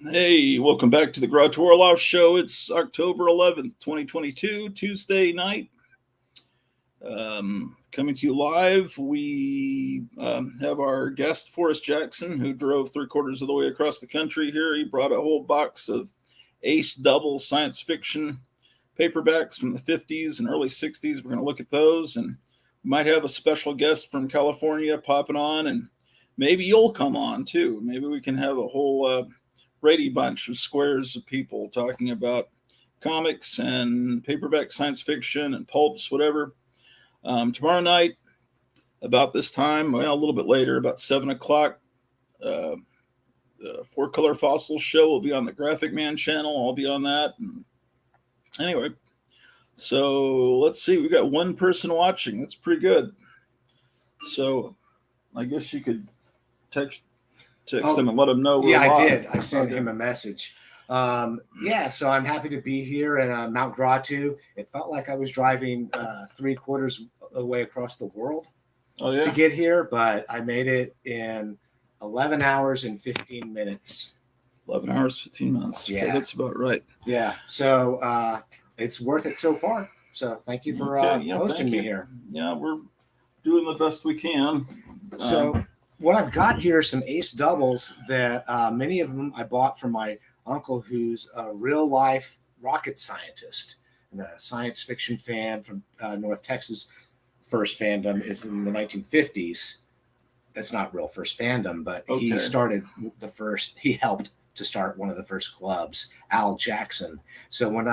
Hey, welcome back to the Garage Orloff Show. It's October 11th, 2022, Tuesday night. Coming to you live, we have our guest, Forrest Jackson, who drove three-quarters of the way across the country here. He brought a whole box of ace double science fiction paperbacks from the 50s and early 60s. We're going to look at those, and we might have a special guest from California popping on, and maybe you'll come on, too. Maybe we can have a whole Brady Bunch of squares of people talking about comics and paperback science fiction and pulps, whatever. Tomorrow night, about this time, well, a little bit later, about 7 o'clock, the Four Color Fossils show will be on the Graphic Man channel. I'll be on that. And anyway, so let's see. We got one person watching. That's pretty good. So I guess you could text him and let him know. Yeah, I did. I sent him a message. So I'm happy to be here in Mount Gratu. It felt like I was driving 3/4 of the way across the world to get here, but I made it in 11 hours and 15 minutes. 11 hours, 15 minutes. Yeah. Okay, that's about right. Yeah. So it's worth it so far. So thank you for hosting me here. Yeah, we're doing the best we can. So what I've got here are some ace doubles that many of them I bought from my uncle, who's a real life rocket scientist and a science fiction fan from North Texas. First fandom is in the 1950s. That's not real first fandom, but he started he helped to start one of the first clubs, Al Jackson. So when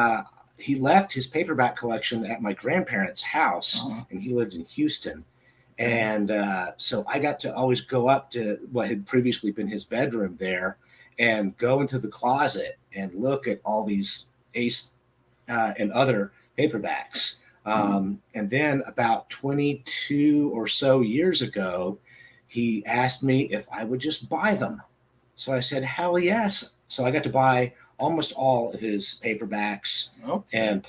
he left his paperback collection at my grandparents' house, and he lived in Houston. And so I got to always go up to what had previously been his bedroom there and go into the closet and look at all these ace and other paperbacks. And then about 22 or so years ago, he asked me if I would just buy them. So I said, hell yes. So I got to buy almost all of his paperbacks and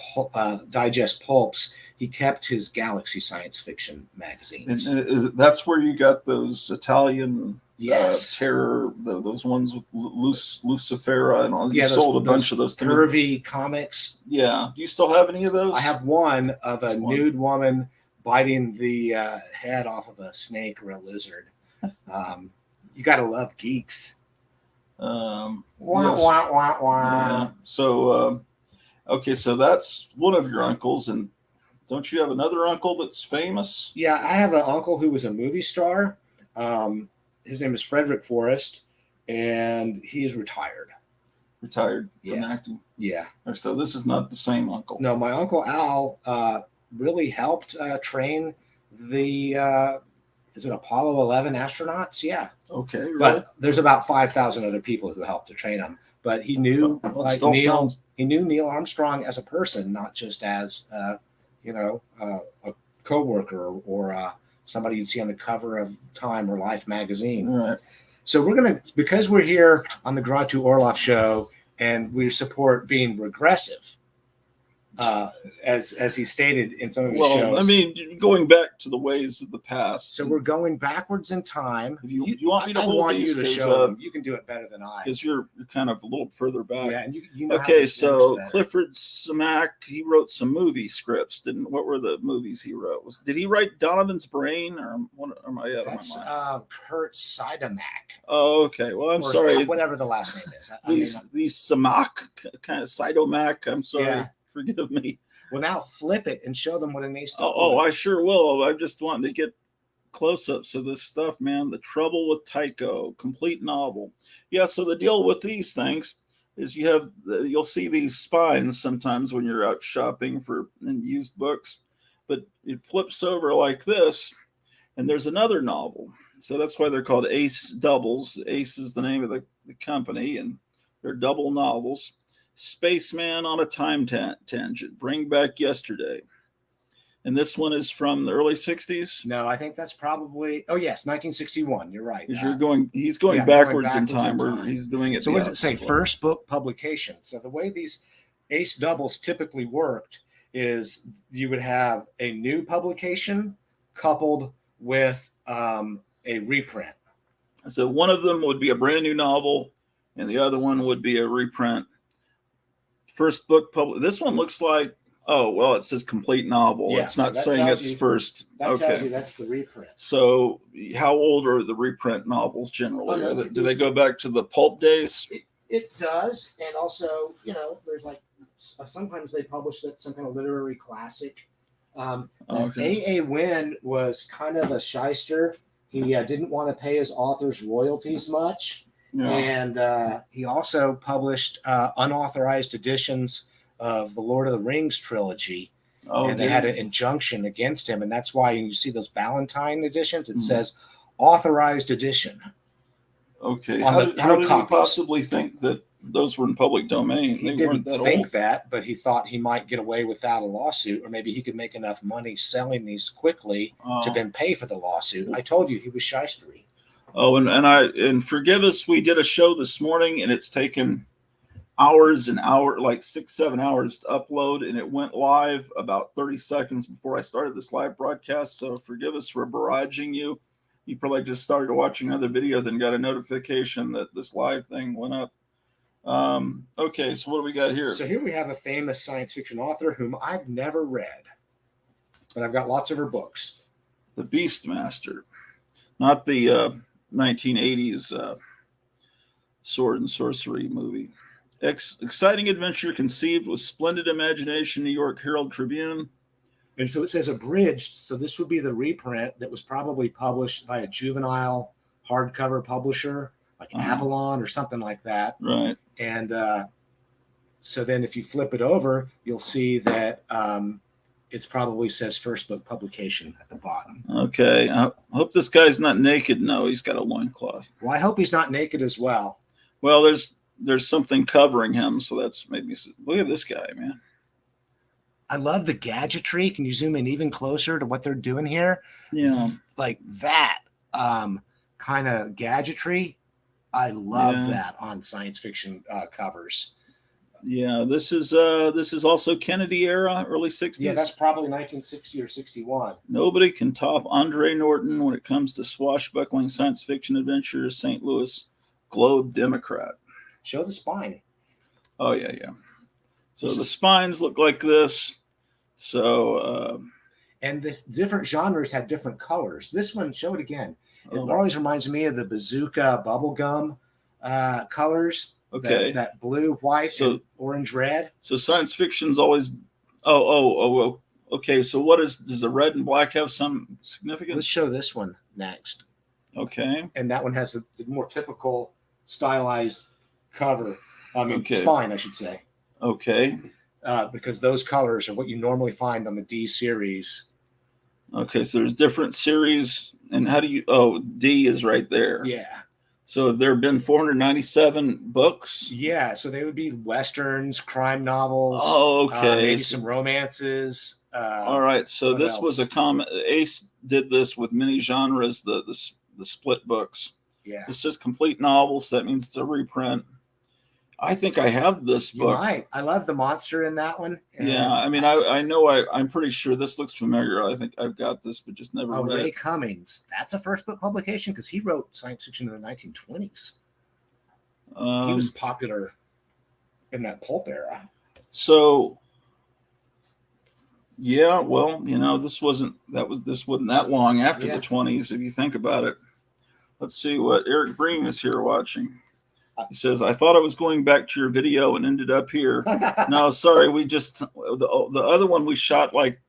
digest pulps. He kept his Galaxy science fiction magazines. And that's where you got those Italian terror, those ones with Lucifera and all. You sold a bunch of those curvy comics. Yeah. Do you still have any of those? I have one of a nude woman biting the head off of a snake or a lizard. You got to love geeks. Wah, wah, wah, wah. Yeah. So, so that's one of your uncles. And don't you have another uncle that's famous? Yeah, I have an uncle who was a movie star. His name is Frederick Forrest, and he is retired. Retired from acting? Yeah. So this is not the same uncle. No, my Uncle Al really helped train the, is it Apollo 11 astronauts? Yeah. Okay. Really? But there's about 5,000 other people who helped to train him. But he knew he knew Neil Armstrong as a person, not just as a co-worker or somebody you'd see on the cover of Time or Life magazine. Right. So because we're here on the Gratu Orloff show and we support being regressive, as he stated in some of his shows. I mean, going back to the ways of the past. So we're going backwards in time. If you want me to hold these, you to show them. You can do it better than I. Because you're kind of a little further back. Yeah, and you know okay, so Clifford Samac, he wrote some movie scripts. What were the movies he wrote? Did he write Donovan's Brain, or am I out That's of my mind? Kurt Sidemak. Oh, okay. Well, I'm sorry. Whatever the last name is. These Samac, kind of Sidomac. I'm sorry. Yeah. Forgive me. Well, now flip it and show them what an ace double. Oh, I sure will. I just wanted to get close-ups of this stuff, man. The Trouble with Tycho, complete novel. Yeah, so the deal with these things is you'll see these spines sometimes when you're out shopping in used books, but it flips over like this, and there's another novel. So that's why they're called ace doubles. Ace is the name of the company, and they're double novels. Spaceman on a Time Tangent, Bring Back Yesterday. And this one is from the early 60s? No, I think that's probably, 1961. You're right. He's going backwards in time, or he's doing it. So what does it say? First book publication. So the way these ace doubles typically worked is you would have a new publication coupled with a reprint. So one of them would be a brand new novel, and the other one would be a reprint. First book published. This one looks like, oh, well, it says complete novel. Yeah, it's not so that saying tells it's you- first. That Okay. tells you that's the reprint. So how old are the reprint novels generally? Oh, no, Do they go back to the pulp days? It does, and also, you know, there's like sometimes they publish that some kind of literary classic. Okay. A.A. Wynn was kind of a shyster. He didn't want to pay his authors royalties much, Yeah. and he also published unauthorized editions of the Lord of the Rings trilogy, Oh, and they had an injunction against him, and that's why you see those Ballantine editions. It Mhm. says authorized edition. Okay. On How the did hard he copies. possibly think that those were in public domain? He They didn't weren't that think old. that, but he thought he might get away without a lawsuit, or maybe he could make enough money selling these quickly to Oh. then pay for the lawsuit. I told you he was shystery. Oh, and forgive us, we did a show this morning and it's taken hours and hours, like 6-7 hours to upload, and it went live about 30 seconds before I started this live broadcast. So forgive us for barraging you. You probably just started watching another video, then got a notification that this live thing went up. Okay, so what do we got here? So here we have a famous science fiction author whom I've never read, but I've got lots of her books. The Beastmaster, not the 1980s sword and sorcery movie. Exciting adventure conceived with splendid imagination, New York Herald Tribune. And so it says abridged. So this would be the reprint that was probably published by a juvenile hardcover publisher like Avalon or something like that. Right. And so then if you flip it over, you'll see that it probably says first book publication at the bottom. Okay. I hope this guy's not naked. No, he's got a loincloth. Well, I hope he's not naked as well. Well, there's something covering him, so that's made me look at this guy, man. I love the gadgetry. Can you zoom in even closer to what they're doing here? Yeah. Like that kind of gadgetry. I love that on science fiction covers. Yeah, this is also Kennedy era, early 60s. Yeah, that's probably 1960 or 61. Nobody can top Andre Norton when it comes to swashbuckling science fiction adventures. St. Louis Globe Democrat. Show the spine. Oh yeah. So the spines look like this. So and the different genres have different colors. This one, show it again. It Oh. always reminds me of the bazooka bubblegum colors. Okay. That blue, white, and orange, red. So science fiction's always. Oh. Okay. So does the red and black have some significance? Let's show this one next. Okay. And that one has the more typical stylized cover. I mean, Okay. spine, I should say. Okay. Because those colors are what you normally find on the D series. Okay. So there's different series, and how do you? Oh, D is right there. Yeah. So there have been 497 books. Yeah. So they would be westerns, crime novels. Oh, okay. Maybe some romances. All right. So what this else? was a common. Ace did this with many genres. The split books. Yeah. This is complete novels. That means it's a reprint. I think I have this You book. might. I love the monster in that one. Yeah, I mean, I know I'm pretty sure this looks familiar. I think I've got this, but just never read Ray it. Cummings. That's a first book publication because he wrote science fiction in the 1920s. He was popular in that pulp era. So, yeah, well, this wasn't that long after the 20s, if you think about it. Let's see what Eric Breen is here watching. He says, I thought I was going back to your video and ended up here. No, sorry. We just, the other one we shot like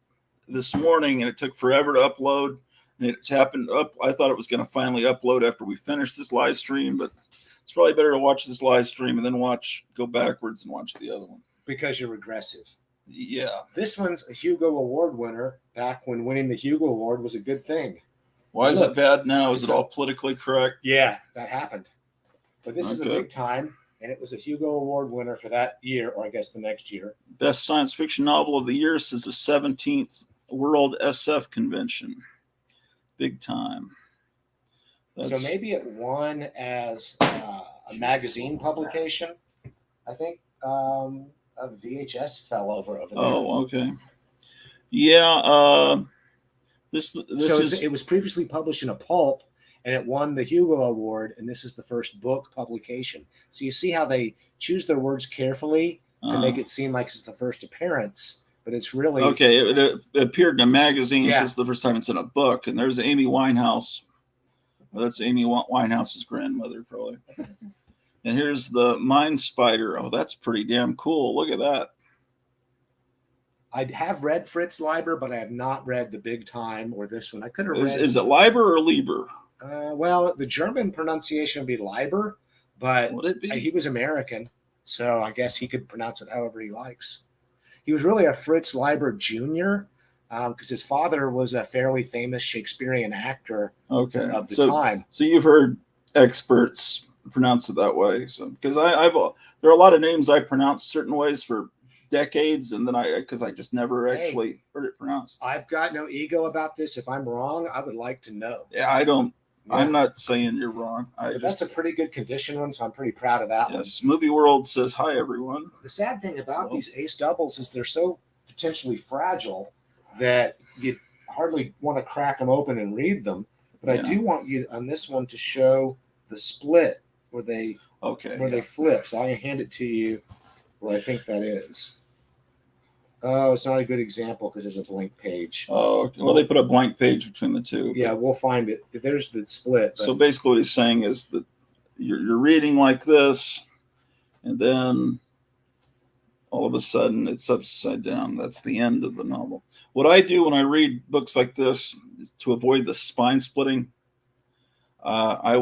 this morning and it took forever to upload. And it happened up. I thought it was going to finally upload after we finished this live stream, but it's probably better to watch this live stream and then go backwards and watch the other one. Because you're regressive. Yeah. This one's a Hugo Award winner back when winning the Hugo Award was a good thing. Why is it bad now? Is it all politically correct? Yeah, that happened. But this is a big time, and it was a Hugo Award winner for that year, or I guess the next year. Best science fiction novel of the year since the 17th World SF Convention. Big time. So maybe it won as a magazine publication. I think a VHS fell over there. Oh, okay. Yeah. This it was previously published in a pulp, and it won the Hugo Award. And this is the first book publication. So you see how they choose their words carefully to make it seem like it's the first appearance, but it's really okay. It appeared in a magazine. Yeah. This is the first time it's in a book, and there's Amy Winehouse. Well, that's Amy Winehouse's grandmother, probably. And here's the Mind Spider. Oh, that's pretty damn cool. Look at that. I have read Fritz Leiber, but I have not read The Big Time or this one. I could have read. Is it Leiber or Lieber? Well, the German pronunciation would be Leiber, but Would it be? he was American, so I guess he could pronounce it however he likes. He was really a Fritz Leiber Jr. Because his father was a fairly famous Shakespearean actor of the time. So you've heard experts pronounce it that way. So because there are a lot of names I pronounce certain ways for decades, and then because I just never actually heard it pronounced. I've got no ego about this. If I'm wrong, I would like to know. Yeah, I don't. Yeah. I'm not saying you're wrong. That's a pretty good condition one, so I'm pretty proud of that one. Yes, Movie World says hi, everyone. The sad thing about these ace doubles is they're so potentially fragile that you hardly want to crack them open and read them. But I do want you on this one to show the split where they they flip. So I hand it to you where I think that is. Oh, it's not a good example because there's a blank page. Oh, okay. Well, they put a blank page between the two. Yeah, we'll find it. There's the split. So basically what he's saying is that you're reading like this, and then all of a sudden it's upside down. That's the end of the novel. What I do when I read books like this is to avoid the spine splitting. I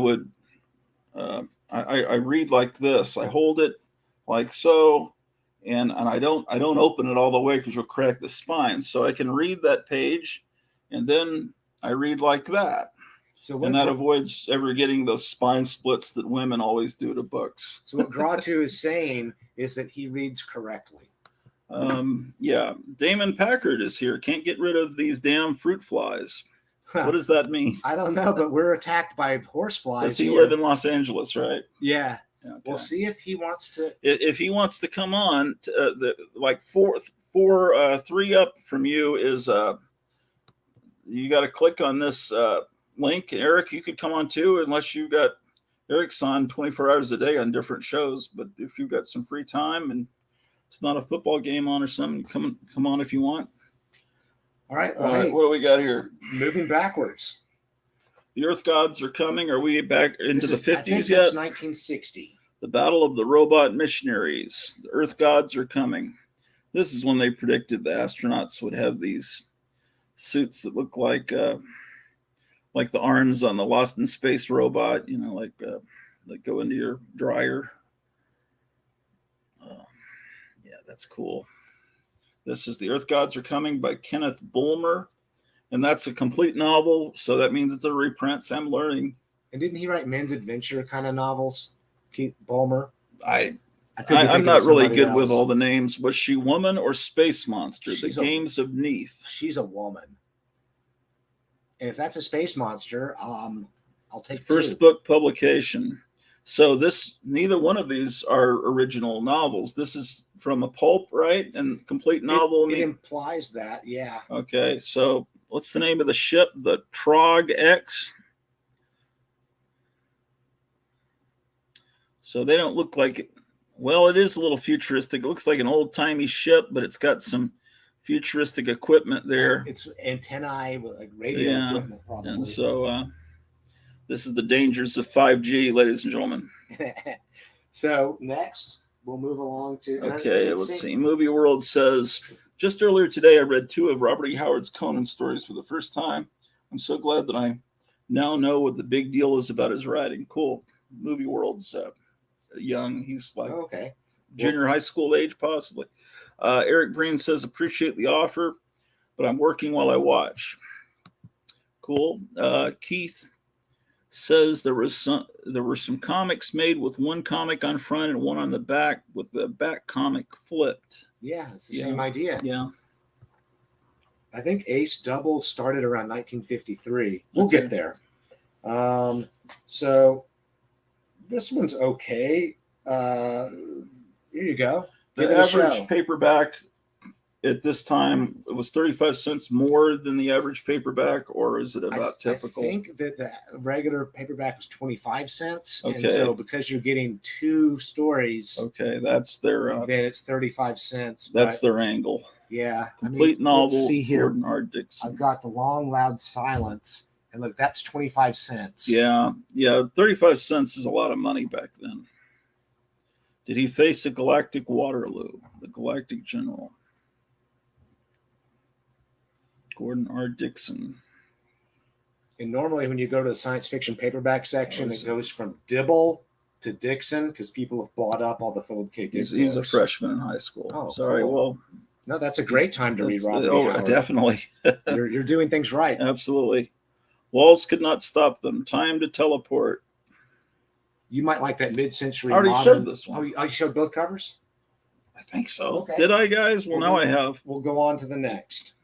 read like this. I hold it like so. And I don't open it all the way because you'll crack the spine. So I can read that page, and then I read like that. And that avoids ever getting those spine splits that women always do to books. So what Gratu is saying is that he reads correctly. Yeah. Damon Packard is here. Can't get rid of these damn fruit flies. What does that mean? I don't know, but we're attacked by horse flies. Does he live in Los Angeles, right? Yeah. Okay. We'll see if he wants to. If he wants to come on, like three up from you is you got to click on this link. Eric, you could come on too, unless you got Eric's on 24 hours a day on different shows. But if you've got some free time and it's not a football game on or something, come on if you want. All right. Well, what do we got here? Moving backwards. The Earth Gods are coming. Are we back into the 50s I think yet? That's 1960. The Battle of the Robot Missionaries. The Earth Gods are coming. This is when they predicted the astronauts would have these suits that look like the arms on the Lost in Space robot. You know, like go into your dryer. Yeah, that's cool. This is The Earth Gods Are Coming by Kenneth Bulmer. And that's a complete novel, so that means it's a reprint. So I'm learning. And didn't he write men's adventure kind of novels, Keith Bulmer? I'm not really good with all the names. Was she woman or space monster? The Games of Neath. She's a woman. And if that's a space monster, I'll take First book publication. So neither one of these are original novels. This is from a pulp, right? And complete novel. It implies that, yeah. Okay, so what's the name of the ship? The Trog X. So they don't look like it. Well, it is a little futuristic. It looks like an old-timey ship, but it's got some futuristic equipment there. It's antennae, like radio equipment, probably. And so this is the dangers of 5G, ladies and gentlemen. So next, we'll move along to... Okay, let's see. Movie World says, just earlier today, I read 2 of Robert E. Howard's Conan stories for the first time. I'm so glad that I now know what the big deal is about his writing. Cool. Movie World's young. He's like junior high school age, possibly. Eric Breen says, appreciate the offer, but I'm working while I watch. Cool. Keith says there were some comics made with one comic on front and one on the back, with the back comic flipped. Yeah, it's the same idea. Yeah. I think Ace Double started around 1953. We'll get there. So this one's okay. Here you go. The average paperback at this time it was 35 cents more than the average paperback, or is it about typical? I think that the regular paperback was 25 cents. Okay. And so because you're getting 2 stories, okay, that's their then it's 35 cents. that's their angle. Yeah. Complete novel. Let's see here. Gordon R. Dixon. I've got The Long Loud Silence. And look, that's 25 cents. Yeah, 35 cents is a lot of money back then. Did he face a galactic Waterloo, the galactic general? Gordon R. Dixon. And normally when you go to the science fiction paperback section, it goes from Dibble to Dixon because people have bought up all the Philip K. Dick He's a books. freshman in high school. Oh, sorry. cool. Well, no, that's a great time to read Robert. Oh, definitely. You're doing things right. Absolutely. Walls could not stop them. Time to teleport. You might like that mid-century. I already showed this one. Oh, you showed both covers? I think so. Okay. Did I, guys? Well, now I have. We'll go on to the next.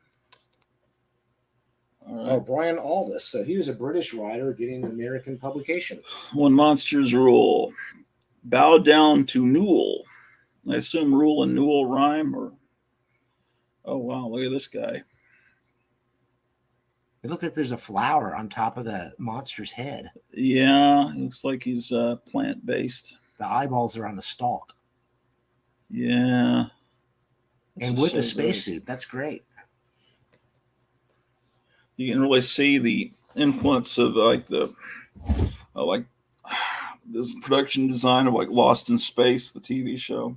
All right. Oh, Brian Aldiss. So he was a British writer getting an American publication. When monsters rule. Bow down to Newell. I assume rule and Newell rhyme, or. Oh, wow. Look at this guy. It looks like there's a flower on top of the monster's head. Yeah, it looks like he's plant-based. The eyeballs are on the stalk. Yeah. And with the spacesuit. That's great. You can really see the influence of this production design of like Lost in Space, the TV show.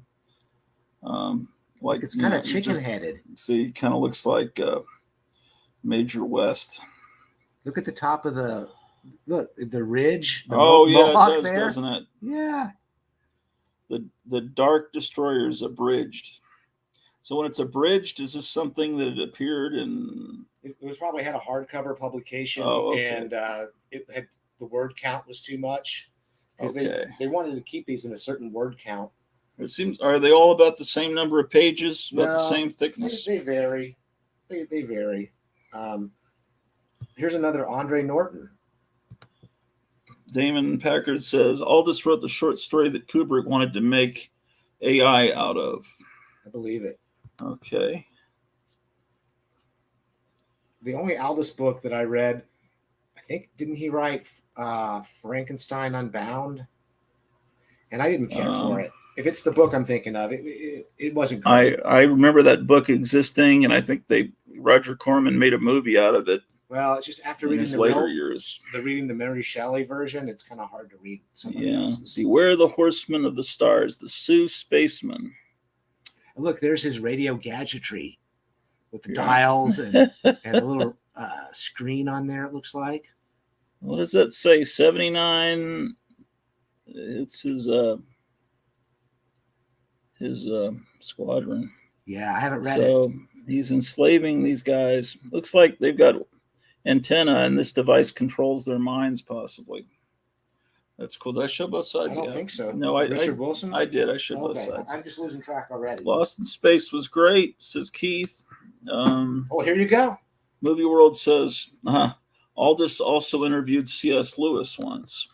It's kind of chicken-headed. See, kind of looks like Major West. Look at the top of the ridge. The Mohawk it does, there, doesn't it? Yeah. The Dark Destroyer is abridged. So when it's abridged, is this something that it appeared in? It was probably had a hardcover publication, and it had the word count was too much because they wanted to keep these in a certain word count. It seems. Are they all about the same number of pages, about the same thickness? They vary. They vary. Here's another Andre Norton. Damon Packard says Aldous wrote the short story that Kubrick wanted to make AI out of. I believe it. Okay. The only Aldous book that I read, I think, didn't he write Frankenstein Unbound? And I didn't care for it. If it's the book I'm thinking of, it wasn't great. I remember that book existing, and I think Roger Corman made a movie out of it. Well, it's just after reading the Mary Shelley version, it's kind of hard to read somebody else's. Beware the Horsemen of the Stars, the Sioux Spaceman. And look, there's his radio gadgetry with the dials and a little screen on there, it looks like. What does that say? 79. It's his squadron. Yeah, I haven't read it. So he's enslaving these guys. Looks like they've got antenna, and this device controls their minds, possibly. That's cool. Did I show both sides? I don't think so. No, Richard Wilson? I did. I showed both sides. I'm just losing track already. Lost in Space was great, says Keith. Here you go. Movie World says, Aldous also interviewed C.S. Lewis once.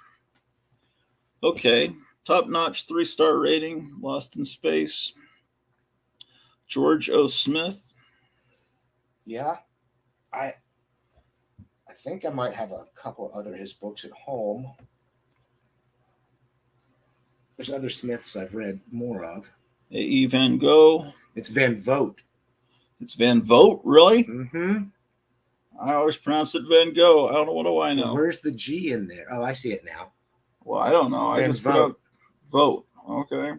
Okay. Top-notch 3-star rating, Lost in Space. George O. Smith. Yeah. I think I might have a couple other his books at home. There's other Smiths I've read more of. A.E. Van Gogh. It's Van Vogt. It's Van Vogt, really? Mm-hmm. I always pronounce it Van Gogh. I don't know. What do I know? Well, where's the G in there? Oh, I see it now. Well, I don't know. I just put Vote. Okay.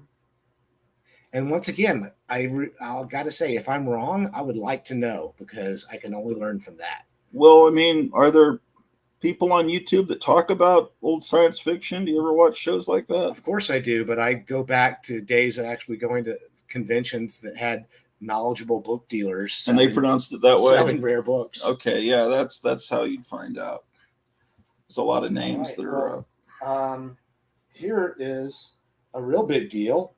And once again, I'll got to say, if I'm wrong, I would like to know because I can only learn from that. Well, I mean, are there people on YouTube that talk about old science fiction? Do you ever watch shows like that? Of course I do, but I go back to days of actually going to conventions that had knowledgeable book dealers. And they pronounced it that way? Selling rare books. Okay, yeah, that's how you'd find out. There's a lot of names that are... Here is a real big deal.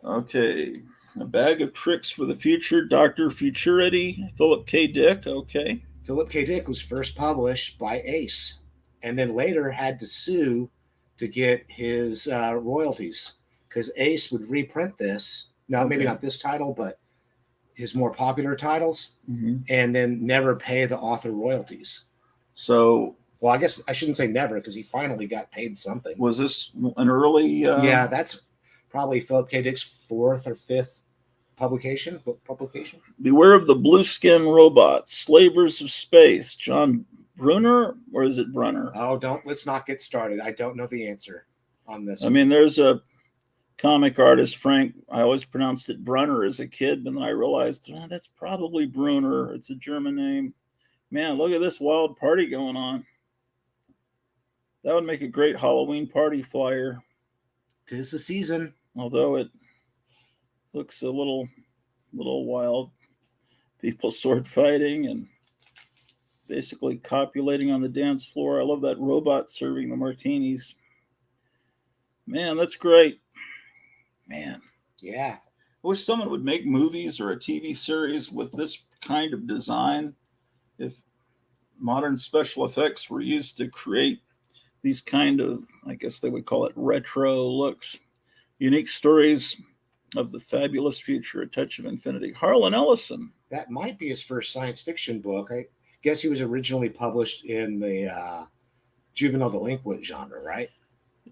Okay. A Bag of Tricks for the Future, Dr. Futurity, Philip K. Dick. Okay. Philip K. Dick was first published by Ace and then later had to sue to get his royalties because Ace would reprint this. Now, maybe Okay. not this title, but his more popular titles, Mm-hmm. and then never pay the author royalties. So, Well, I guess I shouldn't say never because he finally got paid something. was this an early? Yeah, that's probably Philip K. Dick's fourth or fifth book publication. Beware of the Blue Skin Robots, Slavers of Space, John Brunner, or is it Brunner? Oh, let's not get started. I don't know the answer on this. I mean, there's a comic artist, Frank. I always pronounced it Brunner as a kid, but then I realized that's probably Brunner. It's a German name. Man, look at this wild party going on. That would make a great Halloween party flyer. 'Tis the season. Although it looks a little wild. People sword fighting and basically copulating on the dance floor. I love that robot serving the martinis. Man, that's great. Man. Yeah. I wish someone would make movies or a TV series with this kind of design. If modern special effects were used to create these kind of, I guess they would call it retro looks, unique stories of the fabulous future, A Touch of Infinity. Harlan Ellison. That might be his first science fiction book. I guess he was originally published in the juvenile delinquent genre, right?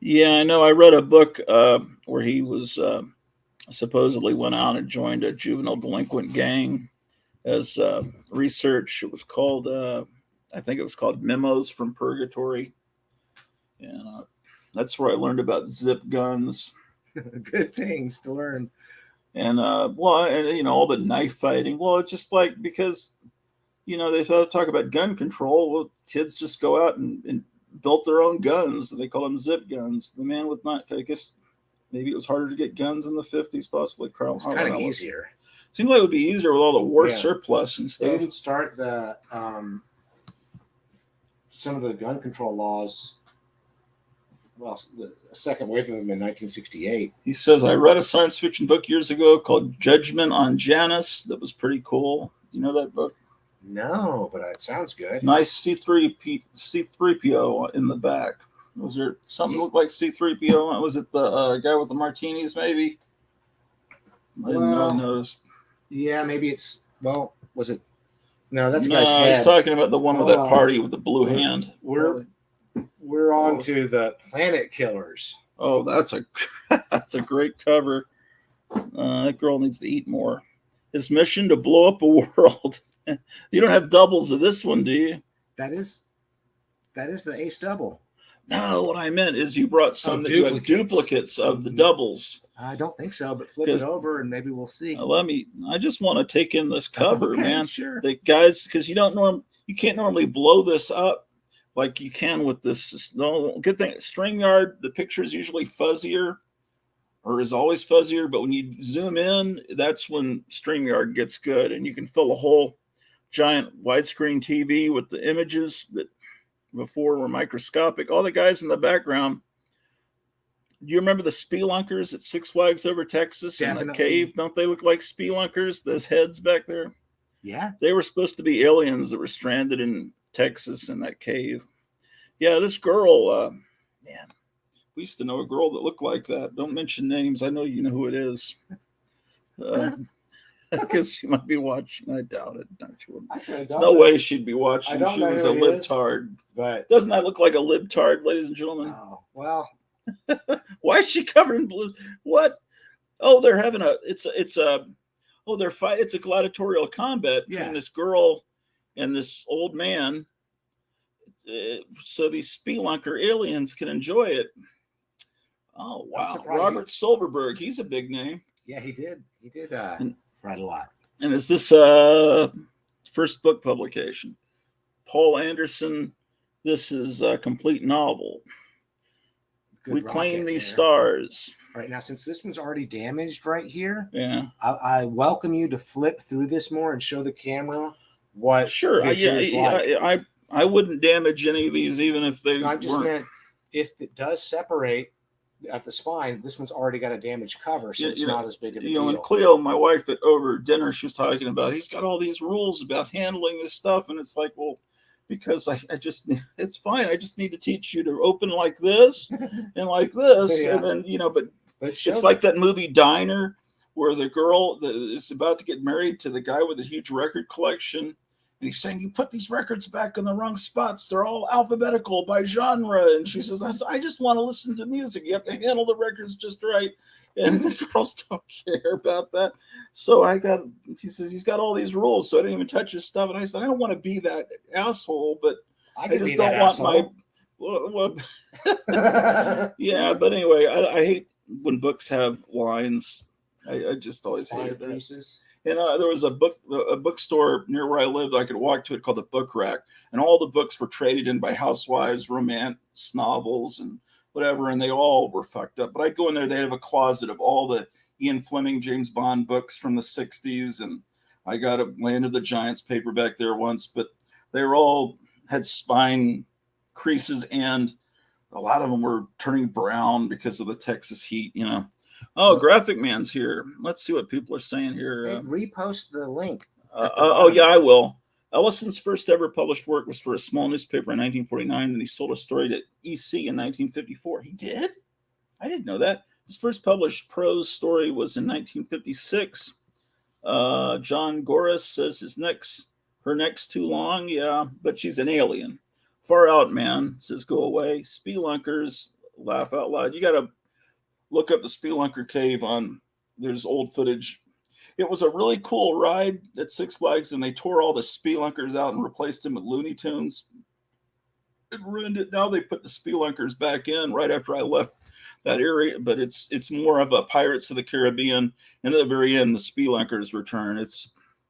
Yeah, I know. I read a book where he was supposedly went out and joined a juvenile delinquent gang as research. It was called, I think it was called Memos from Purgatory. And that's where I learned about zip guns. Good things to learn. And all the knife fighting. Well, it's just like, because they talk about gun control. Well, kids just go out and built their own guns. They call them zip guns. The man with not, I guess maybe it was harder to get guns in the 50s, possibly. Carl, it's kind of easier. Seems like it would be easier with all the war surplus and stuff. They didn't start the some of the gun control laws. Well, the second wave of them in 1968. He says, I read a science fiction book years ago called Judgment on Janus that was pretty cool. You know that book? No, but it sounds good. Nice C3PO in the back. Was there something that looked like C3PO? Was it the guy with the martinis, maybe? I didn't notice. Yeah, maybe it's, was it? No, that's a guy's head. No, he's talking about the one with that party with the blue hand. We're on to the Planet Killers. Oh, that's a great cover. That girl needs to eat more. His mission to blow up a world. You don't have doubles of this one, do you? That is the ace double. No, what I meant is you brought some that you have duplicates of the doubles. I don't think so, but flip it over and maybe we'll see. I just want to take in this cover, man. Sure. The guys, because you can't normally blow this up like you can with this. No, good thing. StreamYard, the picture is usually fuzzier, or is always fuzzier, but when you zoom in, that's when StreamYard gets good, and you can fill a whole giant widescreen TV with the images that before were microscopic. All the guys in the background. Do you remember the spelunkers at Six Flags Over Texas in the cave? Don't they look like spelunkers? Those heads back there? Yeah. They were supposed to be aliens that were stranded in Texas in that cave. Yeah, this girl, man, we used to know a girl that looked like that. Don't mention names. I know you know who it is. Because she might be watching. I doubt it. There's no way she'd be watching. She was a libtard. But doesn't that look like a libtard, ladies and gentlemen? Oh, well. Why is she covered in blue? What? Oh, they're having it's a gladiatorial combat between this girl and this old man. So these spelunker aliens can enjoy it. Oh, wow. Robert Silverberg. He's a big name. Yeah, he did. He did write a lot. And is this first book publication? Paul Anderson. This is a complete novel. Good we claim these stars. All right, now since this one's already damaged right here, yeah, I welcome you to flip through this more and show the camera what. Sure, I wouldn't damage any of these, even if they. I just meant if it does separate at the spine, this one's already got a damaged cover, so it's not as big of a deal. And Cleo, my wife, over dinner, she was talking about he's got all these rules about handling this stuff, and it's like, well. Because it's fine. I just need to teach you to open like this and like this. And then, but it's like that movie Diner where the girl that is about to get married to the guy with a huge record collection. And he's saying, you put these records back in the wrong spots. They're all alphabetical by genre. And she says, I just want to listen to music. You have to handle the records just right. And the girls don't care about that. So he says, he's got all these rules. So I didn't even touch his stuff. And I said, I don't want to be that asshole, but I just don't want asshole. Yeah, but anyway, I hate when books have lines. I just always hated that. And there was a bookstore near where I lived. I could walk to it called the Book Rack, and all the books were traded in by housewives, romance novels, and whatever, and they all were fucked up. But I'd go in there, they have a closet of all the Ian Fleming, James Bond books from the 60s, and I got a Land of the Giants paperback there once, but they were all had spine creases, and a lot of them were turning brown because of the Texas heat, you know. Oh, Graphic Man's here. Let's see what people are saying here. Hey, repost the link. Oh, yeah, I will. Ellison's first ever published work was for a small newspaper in 1949, and he sold a story to EC in 1954. He did? I didn't know that. His first published prose story was in 1956. John Goris says her neck's too long. Yeah, but she's an alien. Far Out Man says go away. Spelunkers laugh out loud. You got to look up the Spelunker Cave there's old footage. It was a really cool ride at Six Flags, and they tore all the spelunkers out and replaced them with Looney Tunes. It ruined it. Now they put the spelunkers back in right after I left that area, but it's more of a Pirates of the Caribbean. And at the very end, the spelunkers return.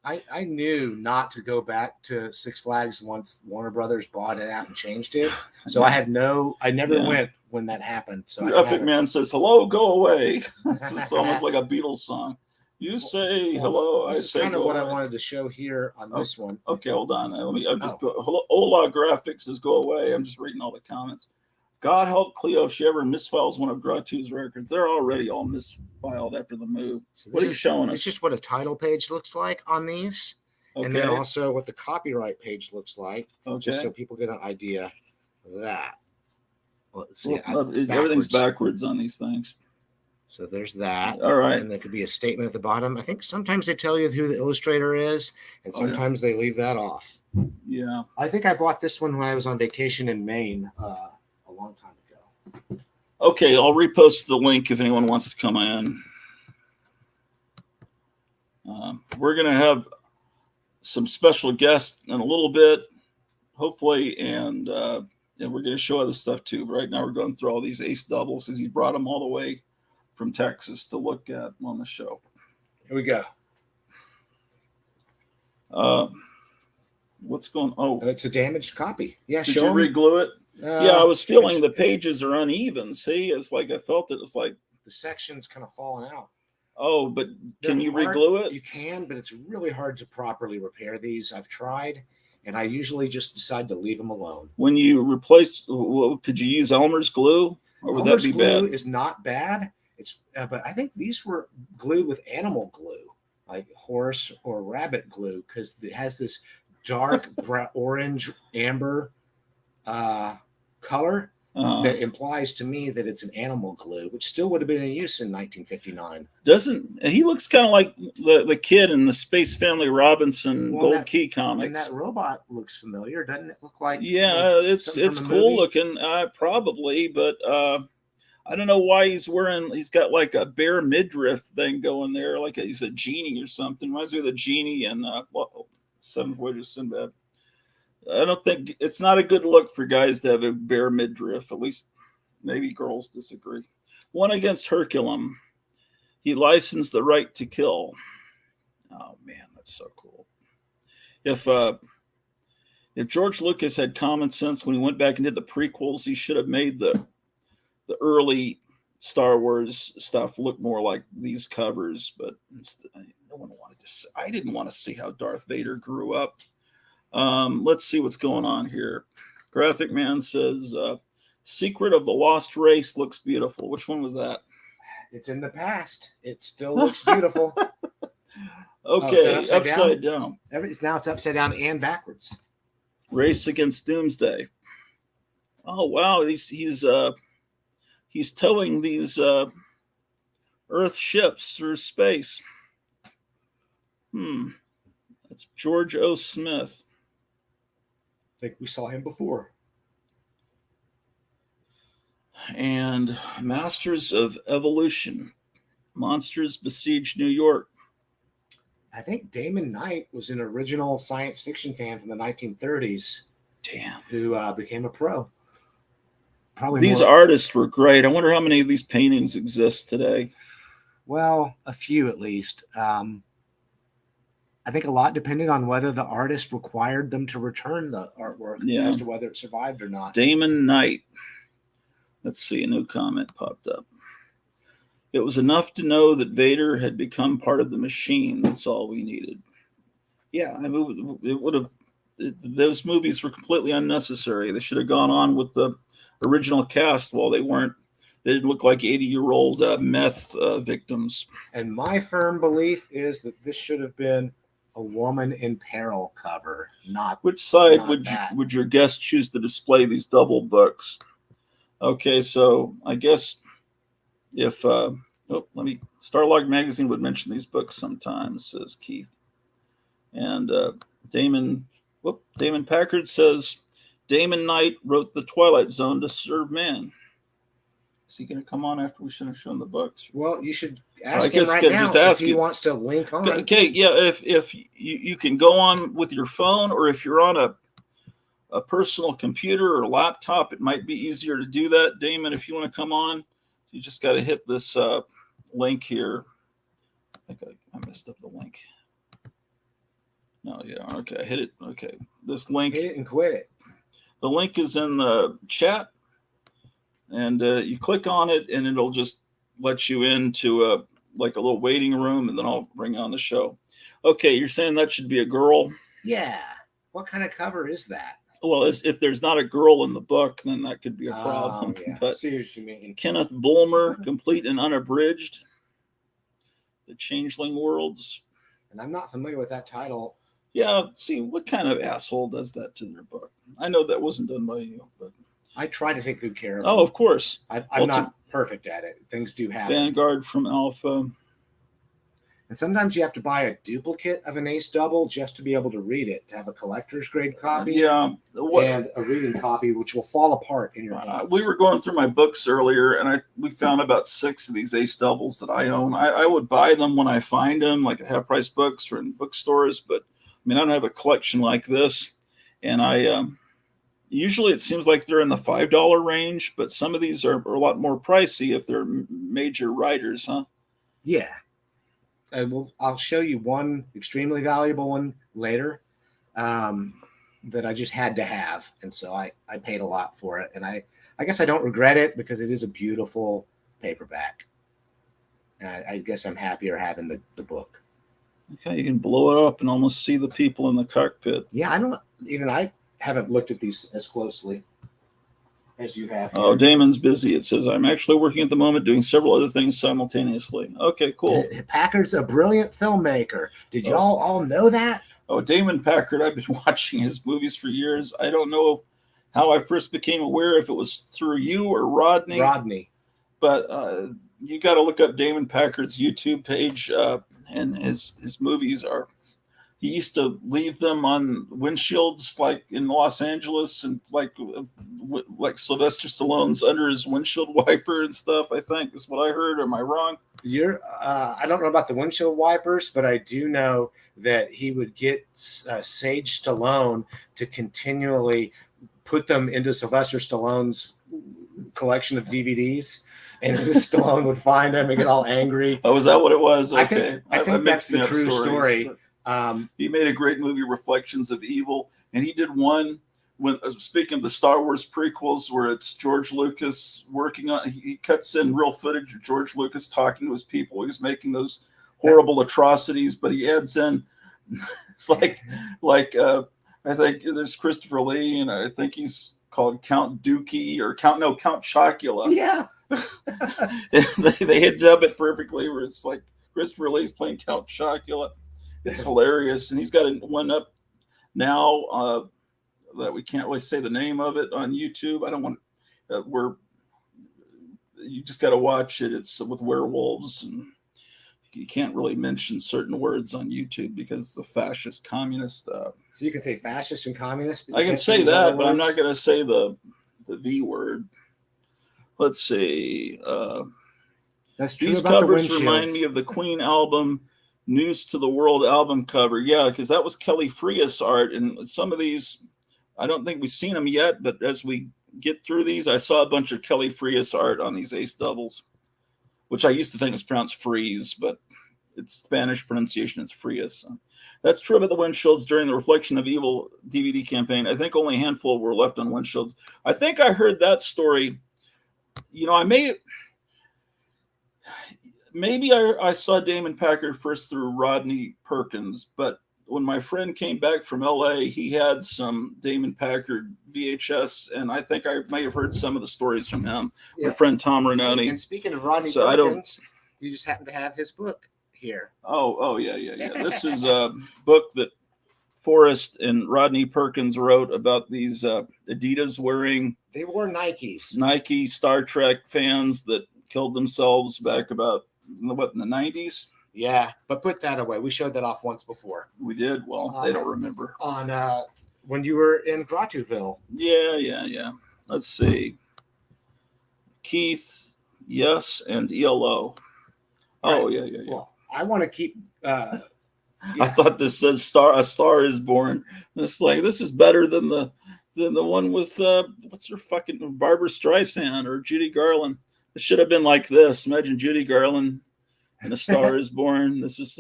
I knew not to go back to Six Flags once Warner Brothers bought it out and changed it. So I never went when that happened. So Graphic Man says, hello, go away. It's almost like a Beatles song. You say hello, I say kind of go what away. I wanted to show here on this one. Okay, hold on. Hola Graphics says go away. I'm just reading all the comments. God help Cleo if she ever misfiles one of Gratu's records. They're already all misfiled after the move. So what are you showing us? It's just what a title page looks like on these. Okay. And then also what the copyright page looks like. Okay. Just so people get an idea of that. Well, let's see. Everything's backwards on these things. So there's that. All right. And there could be a statement at the bottom. I think sometimes they tell you who the illustrator is, and sometimes they leave that off. Yeah. I think I bought this one when I was on vacation in Maine a long time ago. Okay, I'll repost the link if anyone wants to come in. We're going to have some special guests in a little bit, hopefully, and we're going to show other stuff too. But right now we're going through all these ace doubles because he brought them all the way from Texas to look at on the show. Here we go. What's going on? Oh, it's a damaged copy. Yeah, did you re-glue it? Yeah, I was feeling the pages are uneven. See, it's like I felt it. It's like the section's kind of falling out. Oh, but can you re-glue it? You can, but it's really hard to properly repair these. I've tried, and I usually just decide to leave them alone. When you replace, could you use Elmer's glue? Or would Elmer's that be glue bad? Is not bad. It's, but I think these were glued with animal glue, like horse or rabbit glue, because it has this dark orange amber color that implies to me that it's an animal glue, which still would have been in use in 1959. Doesn't he looks kind of like the kid in the Space Family Robinson Gold Key comics? And that robot looks familiar, doesn't it? Look like it's cool looking, probably, but I don't know why he's got like a bare midriff thing going there, like he's a genie or something. Reminds me of the genie in Seven Voyages of Sinbad. I don't think it's not a good look for guys to have a bare midriff. At least maybe girls disagree. One against Herculum. He licensed the right to kill. Oh man, that's so cool. If George Lucas had common sense when he went back and did the prequels, he should have made the early Star Wars stuff look more like these covers. But no one wanted to see. I didn't want to see how Darth Vader grew up. Let's see what's going on here. Graphic Man says, Secret of the Lost Race looks beautiful. Which one was that? It's in the past. It still looks beautiful. Okay, upside down. Now it's upside down and backwards. Race Against Doomsday. Oh wow, he's towing these Earth ships through space. That's George O. Smith. I think we saw him before. And Masters of Evolution. Monsters Besiege New York. I think Damon Knight was an original science fiction fan from the 1930s. Damn. Who became a pro. Probably these artists were great. I wonder how many of these paintings exist today. Well, a few at least. I think a lot depending on whether the artist required them to return the artwork as to whether it survived or not. Damon Knight. Let's see, a new comment popped up. It was enough to know that Vader had become part of the machine. That's all we needed. Yeah, I mean, it would have. Those movies were completely unnecessary. They should have gone on with the original cast while they weren't. They didn't look like 80-year-old meth victims. And my firm belief is that this should have been a woman in peril cover, not. Which side not would your guest choose to display these double books? Okay, so I guess if Starlog Magazine would mention these books sometimes, says Keith. And Damon Packard says Damon Knight wrote The Twilight Zone to serve man. Is he going to come on after we should have shown the books? Well, you should ask him right now if he wants to link on. Okay, yeah, if you can go on with your phone, or if you're on a personal computer or laptop, it might be easier to do that. Damon, if you want to come on, you just got to hit this link here. I think I messed up the link. No, yeah, okay, I hit it. Okay, this link. Hit it and quit it. The link is in the chat, and you click on it, and it'll just let you into a little waiting room, and then I'll bring on the show. Okay, you're saying that should be a girl? Yeah. What kind of cover is that? Well, if there's not a girl in the book, then that could be a problem. Yeah. But I see what you mean. Kenneth Bulmer, Complete and Unabridged, The Changeling Worlds. And I'm not familiar with that title. Yeah, see, what kind of asshole does that to their book? I know that wasn't done by you, but I try to take good care of them. Oh, of course. I'm not perfect at it. Things do happen. Vanguard from Alpha. And sometimes you have to buy a duplicate of an ace double just to be able to read it, to have a collector's grade copy. Yeah. And a reading copy, which will fall apart in your box. We were going through my books earlier, and we found about 6 of these ace doubles that I own. I would buy them when I find them, like at half-price books or in bookstores, but I mean, I don't have a collection like this. And I usually it seems like they're in the $5 range, but some of these are a lot more pricey if they're major writers, huh? Yeah. I'll show you one extremely valuable one later that I just had to have. And so I paid a lot for it. And I guess I don't regret it because it is a beautiful paperback. And I guess I'm happier having the book. Okay, you can blow it up and almost see the people in the cockpit. Yeah, I haven't looked at these as closely as you have. Oh, Damon's busy. It says, I'm actually working at the moment doing several other things simultaneously. Okay, cool. Packard's a brilliant filmmaker. Did y'all all know that? Oh, Damon Packard, I've been watching his movies for years. I don't know how I first became aware, if it was through you or Rodney. Rodney. But you got to look up Damon Packard's YouTube page, and his movies are... He used to leave them on windshields, like in Los Angeles, and like Sylvester Stallone's under his windshield wiper and stuff. I think is what I heard. Am I wrong? I don't know about the windshield wipers, but I do know that he would get Sage Stallone to continually put them into Sylvester Stallone's collection of DVDs. And Stallone would find them and get all angry. Oh, is that what it was? Okay. I think that's the true story. He made a great movie, Reflections of Evil, and he did one when, speaking of the Star Wars prequels, where it's George Lucas working on. He cuts in real footage of George Lucas talking to his people. He was making those horrible atrocities, but he adds in, it's like I think there's Christopher Lee, and I think he's called Count Dookie or Count Chocula. Yeah, they had dubbed it perfectly, where it's like Christopher Lee's playing Count Chocula. It's hilarious, and he's got one up now that we can't really say the name of it on YouTube. I don't want you just got to watch it. It's with werewolves, and you can't really mention certain words on YouTube because the fascist communist. So you can say fascist and communist. I can say that, but I'm not going to say the V word. Let's see. That's true. These about covers the remind me of the Queen album News to the World album cover. Yeah, because that was Kelly Frias art, and some of these, I don't think we've seen them yet, but as we get through these, I saw a bunch of Kelly Frias art on these ace doubles, which I used to think was pronounced freeze, but its Spanish pronunciation is Frias. So that's true about the windshields during the Reflection of Evil DVD campaign. I think only a handful were left on windshields. I think I heard that story. You know, maybe I saw Damon Packard first through Rodney Perkins, but when my friend came back from LA, he had some Damon Packard VHS, and I think I may have heard some of the stories from him. Yeah. My friend Tom Renoni. And speaking of Rodney Perkins, you just happen to have his book here. Oh, yeah. This is a book that FORREST and Rodney Perkins wrote about these Adidas wearing. They wore Nikes. Nike Star Trek fans that killed themselves back about, in the 90s? Yeah, but put that away. We showed that off once before. We did? Well, they don't remember. On when you were in Grotuville. Yeah. Let's see. Keith, yes, and ELO. Oh, right. Yeah. Well, I want to keep... I thought this says A Star Is Born. It's like, this is better than the one with, what's her fucking, Barbara Streisand or Judy Garland. It should have been like this. Imagine Judy Garland and A Star Is Born. This is,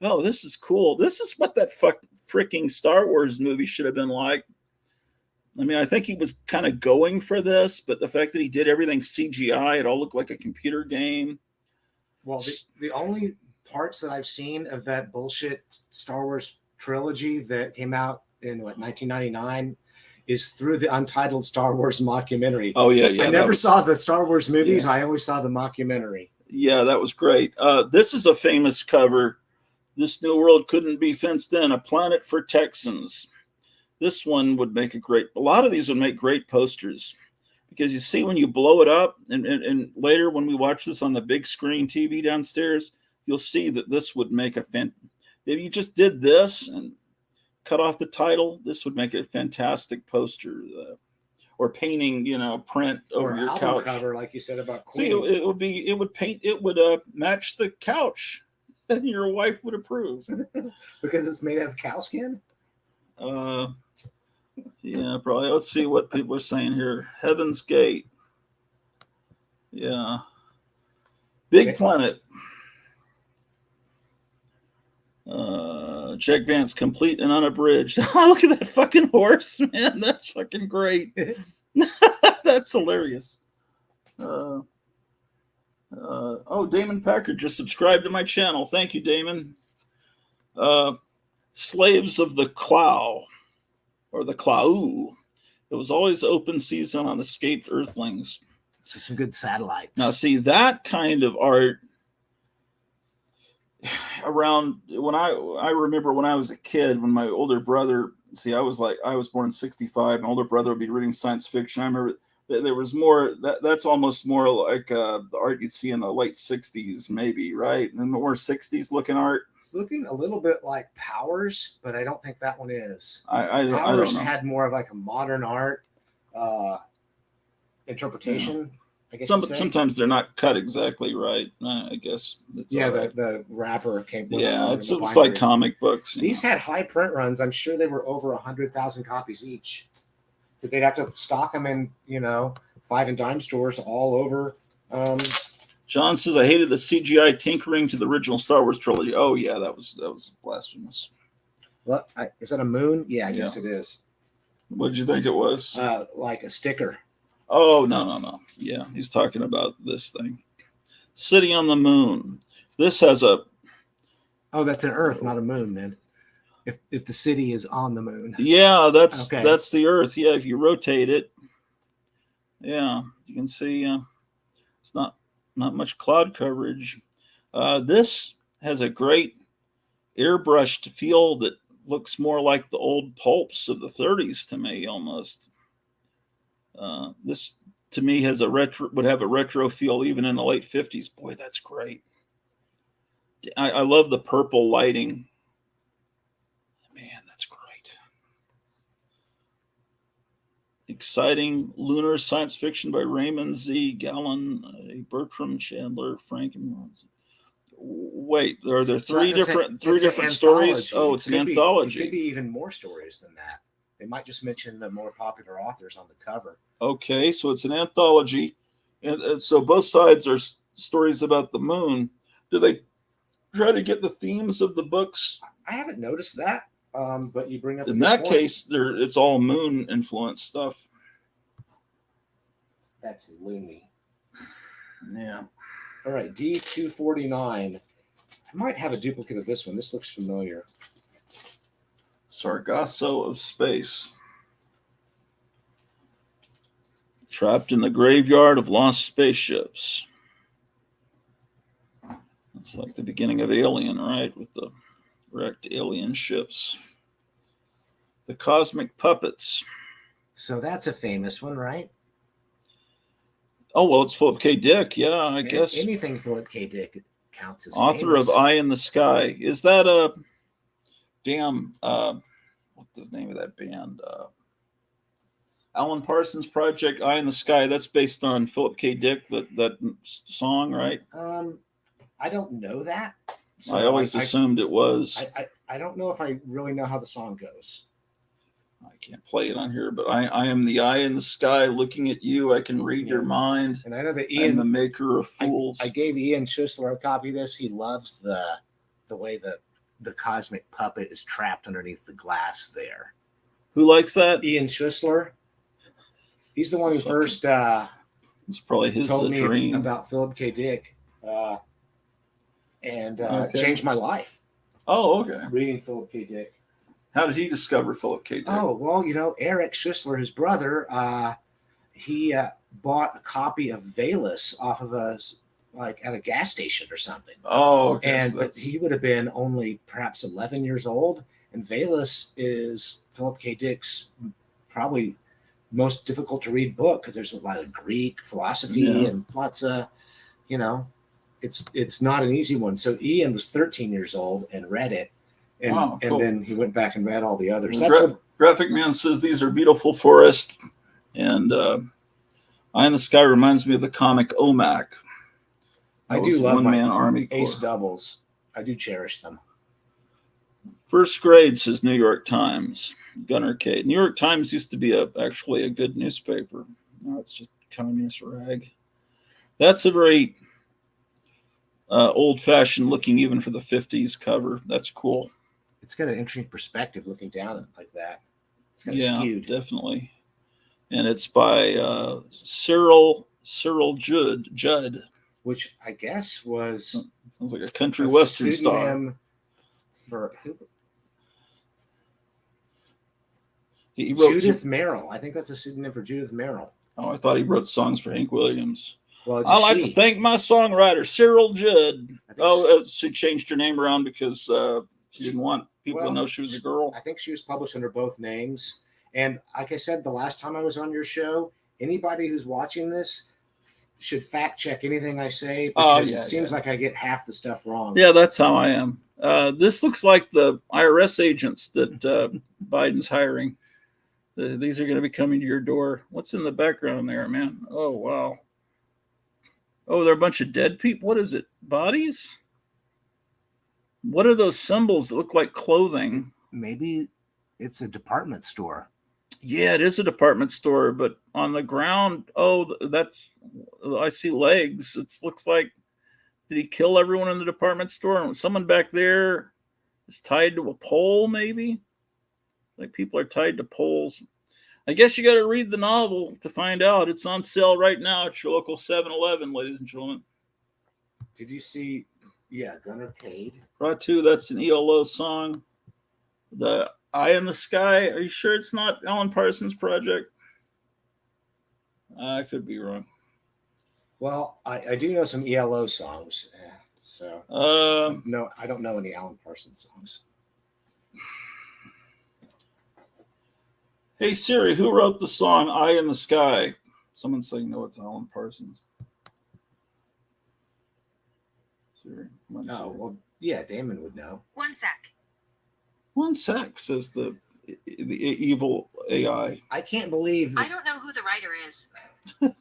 oh, this is cool. This is what that freaking Star Wars movie should have been like. I mean, I think he was kind of going for this, but the fact that he did everything CGI, it all looked like a computer game. Well, the only parts that I've seen of that bullshit Star Wars trilogy that came out in 1999 is through the untitled Star Wars mockumentary. Oh yeah. I never saw the Star Wars movies. Yeah. I only saw the mockumentary. Yeah, that was great. This is a famous cover. This New World Couldn't Be Fenced In, A Planet for Texans. This one would make a lot of these would make great posters, because you see when you blow it up, and later when we watch this on the big screen TV downstairs, you'll see that this would make if you just did this and cut off the title, this would make a fantastic poster, or painting, print over your couch cover, like you said about Queen. See, it would match the couch, and your wife would approve. Because it's made out of cow skin. Yeah, probably. Let's see what people are saying here. Heaven's Gate. Yeah. Big Planet. Jack Vance, complete and unabridged. Look at that fucking horse, man. That's fucking great. That's hilarious. Oh, Damon Packard just subscribed to my channel. Thank you, Damon. Slaves of the Clow, or the Clow. It was always open season on escaped Earthlings. So some good satellites. Now, see, that kind of art around when I remember when I was a kid, when my older brother, I was born in 65. My older brother would be reading science fiction. I remember there was more, that's almost more like the art you'd see in the late 60s, maybe, right? And more 60s looking art. It's looking a little bit like Powers, but I don't think that one is. I Powers don't know. had more of like a modern art interpretation. Yeah. I guess sometimes they're not cut exactly right. I guess. Right. The wrapper came. Yeah, it's like comic books. These had high print runs. I'm sure they were over 100,000 copies each, because they'd have to stock them in, 5 and dime stores all over. John says, I hated the CGI tinkering to the original Star Wars trilogy. Oh yeah, that was blasphemous. What is that, a moon? Yeah, I guess it is. What did you think it was? Like a sticker. Oh, no. Yeah, he's talking about this thing. City on the Moon. This has a... Oh, that's an Earth, not a moon, then. If the city is on the moon. Yeah, that's the Earth. Yeah, if you rotate it. Yeah, you can see it's not much cloud coverage. This has a great airbrushed feel that looks more like the old pulps of the 30s to me, almost. This to me would have a retro feel even in the late 50s. Boy, that's great. I love the purple lighting. Man, that's great. Exciting lunar science fiction by Raymond Z. Gallen, Bertram Chandler, Franken. Wait, are there three different stories? Oh, it's an anthology. It could be even more stories than that. They might just mention the more popular authors on the cover. Okay, so it's an anthology, and so both sides are stories about the moon. Do they try to get the themes of the books? I haven't noticed that, but you bring up in that case, it's all moon influenced stuff. That's loony. Yeah. All right, D249. I might have a duplicate of this one. This looks familiar. Sargasso of Space. Trapped in the graveyard of lost spaceships. It's like the beginning of Alien, right? With the wrecked alien ships. The Cosmic Puppets. So that's a famous one, right? Oh, well, it's Philip K. Dick. Yeah, I guess. Anything Philip K. Dick counts as author famous. of Eye in the Sky. Is that a damn, what's the name of that band? Alan Parsons Project, Eye in the Sky. That's based on Philip K. Dick, that song, right? I don't know that. So I always assumed it was. I don't know if I really know how the song goes. I can't play it on here, but I am the eye in the sky looking at you. I can read your mind. And I know that I'm the maker of fools. I gave Ian Schussler a copy of this. He loves the way that the cosmic puppet is trapped underneath the glass there. Who likes that? Ian Schussler. He's the one who first it's probably his told me dream about Philip K. Dick and changed my life. Oh, okay. Reading Philip K. Dick. How did he discover Philip K. Dick? Oh, well, Eric Schussler, his brother, he bought a copy of Valus off of at a gas station or something. Oh, okay. And but he would have been only perhaps 11 years old. And Valus is Philip K. Dick's probably most difficult to read book because there's a lot of Greek philosophy and lots of, it's not an easy one. So Ian was 13 years old and read it. And, cool. and then he went back and read all the others. Graphic Man says these are beautiful forest, and Eye in the Sky reminds me of the comic OMAC. I do love One my Man Army Ace Corps. doubles. I do cherish them. First grade, says New York Times. Gunnar K. New York Times used to be actually a good newspaper. Now it's just a communist rag. That's a very old-fashioned looking, even for the 50s cover. That's cool. It's got an interesting perspective looking down it like that. It's kind of skewed. Definitely. And it's by Cyril Judd. Which I guess was sounds like a country western star. For who? He wrote Judith Merrill. I think that's a pseudonym for Judith Merrill. Oh, I thought he wrote songs for Hank Williams. Well, I'd like to thank my songwriter, Cyril Judd. She changed her name around because she didn't want people to know she was a girl. I think she was published under both names. And like I said, the last time I was on your show, anybody who's watching this should fact check anything I say because it seems like I get half the stuff wrong. Yeah, that's how I am. This looks like the IRS agents that Biden's hiring. These are going to be coming to your door. What's in the background there, man? Oh, wow. Oh, they're a bunch of dead people. What is it? Bodies? What are those symbols that look like clothing? Maybe it's a department store. Yeah, it is a department store, but on the ground, I see legs. It looks like, did he kill everyone in the department store? And someone back there is tied to a pole, maybe? Like people are tied to poles. I guess you got to read the novel to find out. It's on sale right now at your local 7-Eleven, ladies and gentlemen. Did you see? Yeah, Gunnar Cade. Right, too. That's an ELO song. The Eye in the Sky. Are you sure it's not Alan Parsons Project? I could be wrong. Well, I do know some ELO songs. So no, I don't know any Alan Parsons songs. Hey Siri, who wrote the song "Eye in the Sky"? Someone's saying no, it's Alan Parsons. Siri, come on, Oh, Siri. well, yeah, Damon would know. One sec. One sec, says the evil AI. I can't believe I that. don't know who the writer is.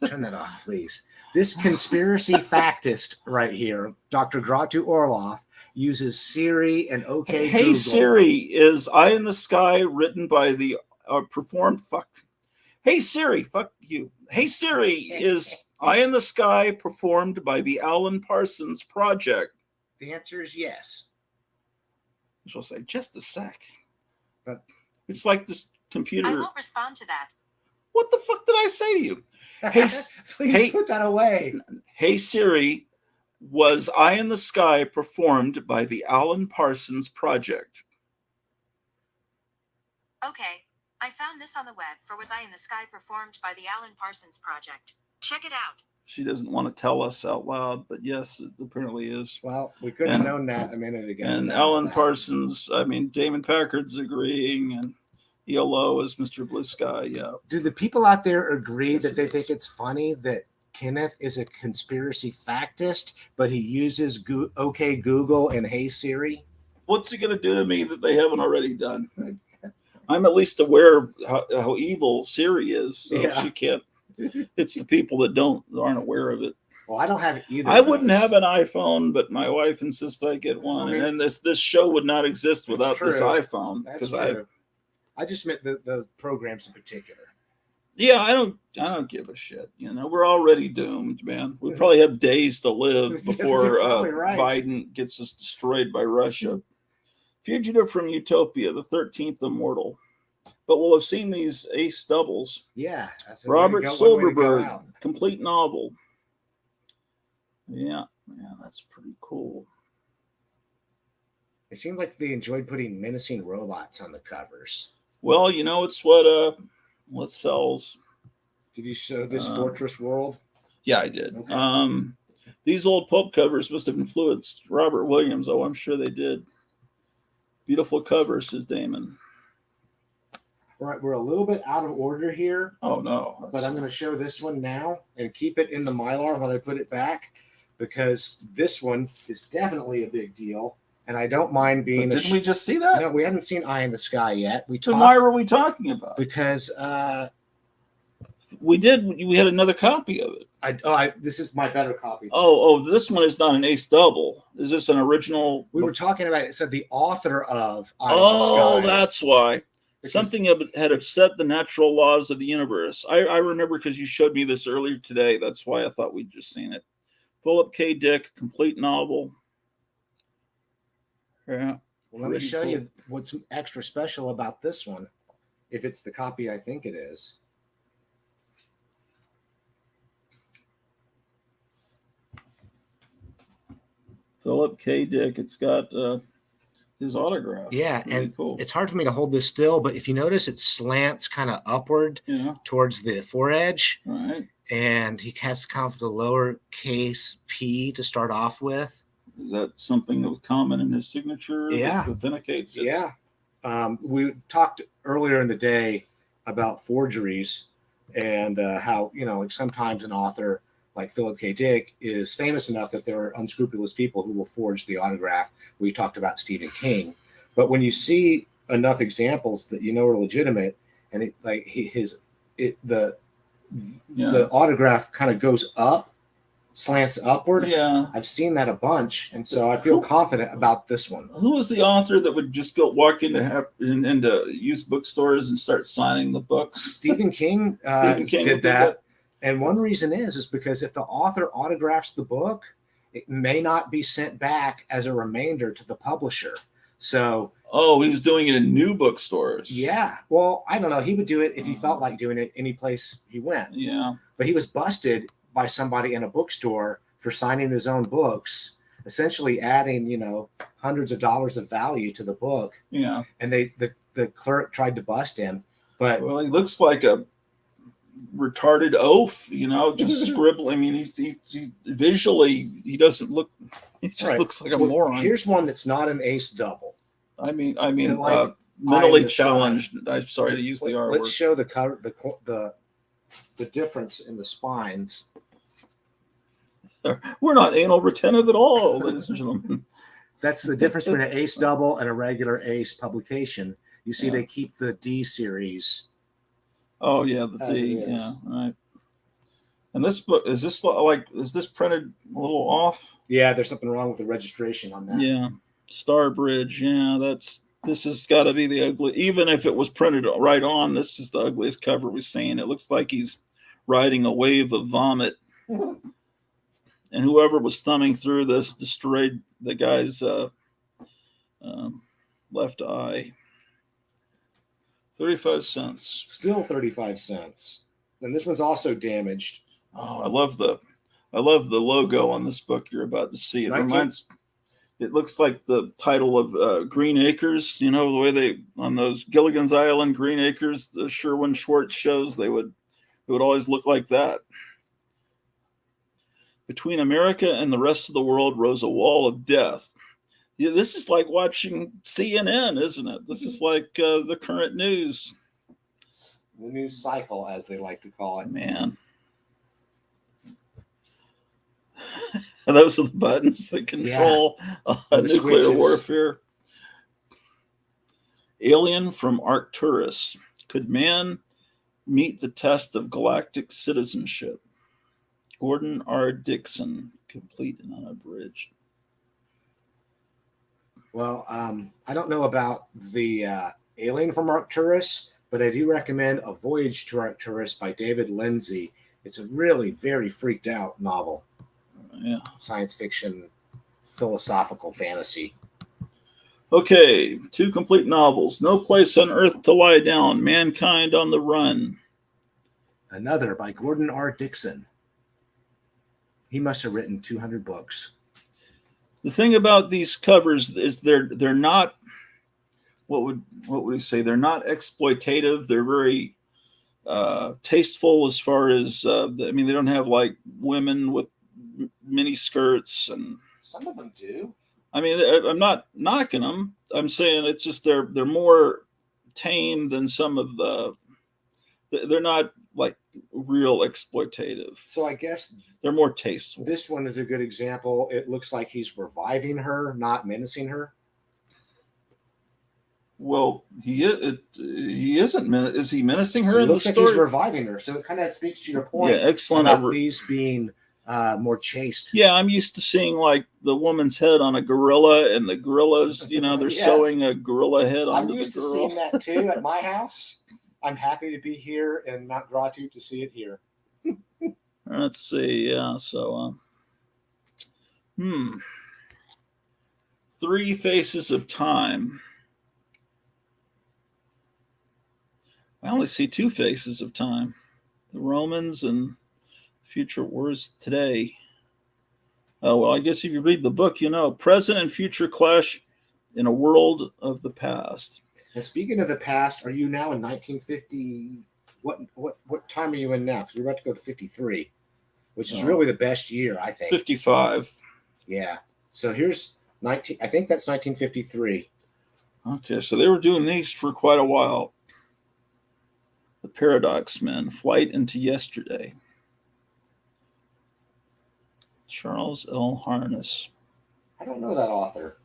Turn that off, please. This conspiracy factist right here, Dr. Gratu Orloff, uses Siri and OK Hey Google. Siri, is Eye in the Sky written by the performed fuck? Hey Siri, fuck you. Hey Siri, is Eye in the Sky performed by the Alan Parsons Project? The answer is yes. She'll say, just a sec. But it's like this computer. I won't respond to that. What the fuck did I say to you? Hey, please put that away. Hey Siri, was Eye in the Sky performed by the Alan Parsons Project? Okay, I found this on the web for Was I in the Sky performed by the Alan Parsons Project. Check it out. She doesn't want to tell us out loud, but yes, it apparently is. Well, we couldn't have known that a minute ago. And Alan Parsons, I mean, Damon Packard's agreeing, and ELO is Mr. Blue Sky, yeah. Do the people out there agree that they think it's funny that Kenneth is a conspiracy factist, but he uses OK Google and Hey Siri? What's he going to do to me that they haven't already done? I'm at least aware of how evil Siri is, so she can't. It's the people that aren't aware of it. Well, I don't have either. I wouldn't have an iPhone, but my wife insists I get one, and then this show would not exist without this iPhone. That's true. I just meant the programs in particular. Yeah, I don't give a shit. You know, we're already doomed, man. We probably have days to live before Biden gets us destroyed by Russia. Fugitive from Utopia, the 13th Immortal. But we'll have seen these ace doubles. Yeah. Robert Silverberg, complete novel. Yeah, that's pretty cool. It seemed like they enjoyed putting menacing robots on the covers. Well, you know, it's what sells. Did you show this Fortress World? Yeah, I did. Okay. These old pulp covers must have influenced Robert Williams. Oh, I'm sure they did. Beautiful covers, says Damon. All right, we're a little bit out of order here. Oh, no. But I'm going to show this one now and keep it in the Mylar while I put it back, because this one is definitely a big deal. And I don't mind being. But didn't we just see that? No, we haven't seen Eye in the Sky yet. Then why were we talking about it? Because we did. We had another copy of it. This is my better copy. Oh, this one is not an ace double. Is this an original? We were talking about it. Said the author of Eye in the Sky. That's why. Something had upset the natural laws of the universe. I remember because you showed me this earlier today. That's why I thought we'd just seen it. Philip K. Dick, complete novel. Yeah. Well, let me show you what's extra special about this one, if it's the copy I think it is. Philip K. Dick. It's got his autograph. Yeah, really and cool. It's hard for me to hold this still, but if you notice, it slants kind of upward towards the foredge. Right. And he has kind of the lowercase p to start off with. Is that something that was common in his signature? Yeah. That authenticates it? Yeah. We talked earlier in the day about forgeries and how, like sometimes an author like Philip K. Dick is famous enough that there are unscrupulous people who will forge the autograph. We talked about Stephen King. But when you see enough examples that are legitimate, and the autograph kind of goes up, slants upward. Yeah, I've seen that a bunch, and so I feel confident about this one. Who was the author that would just walk into used bookstores and start signing the books? Stephen King. Did that. And one reason is because if the author autographs the book, it may not be sent back as a remainder to the publisher. So. Oh, he was doing it in new bookstores. Yeah. Well, I don't know. He would do it if he felt like doing it any place he went. Yeah. But he was busted by somebody in a bookstore for signing his own books, essentially adding, hundreds of dollars of value to the book. Yeah. And the clerk tried to bust him, but he looks like a retarded oaf, just scribbling. I mean, he's visually, he doesn't look, he just looks like a moron. Here's one that's not an ace double. I mean, mentally challenged. I'm sorry to use the R word. Let's show the cover, the the difference in the spines. We're not anal retentive at all, ladies and gentlemen. That's the difference between an ace double and a regular ace publication. You see, Yeah. they keep the D series. Oh yeah, the As D. it is. Yeah, right. And this book is this printed a little off? Yeah, there's something wrong with the registration on that. Yeah, Starbridge. Yeah, this has got to be the ugly. Even if it was printed right on, this is the ugliest cover we've seen. It looks like he's riding a wave of vomit. And whoever was thumbing through this destroyed the guy's left eye. 35 cents. Still 35 cents. And this one's also damaged. Oh, I love the logo on this book you're about to see. It looks like the title of Green Acres. You know, the way they on those Gilligan's Island Green Acres, the Sherwin Schwartz shows, it would always look like that. Between America and the rest of the world rose a wall of death. Yeah, this is like watching CNN, isn't it? This is like the current news. The news cycle, as they like to call it. Man. Those are the buttons that control nuclear switches. warfare. Alien from Arcturus. Could man meet the test of galactic citizenship? Gordon R. Dixon, complete and unabridged. Well, I don't know about the Alien from Arcturus, but I do recommend A Voyage to Arcturus by David Lindsay. It's a really very freaked out novel. Yeah. Science fiction, philosophical fantasy. Okay, 2 complete novels. No Place on Earth to Lie Down, Mankind on the Run. Another by Gordon R. Dixon. He must have written 200 books. The thing about these covers is they're not, what would we say? They're not exploitative. They're very tasteful as far as they don't have like women with mini skirts, and Some of them do. I mean, I'm not knocking them. I'm saying it's just they're more tame than some of the. They're not like real exploitative. So I guess They're more tasteful. this one is a good example. It looks like he's reviving her, not menacing her. Well, he isn't. Is he menacing her It in the looks like story? he's reviving her. So it kind of speaks to your point. Yeah, excellent. About these being more chaste. Yeah, I'm used to seeing like the woman's head on a gorilla, and the gorillas, they're Yeah. sewing a gorilla head I'm onto the used to gorilla. seeing that too at my house. I'm happy to be here in Mount Gratu to see it here. Let's see. Yeah. So, 3 Faces of Time. I only see 2 faces of time: the Romans and future wars today. Oh, well, I guess if you read the book, present and future clash in a world of the past. And speaking of the past, are you now in 1950? What time are you in now? Because we're about to go to 53, which is really the best year, I think. 55. Yeah. So here's 19. I think that's 1953. Okay, so they were doing these for quite a while. The Paradox Men, Flight into Yesterday. Charles L. Harness. I don't know that author.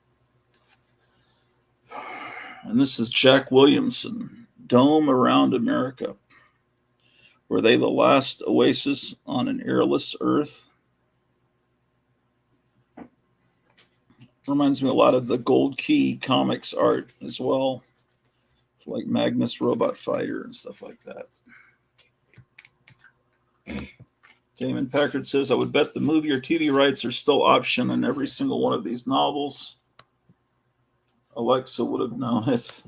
And this is Jack Williamson, Dome Around America. Were they the last oasis on an airless earth? Reminds me a lot of the Gold Key comics art as well, like Magnus Robot Fighter and stuff like that. Damon Packard says, I would bet the movie or TV rights are still option in every single one of these novels. Alexa would have known it.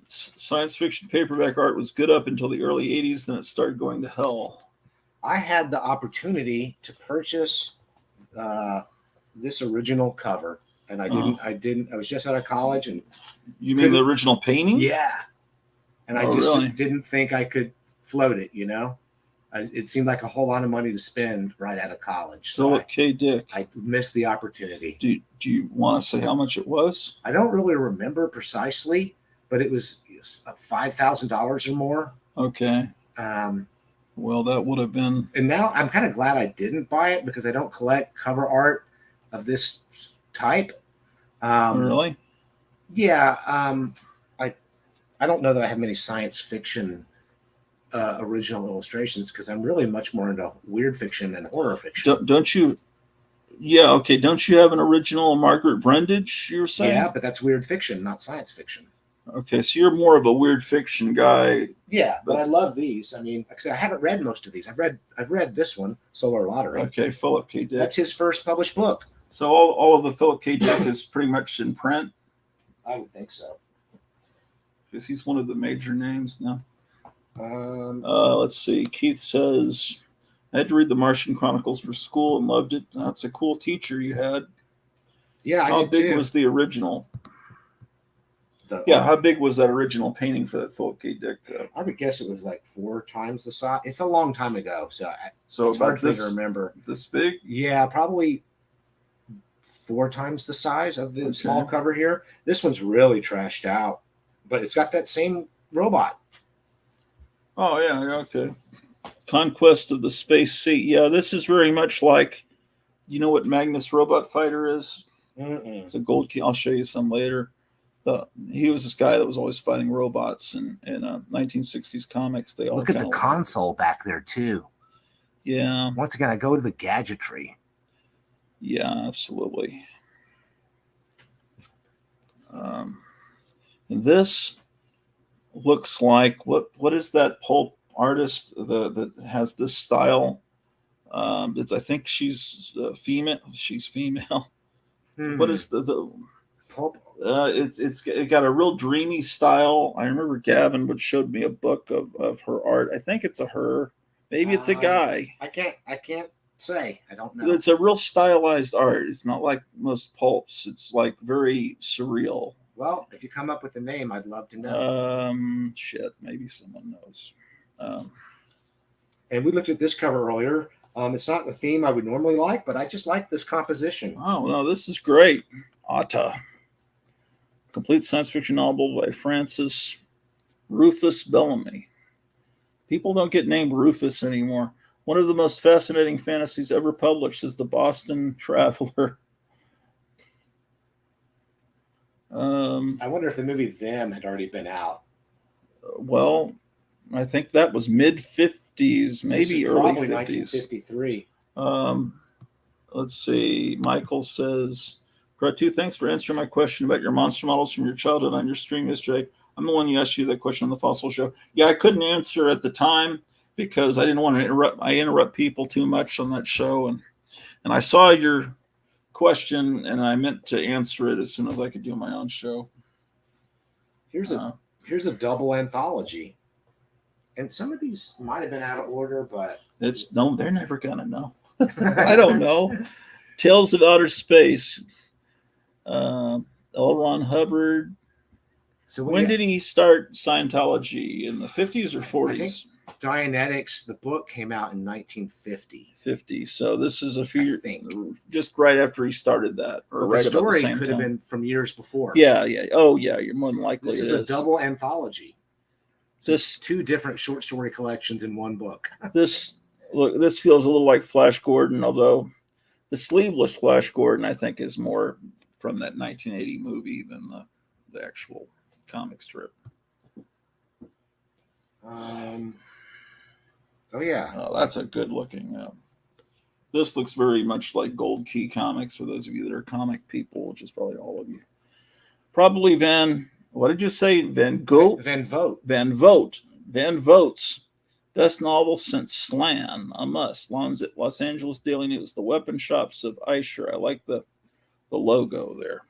Science fiction paperback art was good up until the early 80s, then it started going to hell. I had the opportunity to purchase this original cover, and I didn't. I was just out of college, and you mean the original painting? Yeah. And I just really? didn't think I could float it. It seemed like a whole lot of money to spend right out of college. So Philip K. Dick. I missed the opportunity. Do you want to say how much it was? I don't really remember precisely, but it was $5,000 or more. Okay. Well, that would have been. And now I'm kind of glad I didn't buy it because I don't collect cover art of this type. Really? Yeah. I don't know that I have many science fiction original illustrations because I'm really much more into weird fiction and horror fiction. Don't you? Yeah. Okay. Don't you have an original Margaret Brundage? You were saying? Yeah, but that's weird fiction, not science fiction. Okay, so you're more of a weird fiction guy. Yeah, but I love these. I mean, like I said, I haven't read most of these. I've read this one, Solar Lottery. Okay, Philip K. Dick. That's his first published book. So all of the Philip K. Dick is pretty much in print? I would think so. Because he's one of the major names now. Um, Let's see. Keith says, I had to read the Martian Chronicles for school and loved it. That's a cool teacher you had. yeah, I How did big too. was the original? How big was that original painting for that Philip K. Dick? I would guess it was like 4 times the size. It's a long time ago, so it's about hard for me to remember. This big? Yeah, probably 4 times the size of the small cover here. This one's really trashed out, but it's got that same robot. Oh, yeah, okay. Conquest of the Space Sea. Yeah, this is very much like, you know what Magnus Robot Fighter is? Mm-mm. It's a gold key. I'll show you some later. He was this guy that was always fighting robots in 1960s comics. They all Look at the console back there too. Yeah. Once again, I go to the gadgetry. Yeah, absolutely. And this looks like what is that pulp artist that has this style? It's I think she's female. She's female. What is the pulp? It got a real dreamy style. I remember Gavin would showed me a book of her art. I think it's a her. Maybe it's a guy. I can't say. I don't know. It's a real stylized art. It's not like most pulps. It's like very surreal. Well, if you come up with a name, I'd love to know. Shit, maybe someone knows. And we looked at this cover earlier. It's not the theme I would normally like, but I just like this composition. Oh no, this is great. Atta. Complete science fiction novel by Francis Rufus Bellamy. People don't get named Rufus anymore. One of the most fascinating fantasies ever published is The Boston Traveler. I wonder if the movie Them had already been out. Well, I think that was mid-50s, maybe early 50s. 1953. Let's see. Michael says, Gratu, thanks for answering my question about your monster models from your childhood on your stream yesterday. I'm the one who asked you that question on the Fossil Show. Yeah, I couldn't answer at the time because I didn't want to interrupt. I interrupt people too much on that show. And I saw your question and I meant to answer it as soon as I could do my own show. Here's a double anthology. And some of these might have been out of order, but they're never gonna know. I don't know. Tales of Outer Space. L. Ron Hubbard. So when did he start Scientology? In the 50s or 40s? I think Dianetics, the book, came out in 1950. 50. So this is a few years, just right after he started that, or right the story about the same could time. have been from years before. Yeah. Oh, yeah. You're more than likely. This is a double anthology. This 2 different short story collections in one book. This feels a little like Flash Gordon, although the sleeveless Flash Gordon, I think, is more from that 1980 movie than the actual comic strip. Oh yeah. Oh, that's a good looking. This looks very much like Gold Key Comics for those of you that are comic people, which is probably all of you. Probably what did you say? Van Vogt. Van Vogt's best novel since Slan, a must. Los Angeles Daily News, The Weapon Shops of Aisher. I like the logo there.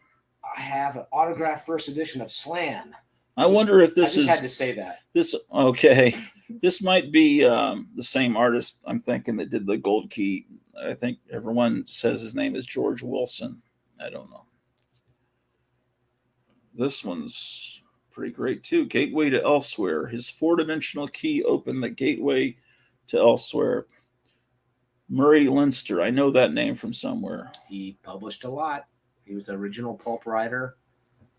I have an autographed first edition of Slan. I wonder if this I just had to say that. This might be the same artist I'm thinking that did the Gold Key. I think everyone says his name is George Wilson. I don't know. This one's pretty great too. Gateway to Elsewhere. His 4-dimensional key opened the gateway to Elsewhere. Murray Leinster. I know that name from somewhere. He published a lot. He was the original pulp writer.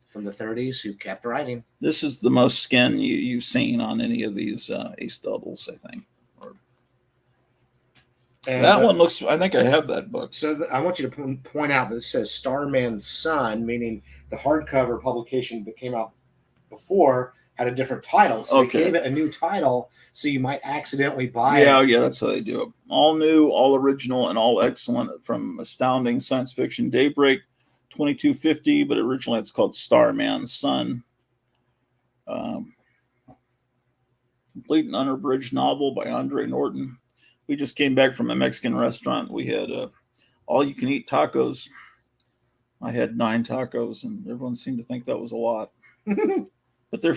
from the 30s who kept writing. This is the most skin you've seen on any of these ace doubles, I think. And, that one looks, I think I have that book. So I want you to point out that it says Starman's Son, meaning the hardcover publication that came out before had a different title. So they gave it a new title, so you might accidentally buy it. Yeah, that's how they do it. All new, all original, and all excellent from Astounding Science Fiction Daybreak 2250, but originally it's called Starman's Son. Complete and unabridged novel by Andre Norton. We just came back from a Mexican restaurant. We had all-you-can-eat tacos. I had 9 tacos, and everyone seemed to think that was a lot. But they're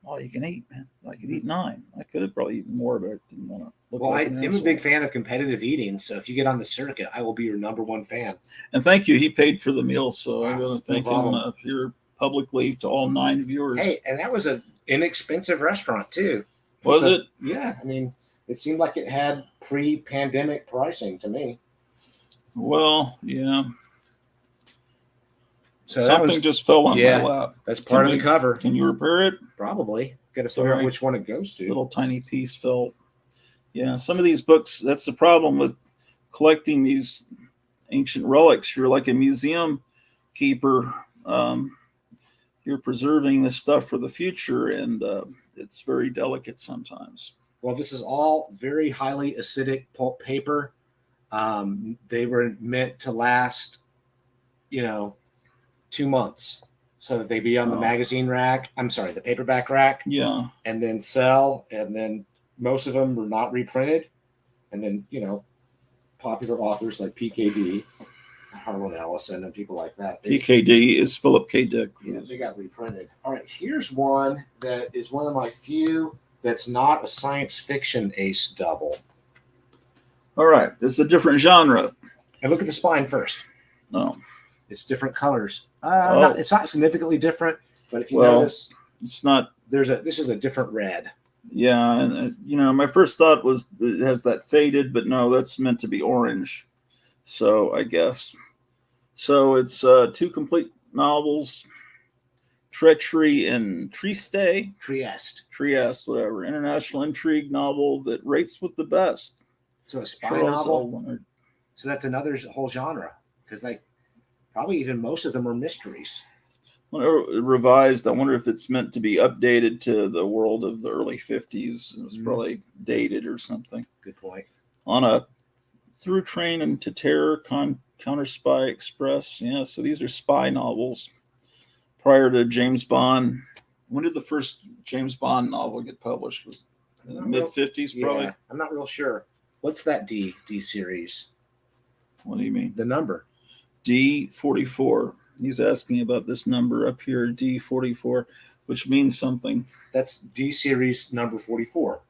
all you can eat, man. I could eat 9. I could have probably eaten more, but I didn't want to look like an I'm a big fan of competitive eating, so if you get on the circuit, I will be your #1 fan. And thank you. He paid for the meal, so I'm going to thank him here publicly to all 9 viewers. Hey, and that was an inexpensive restaurant, too. Was it? Yeah. I mean, it seemed like it had pre-pandemic pricing to me. Well, yeah. So something just fell on my lap. That's part of the cover. Can you repair it? Probably. Got to figure out which one it goes to. Little tiny piece fell. Yeah, some of these books, that's the problem with collecting these ancient relics. You're like a museum keeper. You're preserving this stuff for the future, and it's very delicate sometimes. Well, this is all very highly acidic pulp paper. They were meant to last, 2 months, so that they be on the magazine rack. I'm sorry, the paperback rack. Yeah. And then sell. And then most of them were not reprinted. And then, popular authors like PKD, Harlan Ellison, and people like that. PKD is Philip K. Dick. Yeah, they got reprinted. All right, here's one that is one of my few that's not a science fiction ace double. All right, it's a different genre. And look at the spine first. No. It's different colors. It's not significantly different, but if you notice, it's not. This is a different red. Yeah, and my first thought was it has that faded, but no, that's meant to be orange. So I guess. So it's 2 complete novels, Treachery and Trieste, whatever, international intrigue novel that rates with the best. So a spy novel. So that's another whole genre, because probably even most of them are mysteries. Revised, I wonder if it's meant to be updated to the world of the early 50s. It was probably dated or something. Good point. On a Through Train into Terror, Counter Spy Express. Yeah, so these are spy novels prior to James Bond. When did the first James Bond novel get published? Was in the mid-50s, probably? Yeah, I'm not real sure. What's that D series? What do you mean? The number. D44. He's asking about this number up here, D44, which means something. That's D series number 44.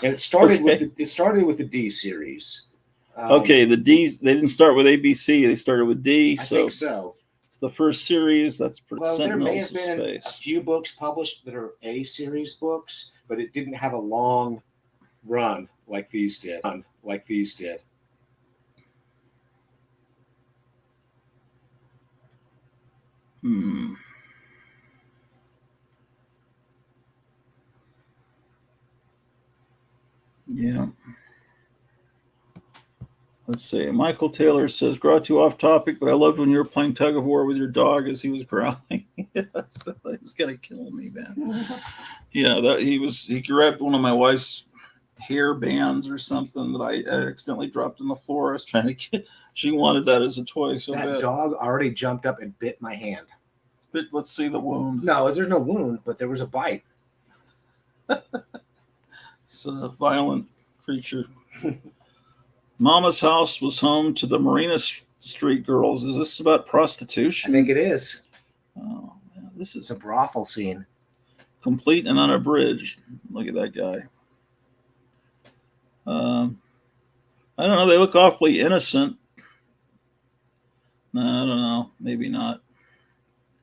And it started with the D series. Okay, the D's, they didn't start with ABC, they started with D. I think so. It's the first series. That's there may have been a few books published that are A series books, but it didn't have a long run like these did. Yeah. Let's see. Michael Taylor says, "Grow too off topic, but I loved when you were playing tug of war with your dog as he was growling." Yes, he was gonna kill me, man. Yeah, he grabbed one of my wife's hair bands or something that I accidentally dropped on the floor. I was trying to get. She wanted that as a toy so bad. That dog already jumped up and bit my hand. But let's see the wound. No, there's no wound, but there was a bite. It's a violent creature. Mama's house was home to the Marina Street girls. Is this about prostitution? I think it is. Oh, man, It's a brothel scene. Complete and unabridged. Look at that guy. I don't know. They look awfully innocent. No, I don't know. Maybe not.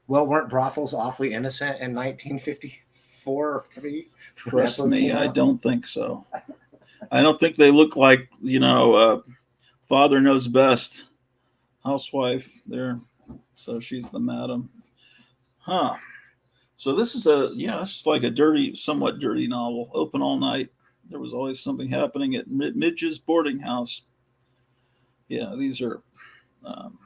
Well, weren't brothels awfully innocent in 1954 or 3? Trust me, I don't think so. I don't think they look like, Father Knows Best housewife there. So she's the madam. Huh. So this is this is like a somewhat dirty novel. Open all night. There was always something happening at Midge's boarding house. Yeah, these are. Um,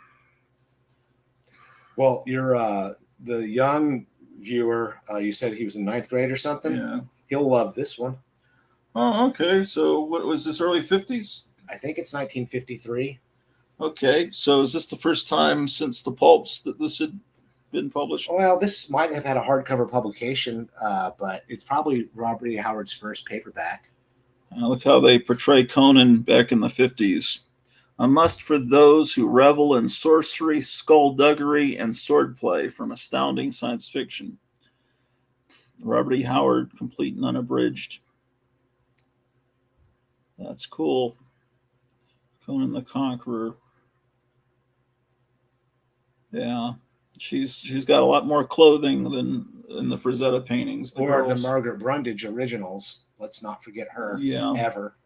Well, you're the young viewer. You said he was in ninth grade or something. yeah. He'll love this one. Oh, okay. So what was this? Early 50s? I think it's 1953. Okay. So is this the first time since the pulps that this had been published? Well, this might have had a hardcover publication, but it's probably Robert E. Howard's first paperback. Look how they portray Conan back in the 50s. A must for those who revel in sorcery, skullduggery, and swordplay from astounding science fiction. Robert E. Howard, complete and unabridged. That's cool. Conan the Conqueror. Yeah, she's got a lot more clothing than in the Frazetta paintings. Or the girls. Margaret Brundage originals. Let's not forget her. Yeah. Ever.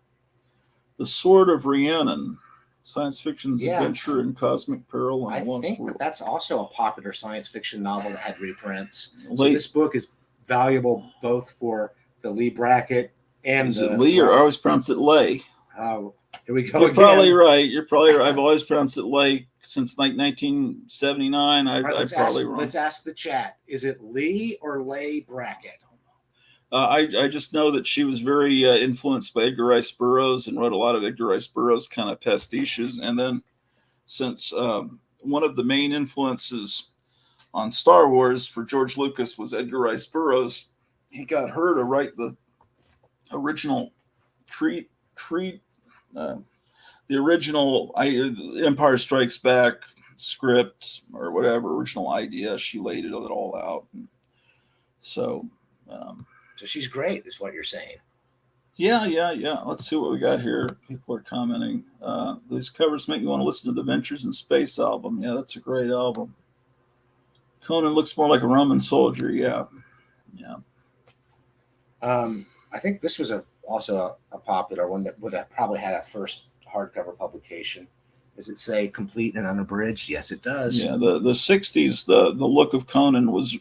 The Sword of Rhiannon. Science fiction's Yeah. adventure in cosmic peril. I And think that's also a popular science fiction novel that had reprints. So Late- this book is valuable both for the Lee Brackett and Is the it Lee or I always pronounce it Lay? here we go You're again. probably right. You're probably right. I've always pronounced it Lay since like 1979. All right, I'm probably wrong. let's ask the chat. Is it Lee or Lay Brackett? I just know that she was very influenced by Edgar Rice Burroughs and wrote a lot of Edgar Rice Burroughs kind of pastiches. And then since one of the main influences on Star Wars for George Lucas was Edgar Rice Burroughs, he got her to write the original the original Empire Strikes Back script or whatever original idea. She laid it all out. So she's great, is what you're saying. yeah. Let's see what we got here. People are commenting. These covers make me want to listen to the Ventures in Space album. Yeah, that's a great album. Conan looks more like a Roman soldier. Yeah. I think this was also a popular one that would have probably had a first hardcover publication. Does it say complete and unabridged? Yes, it does. Yeah, the 60s, the look of Conan was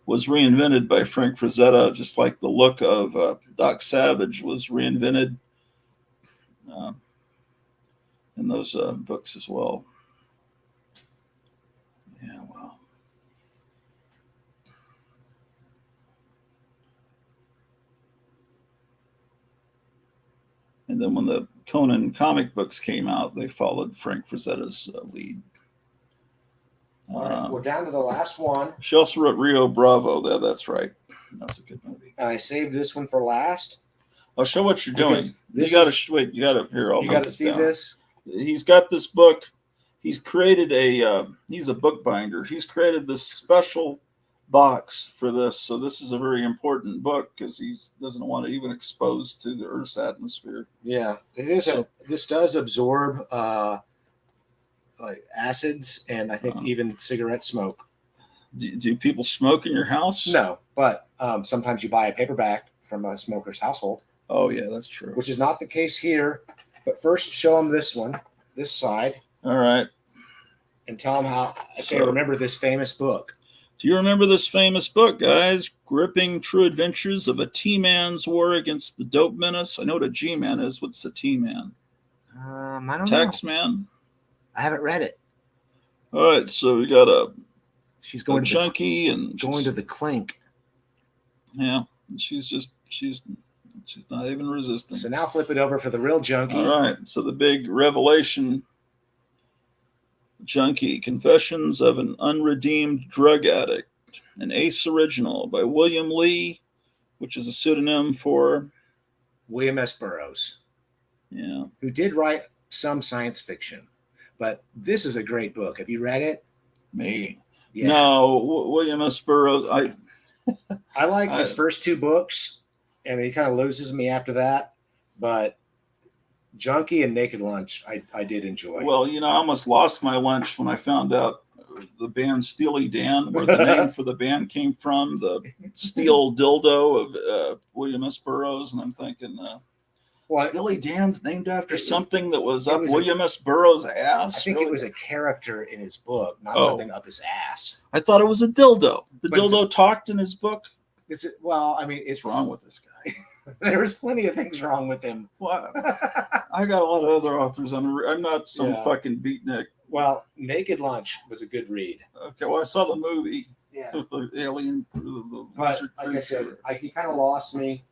reinvented by Frank Frazetta, just like the look of Doc Savage was reinvented in those books as well. Yeah, wow. And then when the Conan comic books came out, they followed Frank Frazetta's lead. All right, we're down to the last one. She also wrote Rio Bravo. Yeah, that's right. That was a good movie. And I saved this one for last. I'll show what you're doing. You got to wait. You got to here. You got to see this. He's got this book. He's created he's a bookbinder. He's created this special box for this. So this is a very important book because he doesn't want it even exposed to the Earth's atmosphere. Yeah, it is. This does absorb like acids and I think even cigarette smoke. Do people smoke in your house? No, but sometimes you buy a paperback from a smoker's household. Oh yeah, that's true. Which is not the case here. But first, show them this one, this side. All right. And tell them how they remember this famous book. Do you remember this famous book, guys? Gripping True Adventures of a T-Man's War Against the Dope Menace. I know what a G-Man is. What's a T-Man? I don't know. Tax man? I haven't read it. All right, so we got she's going a to junkie and going to the clink. Yeah, she's not even resisting. So now flip it over for the real junkie. All right, so the big revelation junkie, Confessions of an Unredeemed Drug Addict, an Ace original by William Lee, which is a pseudonym for William S. Burroughs. Yeah. Who did write some science fiction. But this is a great book. Have you read it? Me? Yeah. No, William S. Burroughs. I like his first two books, and he kind of loses me after that. But Junkie and Naked Lunch, I did enjoy. Well, I almost lost my lunch when I found out the band Steely Dan, where the name for the band came from, the steel dildo of William S. Burroughs. And I'm thinking, Well, Steely Dan's named after something that was it up was William S. Burroughs' ass. I think really? it was a character in his book, not Oh. something up his ass. I thought it was a dildo. The But dildo talked in his book. Is it? Well, I mean, What's wrong with this guy? There's plenty of things wrong with him. Well, I got a lot of other authors. I'm not some Yeah. fucking beatnik. Well, Naked Lunch was a good read. Okay, well, I saw the movie Yeah. with the alien. But like I said, he kind of lost me.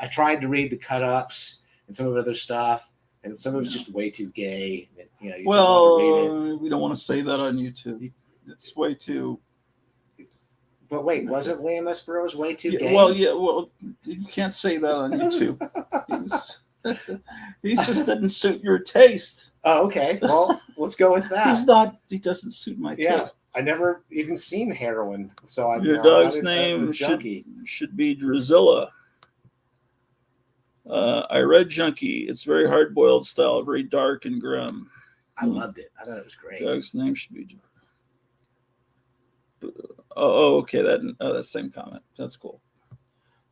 I tried to read the cut-ups and some of the other stuff, and some of it's just way too gay. You know, you just want to read it. We don't want to say that on YouTube. It's way too. But wait, wasn't William S. Burroughs way too gay? Well, you can't say that on YouTube. He just didn't suit your taste. Oh, okay. Well, let's go with that. He doesn't suit my Yeah, taste. I never even seen heroin, so Your dog's name should be Drusilla. I read Junkie. It's very hard-boiled style, very dark and grim. I loved it. I thought it was great. Dog's name should be. Oh, okay. That same comment. That's cool.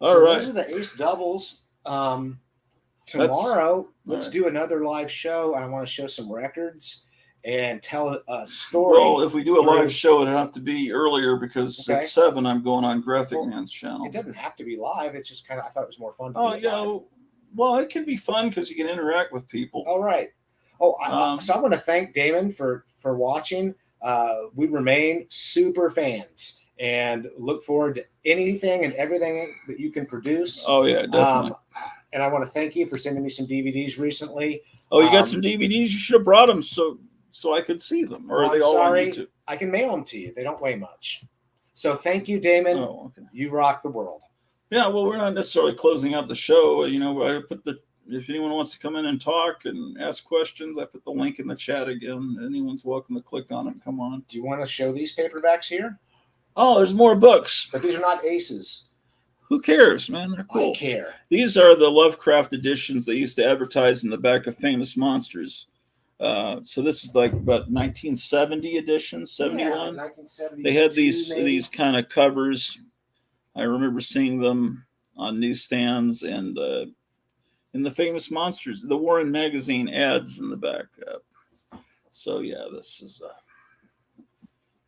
All right. Those are the ace doubles. Tomorrow, let's do another live show. I want to show some records and tell a story. Well, if we do a live show, it'd have to be earlier because at 7 I'm going on Graphic Man's channel. It doesn't have to be live. It's just kind of, I thought it was more fun to do live. Well, it can be fun because you can interact with people. All right. So I want to thank Damon for watching. We remain super fans and look forward to anything and everything that you can produce. Oh, yeah, definitely. And I want to thank you for sending me some DVDs recently. Oh, you got some DVDs? You should have brought them so I could see them. Or are they all on YouTube? I can mail them to you. They don't weigh much. So thank you, Damon. Oh, okay. You rock the world. Yeah, well, we're not necessarily closing out the show. You know, if anyone wants to come in and talk and ask questions, I put the link in the chat again. Anyone's welcome to click on it. Come on. Do you want to show these paperbacks here? Oh, there's more books. But these are not aces. Who cares, man? They're cool. I care. These are the Lovecraft editions they used to advertise in the back of Famous Monsters. So this is like about 1970 edition, 71. Yeah, 1970. They had these kind of covers. I remember seeing them on newsstands and in the Famous Monsters. The Warren magazine ads in the back. So yeah, this is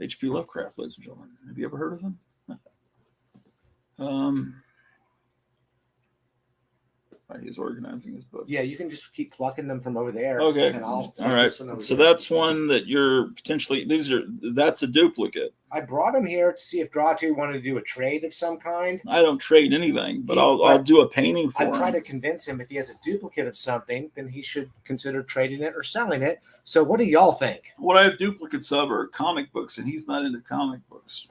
H.P. Lovecraft, ladies and gentlemen. Have you ever heard of him? He's organizing his book. Yeah, you can just keep plucking them from over there. Okay. All right. So that's one that you're potentially. That's a duplicate. I brought him here to see if Dratu wanted to do a trade of some kind. I don't trade anything, but I'll do a painting for him. I try to convince him if he has a duplicate of something, then he should consider trading it or selling it. So what do y'all think? What I have duplicates of are comic books, and he's not into comic books.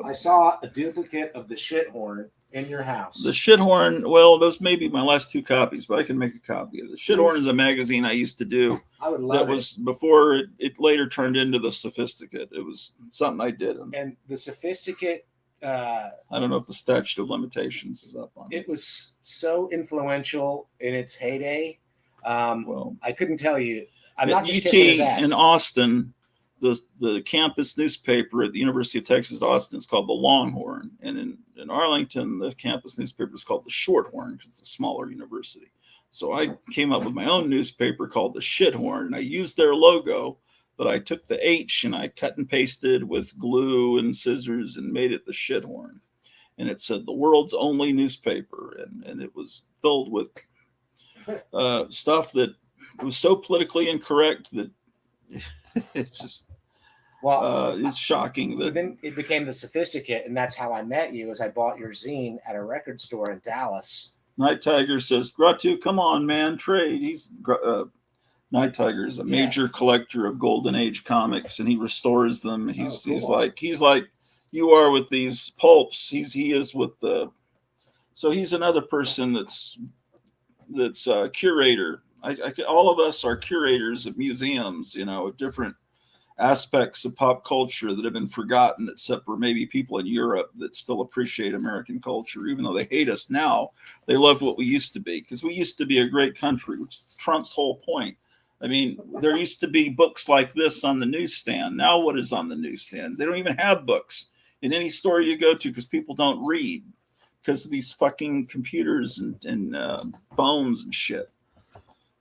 I saw a duplicate of the Shithorn in your house. The Shithorn, well, those may be my last 2 copies, but I can make a copy of it. The Shithorn is a magazine I used to do. I would love it. That was before it later turned into the Sophisticate. It was something I did. And the Sophisticate, I don't know if the statute of limitations is up on it. It was so influential in its heyday. Well, I couldn't tell you. I'm not just UT kissing his ass. in Austin, the campus newspaper at the University of Texas at Austin is called the Longhorn, and in Arlington, the campus newspaper is called the Shorthorn because it's a smaller university. So I came up with my own newspaper called the Shithorn, and I used their logo, but I took the H and I cut and pasted with glue and scissors and made it the Shithorn. And it said the world's only newspaper, and it was filled with stuff that was so politically incorrect that it's just it's shocking. So then it became the Sophisticate, and that's how I met you. As I bought your zine at a record store in Dallas. Night Tiger says, "Gratu, come on, man, trade." Night Tiger is a major collector of Golden Age comics, and he restores them. He's like you are with these pulps. He is with the. So he's another person that's a curator. All of us are curators of museums, of different aspects of pop culture that have been forgotten, except for maybe people in Europe that still appreciate American culture, even though they hate us now. They loved what we used to be, because we used to be a great country, which is Trump's whole point. I mean, there used to be books like this on the newsstand. Now what is on the newsstand? They don't even have books in any store you go to because people don't read. because of these fucking computers and phones and shit.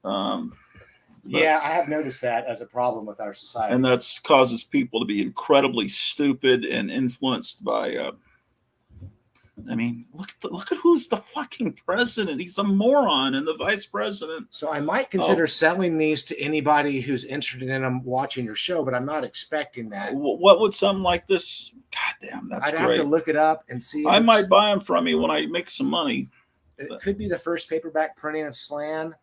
Yeah, I have noticed that as a problem with our society. And that's causes people to be incredibly stupid and influenced by. I mean, look at who's the fucking president. He's a moron, and the vice president. So I might consider selling these to anybody who's interested in them watching your show, but I'm not expecting that. What would something like this? God damn, that's I'd great. have to look it up and see. I might buy them from you when I make some money. It could be the first paperback printing of Slan.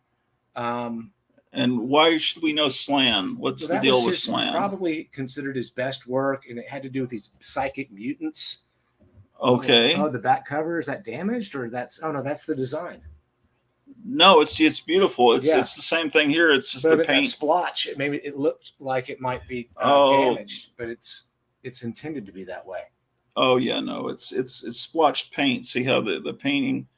And why should we know Slan? What's the deal with Slan? Probably considered his best work, and it had to do with these psychic mutants. Okay. Oh, the back cover, is that damaged, or that's the design? No, it's beautiful. It's the same thing here. It's just the paint splotch. Maybe it looked like it might be damaged, but it's intended to be that way. Oh yeah, no, it's splotched paint. See how the painting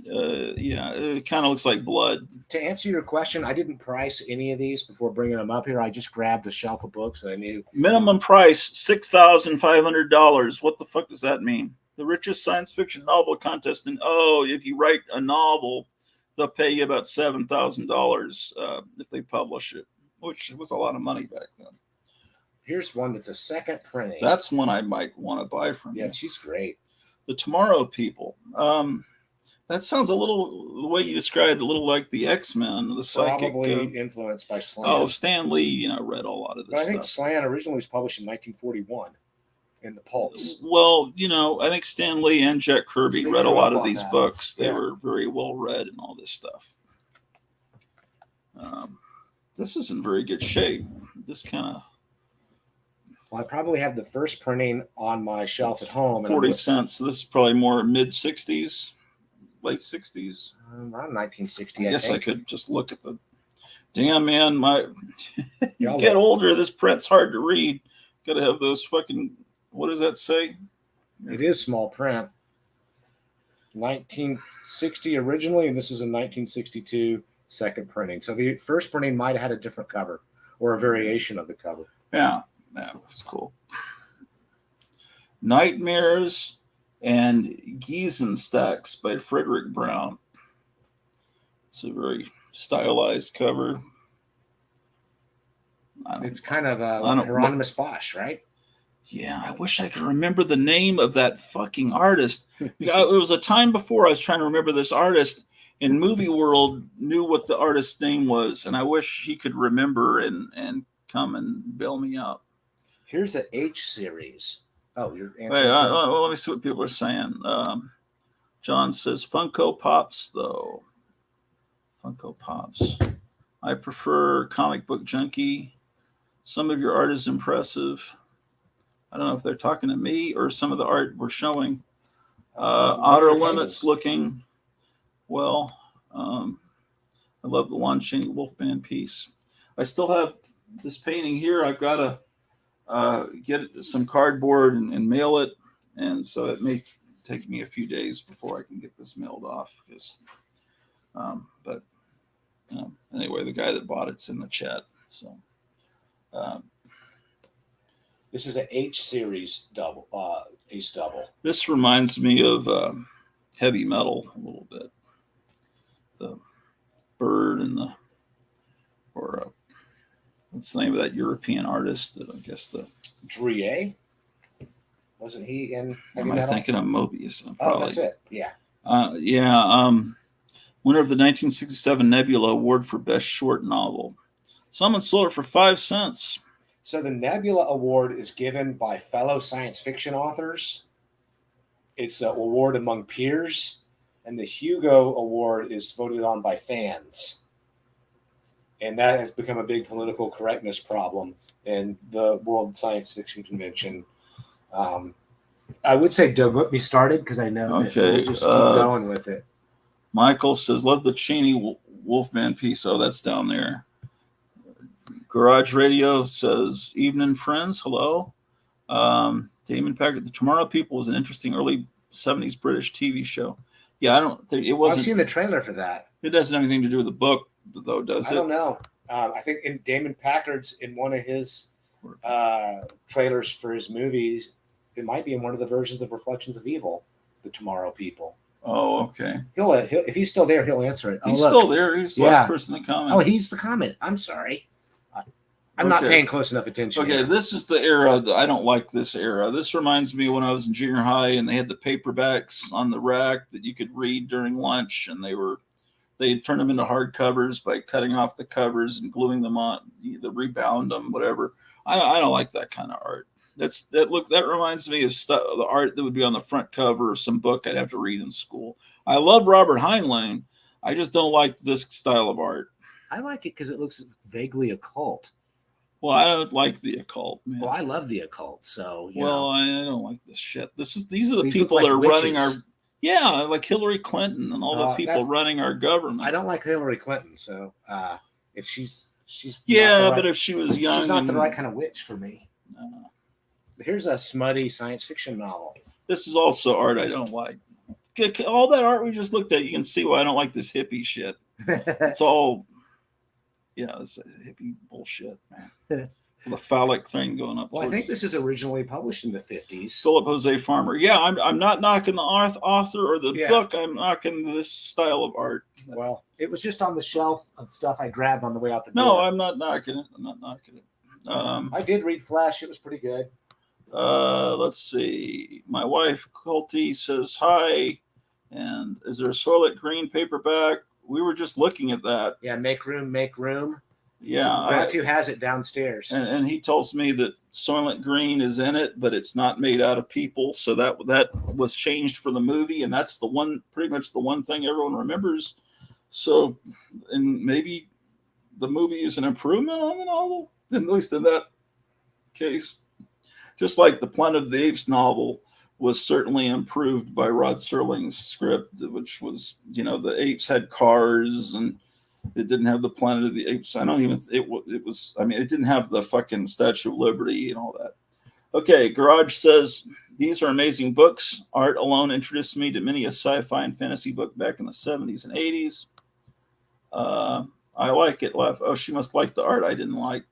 it kind of looks like blood. To answer your question, I didn't price any of these before bringing them up here. I just grabbed a shelf of books that I knew. Minimum price $6,500. What the fuck does that mean? The richest science fiction novel contest, and if you write a novel, they'll pay you about $7,000 if they publish it, which was a lot of money back then. Here's one that's a second printing. That's one I might want to buy from you. Yeah, she's great. The Tomorrow People. That sounds a little, the way you described, a little like the X-Men, the psychic. Probably influenced by Slan. Oh, Stan Lee, read a lot of this stuff. I think Slan originally was published in 1941 in the Pulse. Well, I think Stan Lee and Jack Kirby read a lot of these books. They were very well read and all this stuff. This is in very good shape. This kind of... Well, I probably have the first printing on my shelf at home. 40 cents. So this is probably more mid-60s. Late 60s, around 1960. I guess I could just look at the. Damn, man, you get look. older. This print's hard to read. Got to have those fucking. What does that say? It is small print. 1960 originally, and this is a 1962 second printing. So the first printing might have had a different cover or a variation of the cover. Yeah, that's cool. Nightmares and Giesenstacks by Frederick Brown. It's a very stylized cover. It's kind of a Hieronymus Bosch, right? Yeah, I wish I could remember the name of that fucking artist. It was a time before I was trying to remember this artist, and Movie World knew what the artist's name was, and I wish he could remember and come and bail me out. Here's the H series. Oh, you're answering. Wait, let me see what people are saying. John says Funko Pops, though. Funko Pops. I prefer Comic Book Junkie. Some of your art is impressive. I don't know if they're talking to me or some of the art we're showing. Outer Limits looking well. I love the Lon Chaney Wolfman piece. I still have this painting here. I've got to get some cardboard and mail it, and so it may take me a few days before I can get this mailed off. Because, but anyway, the guy that bought it's in the chat. So this is an H series double, ace double. This reminds me of heavy metal a little bit. The bird and what's the name of that European artist? I guess the Drie. Wasn't he in heavy metal? Am I thinking of Mobius? That's it. Yeah. Winner of the 1967 Nebula Award for Best Short Novel. Someone sold it for 5 cents. So the Nebula Award is given by fellow science fiction authors. It's an award among peers, and the Hugo Award is voted on by fans. And that has become a big political correctness problem in the World Science Fiction Convention. I would say don't get me started because I know that we'll just keep going with it. Michael says, love the Cheney Wolfman piece. Oh, that's down there. Garage Radio says, evening, friends. Hello. Damon Packard, The Tomorrow People was an interesting early 70s British TV show. Yeah, it wasn't. I've seen the trailer for that. It doesn't have anything to do with the book, though, does it? I don't know. I think in Damon Packard's, in one of his trailers for his movies, it might be in one of the versions of Reflections of Evil, The Tomorrow People. Oh, okay. He'll if he's still there, he'll answer it. He's look. still there. He's the last person to comment. Oh, he's the comment. I'm sorry. I'm not paying close enough attention. Okay, this is the era that I don't like. This era. This reminds me when I was in junior high and they had the paperbacks on the rack that you could read during lunch, and they'd turn them into hardcovers by cutting off the covers and gluing them on, either rebound them, whatever. I don't like that kind of art. That reminds me of the art that would be on the front cover of some book I'd have to read in school. I love Robert Heinlein. I just don't like this style of art. I like it because it looks vaguely occult. Well, I don't like the occult, man. Well, I love the occult, so I don't like this shit. These are the people that are witches. running our like Hillary Clinton and all the people running our government. I don't like Hillary Clinton, so if she's but if she was young, she's not the right kind of witch for me. Here's a smutty science fiction novel. This is also art I don't like. All that art we just looked at, you can see why I don't like this hippie shit. It's all. Yeah, it's hippie bullshit, man. The phallic thing going up. Well, I think this is originally published in the 50s. Philip Jose Farmer. Yeah, I'm not knocking the author or the book. I'm knocking this style of art. Well, it was just on the shelf of stuff I grabbed on the way out the door. No, I'm not knocking it. I did read Flash. It was pretty good. Let's see. My wife, Colty, says hi. And is there a Soylent Green paperback? We were just looking at that. Yeah, make room, make room. Yeah. Ratu has it downstairs. And he tells me that Soylent Green is in it, but it's not made out of people. So that was changed for the movie. And that's pretty much the one thing everyone remembers. So, and maybe the movie is an improvement on the novel, at least in that case. Just like the Planet of the Apes novel was certainly improved by Rod Serling's script, which was, the apes had cars and it didn't have the Planet of the Apes. It didn't have the fucking Statue of Liberty and all that. Okay, Garage says, these are amazing books. Art alone introduced me to many a sci-fi and fantasy book back in the 70s and 80s. I like it. Oh, she must like the art I didn't like.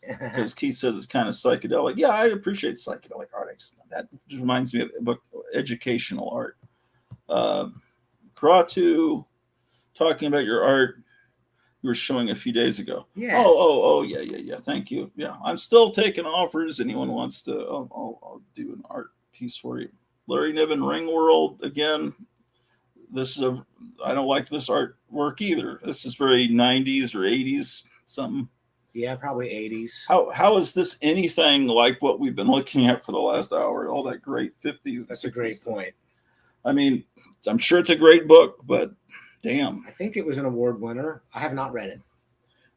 Because Keith says it's kind of psychedelic. Yeah, I appreciate psychedelic art. That just reminds me of educational art. Karatu, talking about your art you were showing a few days ago. Yeah. Oh, yeah. Thank you. Yeah, I'm still taking offers. Anyone wants to? I'll do an art piece for you. Larry Niven, Ring World again. I don't like this artwork either. This is very 90s or 80s something. Yeah, probably 80s. How is this anything like what we've been looking at for the last hour? All that great 50s. That's a great point. I mean, I'm sure it's a great book, but damn. I think it was an award winner. I have not read it.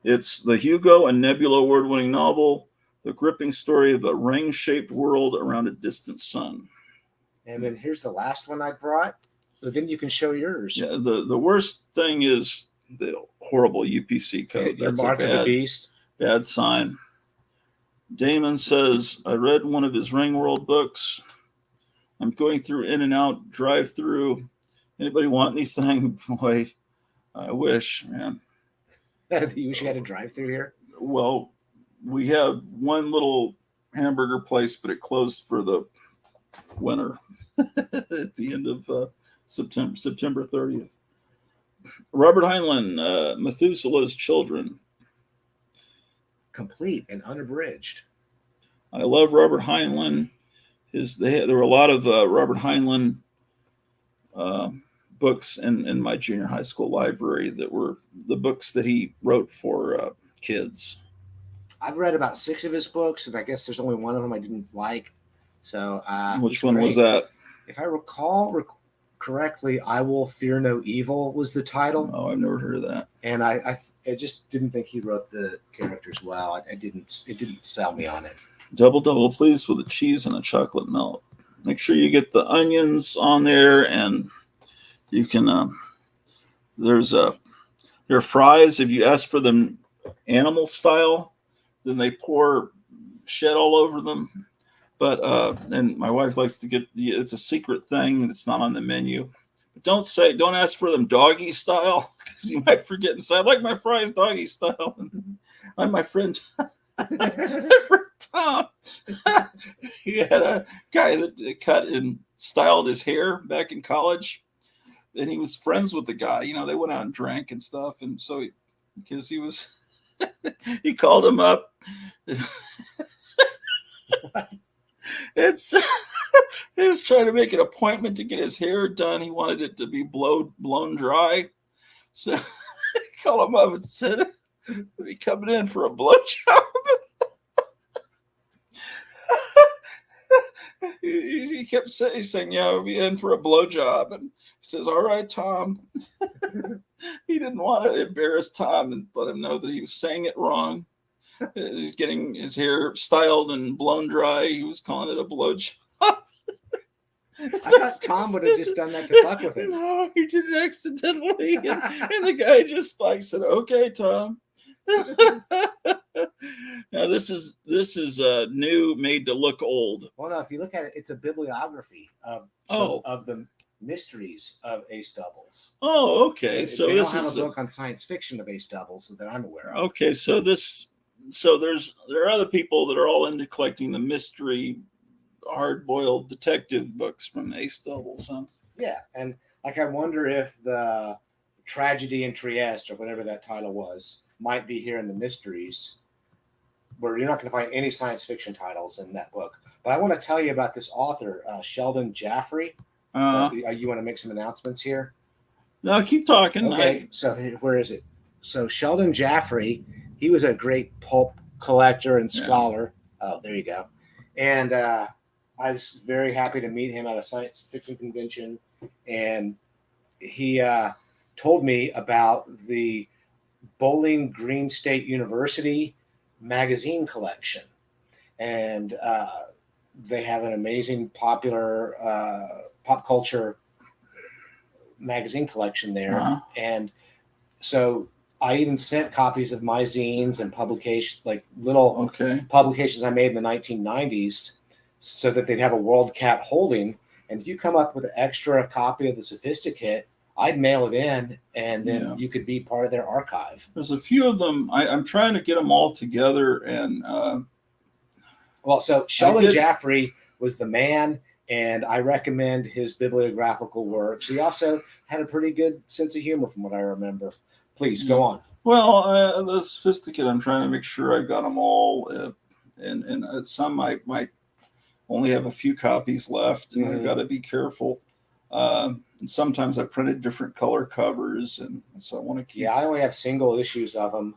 It's the Hugo and Nebula award-winning novel, the gripping story of a ring-shaped world around a distant sun. And then here's the last one I brought. So then you can show yours. Yeah, the worst thing is the horrible UPC code. That's Mark of the Beast. Bad sign. Damon says, I read one of his Ring World books. I'm going through In and Out drive-through. Anybody want anything? Boy, I wish, man. You wish you had a drive-through here? Well, we have one little hamburger place, but it closed for the winter at the end of September 30th. Robert Heinlein, Methuselah's Children. Complete and unabridged. I love Robert Heinlein. There were a lot of Robert Heinlein books in my junior high school library that were the books that he wrote for kids. I've read about 6 of his books, and I guess there's only one of them I didn't like. So, which one was that? If I recall correctly, I Will Fear No Evil was the title. Oh, I've never heard of that. And I just didn't think he wrote the characters well. It didn't sell me on it. Double, please, with a cheese and a chocolate melt. Make sure you get the onions on there, and you can. There are fries. If you ask for them animal style, then they pour shit all over them. But and my wife likes to get it's a secret thing that's not on the menu. But don't ask for them doggy style, because you might forget and say, I like my fries doggy style. I'm my friend Tom. He had a guy that cut and styled his hair back in college. and he was friends with the guy. You know, they went out and drank and stuff, and so because he was, he called him up. It's he was trying to make an appointment to get his hair done. He wanted it to be blown dry, so he called him up and said, "Be coming in for a blowjob." He kept saying, "Yeah, I'll be in for a blowjob," and he says, "All right, Tom." He didn't want to embarrass Tom and let him know that he was saying it wrong. He's getting his hair styled and blown dry. He was calling it a blowjob. I thought Tom would have just done that to fuck with him. No, he did it accidentally, and the guy just like said, "Okay, Tom." Now this is new, made to look old. Well, no, if you look at it, it's a bibliography of the mysteries of ace doubles. Oh, okay. So they this don't have is a book on science fiction of ace doubles that I'm aware of. okay. So there are other people that are all into collecting the mystery, hard-boiled detective books from ace doubles, huh? Yeah, and like I wonder if the Tragedy in Trieste or whatever that title was might be here in the mysteries, where you're not going to find any science fiction titles in that book. But I want to tell you about this author, Sheldon Jaffrey. You want to make some announcements here? No, keep talking. Okay, so where is it? So Sheldon Jaffrey, he was a great pulp collector and scholar. Yeah. Oh, there you go. And I was very happy to meet him at a science fiction convention. And he told me about the Bowling Green State University magazine collection. And they have an amazing popular pop culture magazine collection there. Uh-huh. And so I even sent copies of my zines and publications, like little publications I made in the 1990s, so that they'd have a WorldCat holding. And if you come up with an extra copy of the Sophisticate, I'd mail it in, and then you could be part of their archive. There's a few of them. I'm trying to get them all together. And so Sheldon Jaffrey was the man, and I recommend his bibliographical works. He also had a pretty good sense of humor, from what I remember. Please go on. Well, the Sophisticate, I'm trying to make sure I've got them all, and some I might only have a few copies left, and I've got to be careful. And sometimes I printed different color covers, and so I want to keep. Yeah, I only have single issues of them.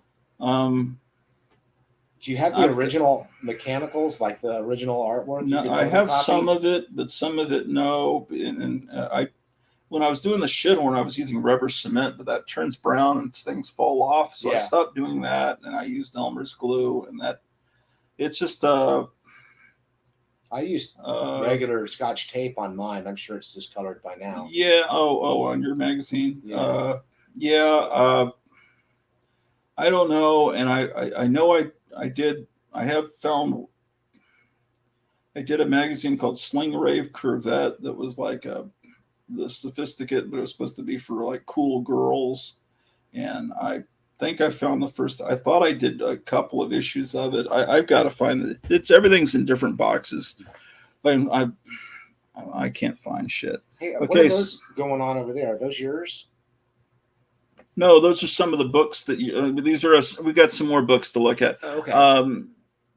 Do you have the original mechanicals, like the original artwork? No, I have some of it, but some of it no. And when I was doing the Shithorn, I was using rubber cement, but that turns brown and things fall off. So I stopped doing that, and I used Elmer's glue, and that it's just I used regular Scotch tape on mine. I'm sure it's discolored by now. Yeah. On your magazine. Yeah. I don't know, and I know I did a magazine called Sling Rave Corvette that was like the Sophisticate, but it was supposed to be for like cool girls. And I think I found the first. I thought I did a couple of issues of it. I've got to find it. Everything's in different boxes. I can't find shit. Hey, what are those going on over there? Are those yours? No, those are some of the books that these are us. We got some more books to look at. Okay.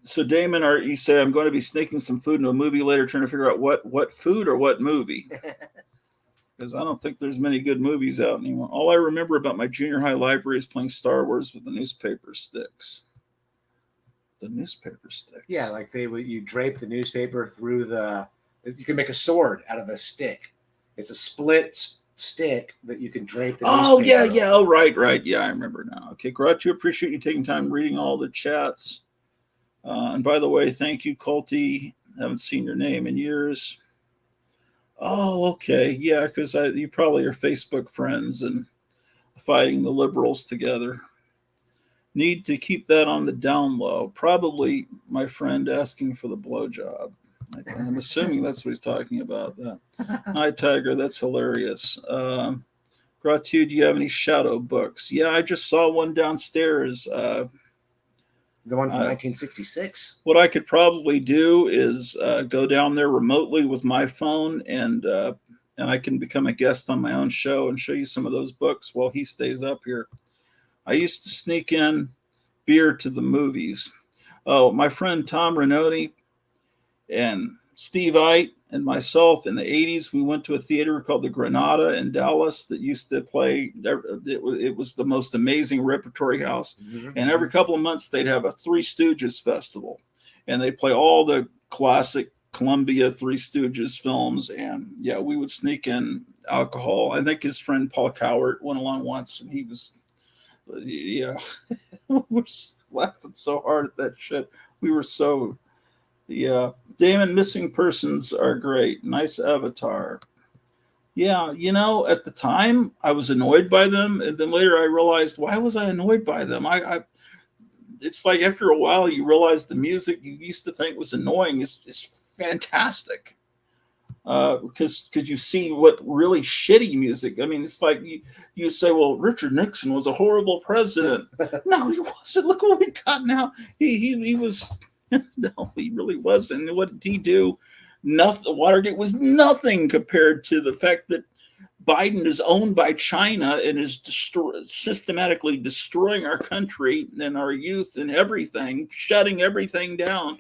So Damon, you say I'm going to be sneaking some food into a movie later, trying to figure out what food or what movie. Because I don't think there's many good movies out anymore. All I remember about my junior high library is playing Star Wars with the newspaper sticks. The newspaper sticks. Yeah, like you drape the newspaper through you can make a sword out of the stick. It's a split stick that you can drape the newspaper. Yeah. Oh, right. Yeah, I remember now. Okay, Grattu, appreciate you taking time reading all the chats. And by the way, thank you, Colty. Haven't seen your name in years. Oh, okay. Yeah, because you probably are Facebook friends and fighting the liberals together. Need to keep that on the down low. Probably my friend asking for the blowjob. I'm assuming that's what he's talking about. Hi, Tiger. That's hilarious. Grattu, do you have any shadow books? Yeah, I just saw one downstairs. The one from 1966. What I could probably do is go down there remotely with my phone and and I can become a guest on my own show and show you some of those books while he stays up here. I used to sneak in beer to the movies. Oh, my friend Tom Renoti and Steve Ite and myself in the 80s, we went to a theater called the Granada in Dallas that used to play. It was the most amazing repertory house. Mhm. And every couple of months, they'd have a Three Stooges festival. And they'd play all the classic Columbia Three Stooges films. And yeah, we would sneak in alcohol. I think his friend Paul Cowart went along once, and he was, yeah, we were laughing so hard at that shit. We were so, yeah. Damon, missing persons are great. Nice avatar. Yeah, at the time I was annoyed by them, and then later I realized, why was I annoyed by them? It's like after a while you realize the music you used to think was annoying is fantastic. Because you see what really shitty music. I mean, it's like you say, well, Richard Nixon was a horrible president. No, he wasn't. Look what we got now. He was. No, he really wasn't. And what did he do? Nothing. Watergate was nothing compared to the fact that Biden is owned by China and is systematically destroying our country and our youth and everything, shutting everything down.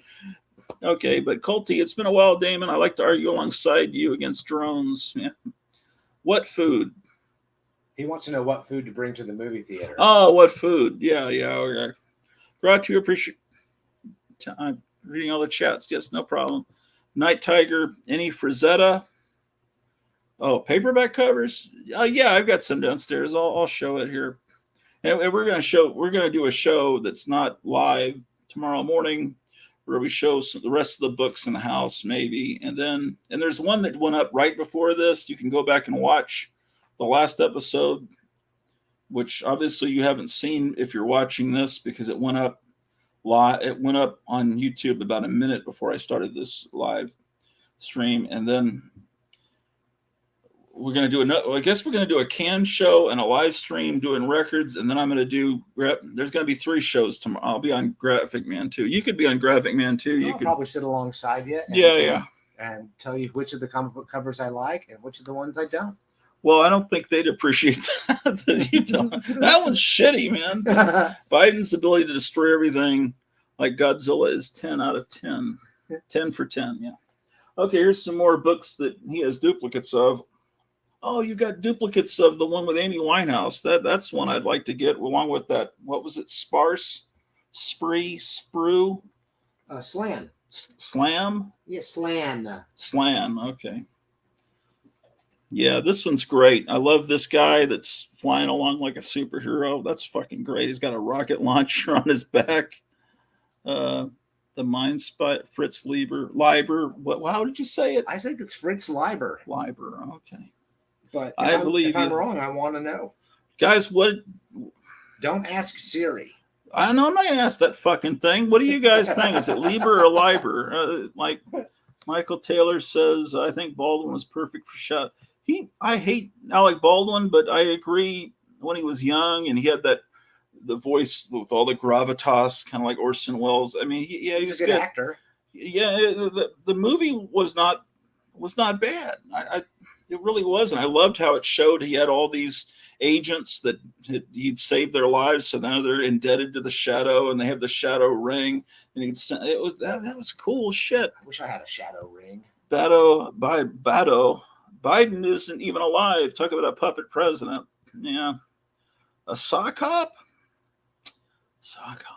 Okay, but Colty, it's been a while, Damon. I like to argue alongside you against drones. Yeah. What food? He wants to know what food to bring to the movie theater. Oh, what food? Yeah. Okay. Brought to you, appreciate. I'm reading all the chats. Yes, no problem. Night Tiger, any Frazetta? Oh, paperback covers? Yeah, I've got some downstairs. I'll show it here. And we're gonna do a show that's not live tomorrow morning, where we show the rest of the books in the house, maybe. And there's one that went up right before this. You can go back and watch the last episode, which obviously you haven't seen if you're watching this, because it went up live. It went up on YouTube about a minute before I started this live stream. And then we're going to do I guess we're going to do a can show and a live stream doing records. And then I'm going to do, there's going to be 3 shows tomorrow. I'll be on Graphic Man too. You could be on Graphic Man too. You could probably sit alongside you. And tell you which of the comic book covers I like and which of the ones I don't. Well, I don't think they'd appreciate that. You don't. That one's shitty, man. Biden's ability to destroy everything like Godzilla is 10 out of 10. 10 for 10, yeah. Okay, here's some more books that he has duplicates of. Oh, you got duplicates of the one with Amy Winehouse. That's one I'd like to get, along with that. What was it? Sprue? Slan. Slam? Yeah, Slan. Slan, okay. Yeah, this one's great. I love this guy that's flying along like a superhero. That's fucking great. He's got a rocket launcher on his back. The Mind Spot, Fritz Leiber. How did you say it? I think it's Fritz Leiber. Leiber, okay. But if I'm wrong, I want to know. Guys, what? Don't ask Siri. I know I'm not going to ask that fucking thing. What do you guys think? Is it Lieber or Leiber? Like Michael Taylor says, I think Baldwin was perfect for shot. I hate Alec Baldwin, but I agree when he was young and he had the voice with all the gravitas, kind of like Orson Welles. I mean, he was a good actor. Yeah, the movie was not bad. It really wasn't. I loved how it showed he had all these agents that he'd saved their lives, so now they're indebted to the Shadow, and they have the Shadow ring, and that was cool shit. I wish I had a Shadow ring. Bado. Biden isn't even alive. Talk about a puppet president. Yeah. A sock hop? Sock hop.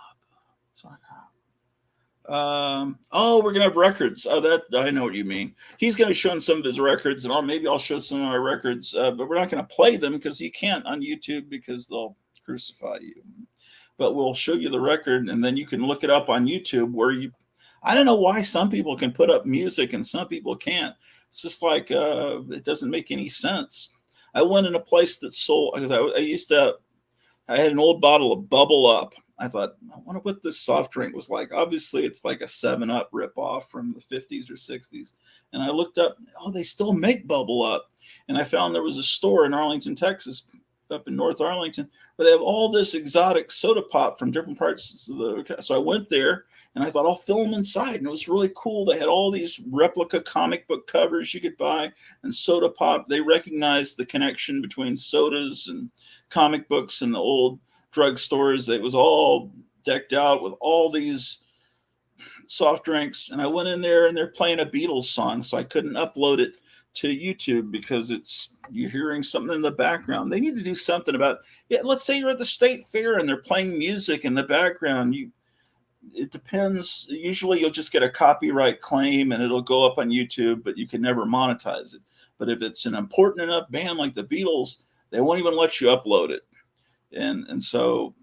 We're gonna have records. That I know what you mean. He's gonna be showing some of his records, and maybe I'll show some of my records, but we're not gonna play them because you can't on YouTube because they'll crucify you. But we'll show you the record, and then you can look it up on YouTube. I don't know why some people can put up music and some people can't. It's just like it doesn't make any sense. I went in a place that sold, because I had an old bottle of Bubble Up. I thought, I wonder what this soft drink was like. Obviously, it's like a 7-Up ripoff from the 50s or 60s. And I looked up, they still make Bubble Up. And I found there was a store in Arlington, Texas, up in North Arlington, where they have all this exotic soda pop from different parts of the. So I went there and I thought I'll film inside, and it was really cool. They had all these replica comic book covers you could buy, and soda pop. They recognized the connection between sodas and comic books and the old drugstores. It was all decked out with all these soft drinks, and I went in there and they're playing a Beatles song, so I couldn't upload it to YouTube because you're hearing something in the background. They need to do something about let's say you're at the state fair and they're playing music in the background. It depends. Usually you'll just get a copyright claim and it'll go up on YouTube, but you can never monetize it. But if it's an important enough band like the Beatles, they won't even let you upload it. And so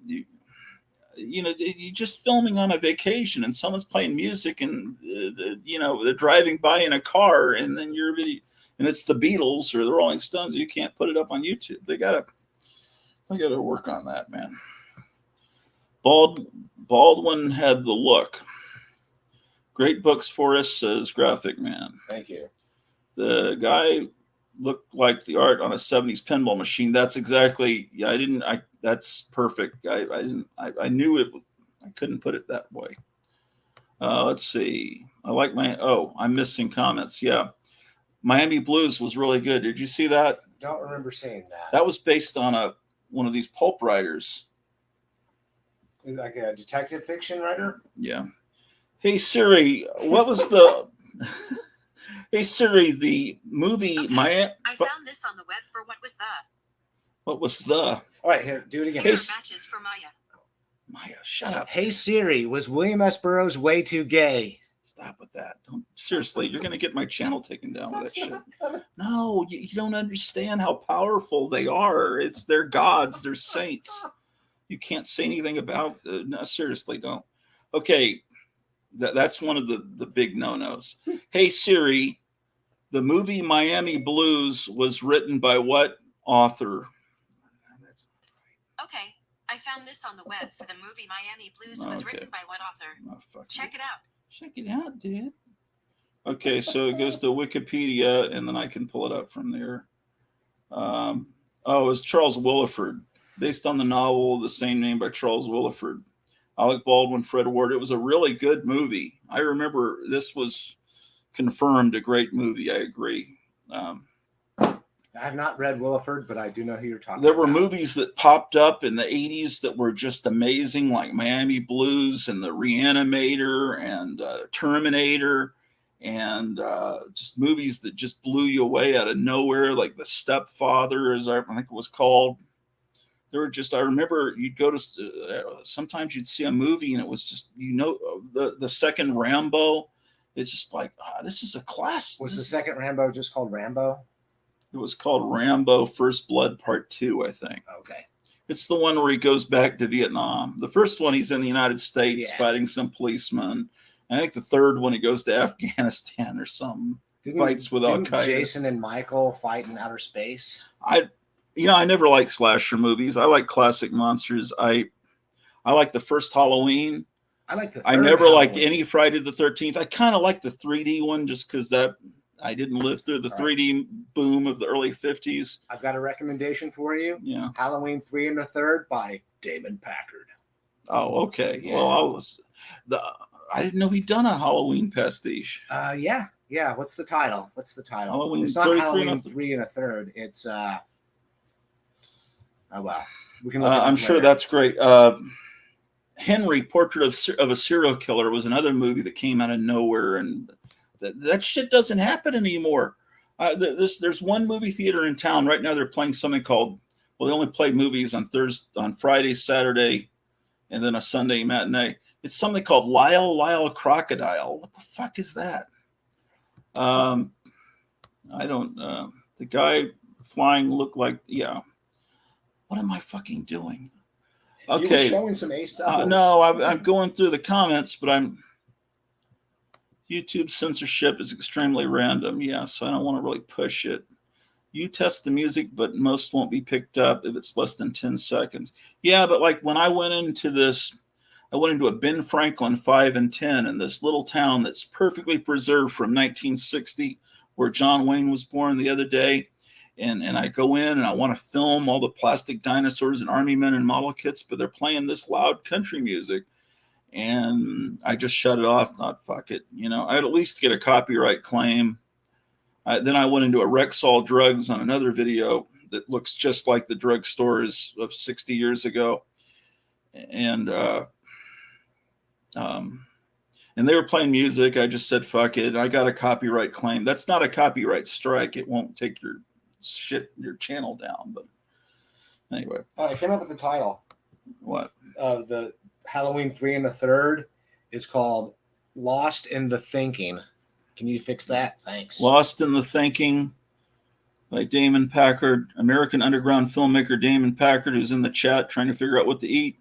you're just filming on a vacation and someone's playing music and they're driving by in a car, and then and it's the Beatles or the Rolling Stones. You can't put it up on YouTube. They gotta work on that, man. Baldwin had the look. Great books, Forrest, says Graphic Man. Thank you. The guy looked like the art on a 70s pinball machine. That's exactly. That's perfect. I knew it. I couldn't put it that way. Let's see. I'm missing comments. Yeah. Miami Blues was really good. Did you see that? Don't remember seeing that. That was based on one of these pulp writers. Like a detective fiction writer? Yeah. Hey Siri, what was the Hey Siri, the movie I found this on the web for what was the. All right, here, do it again. Here are matches for Maya. Maya, shut up. Hey Siri, was William S. Burroughs way too gay? Stop with that. Seriously, you're going to get my channel taken down with that shit. No, you don't understand how powerful they are. They're gods, they're saints. You can't say anything about. No, seriously, don't. Okay, that's one of the big no-nos. Hey Siri, the movie Miami Blues was written by what author? Okay, I found this on the web for the movie Miami Blues was written by what author? Check it out. Check it out, dude. Okay, so it goes to Wikipedia, and then I can pull it up from there. It was Charles Willeford, based on the novel of the same name by Charles Willeford. Alec Baldwin, Fred Ward. It was a really good movie. I remember this was confirmed a great movie. I agree. I have not read Willeford, but I do know who you're talking about. There were movies that popped up in the 80s that were just amazing, like Miami Blues and The Reanimator and Terminator, and just movies that just blew you away out of nowhere, like The Stepfather, as I think it was called. There were just, I remember you'd go to, sometimes you'd see a movie and it was just, the second Rambo. It's just like, this is a class. Was the second Rambo just called Rambo? It was called Rambo First Blood Part 2, I think. Okay. It's the one where he goes back to Vietnam. The first one, he's in the United States fighting some policemen. I think the third one, he goes to Afghanistan or something. Fights with Al-Qaeda. Jason and Michael fight in outer space? I never liked slasher movies. I like classic monsters. I like the first Halloween. I never liked any Friday the 13th. I kind of like the 3D one just because I didn't live through the 3D boom of the early 50s. I've got a recommendation for you. Yeah. Halloween 3 1/3 by Damon Packard. Oh, okay. Yeah. Well, I didn't know he'd done a Halloween pastiche. Yeah. What's the title? Halloween it's not Halloween 3 1/3. It's oh wow. We can. I'm sure that's great. Henry, Portrait of a Serial Killer, was another movie that came out of nowhere, and that shit doesn't happen anymore. There's one movie theater in town right now. They're playing something called. Well, they only play movies on Friday, Saturday, and then a Sunday matinee. It's something called Lyle Crocodile. What the fuck is that? I don't. The guy flying looked like What am I fucking doing? Okay. You were showing some ace doubles. No, I'm going through the comments, but YouTube censorship is extremely random. Yeah, so I don't want to really push it. You test the music, but most won't be picked up if it's less than 10 seconds. Yeah, but like when I went into a Ben Franklin 5 and 10 in this little town that's perfectly preserved from 1960, where John Wayne was born the other day. and I go in and I want to film all the plastic dinosaurs and army men and model kits, but they're playing this loud country music. And I just shut it off. Thought, fuck it. I'd at least get a copyright claim. Then I went into a Rexall Drugs on another video that looks just like the drugstores of 60 years ago. And they were playing music. I just said, fuck it. I got a copyright claim. That's not a copyright strike. It won't take your channel down. But anyway. I came up with the title. What? The Halloween 3 1/3 is called Lost in the Thinking. Can you fix that? Thanks. Lost in the Thinking by Damon Packard. American underground filmmaker Damon Packard, who's in the chat trying to figure out what to eat,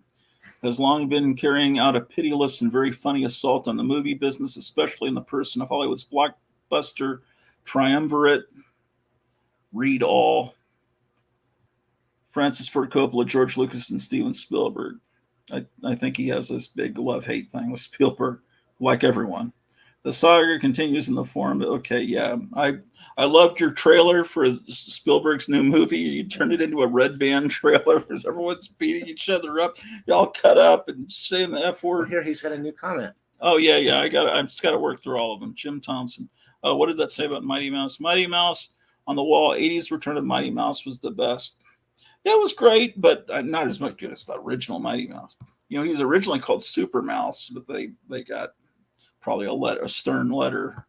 has long been carrying out a pitiless and very funny assault on the movie business, especially in the person of Hollywood's blockbuster triumvirate. Read all. Francis Ford Coppola, George Lucas, and Steven Spielberg. I think he has this big love-hate thing with Spielberg, like everyone. The saga continues in the form of, okay, yeah, I loved your trailer for Spielberg's new movie. You turned it into a Red Band trailer where everyone's beating each other up. Y'all cut up and saying the F word. Here, he's got a new comment. Oh, yeah. I just got to work through all of them. Jim Thompson. Oh, what did that say about Mighty Mouse? Mighty Mouse on the wall. 80s Return of Mighty Mouse was the best. Yeah, it was great, but not as much good as the original Mighty Mouse. He was originally called Super Mouse, but they got probably a stern letter.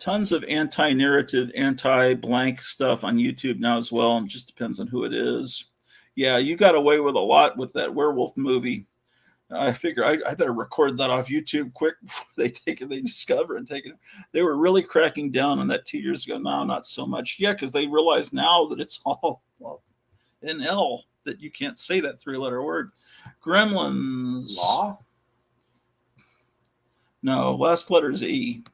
Tons of anti-narrative, anti-blank stuff on YouTube now as well. And it just depends on who it is. Yeah, you got away with a lot with that werewolf movie. I figure I better record that off YouTube quick before they discover and take it. They were really cracking down on that 2 years ago. Now, not so much. Yeah, because they realize now that it's all in L, that you can't say that 3-letter word. Gremlins. Law? No, last letter is E.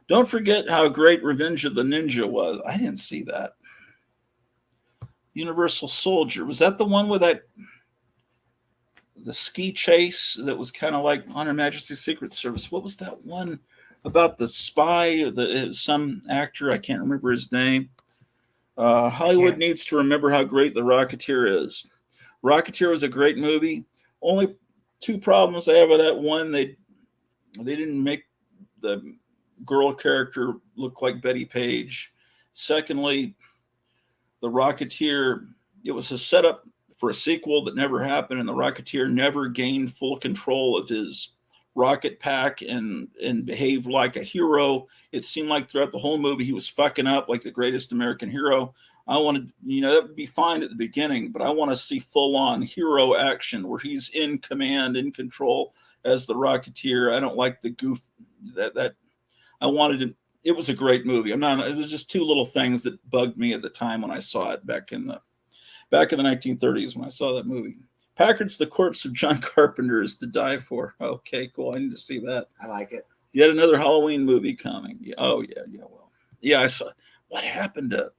Don't forget how great Revenge of the Ninja was. I didn't see that. Universal Soldier. Was that the one with the ski chase that was kind of like On Her Majesty's Secret Service? What was that one about the spy? Some actor, I can't remember his name. Hollywood needs to remember how great The Rocketeer is. Rocketeer was a great movie. Only 2 problems I have with that. One, they didn't make the girl character look like Betty Page. Secondly, The Rocketeer, it was a setup for a sequel that never happened, and The Rocketeer never gained full control of his rocket pack and behaved like a hero. It seemed like throughout the whole movie he was fucking up like the greatest American hero. I wanted, that would be fine at the beginning, but I want to see full-on hero action where he's in command, in control as the Rocketeer. I don't like the goof that I wanted to. It was a great movie. There's just 2 little things that bugged me at the time when I saw it back in the 1930s when I saw that movie. Packard's The Corpse of John Carpenter is to die for. Okay, cool. I need to see that. I like it. Yet another Halloween movie coming. Oh, yeah. Well, yeah, I saw. What happened to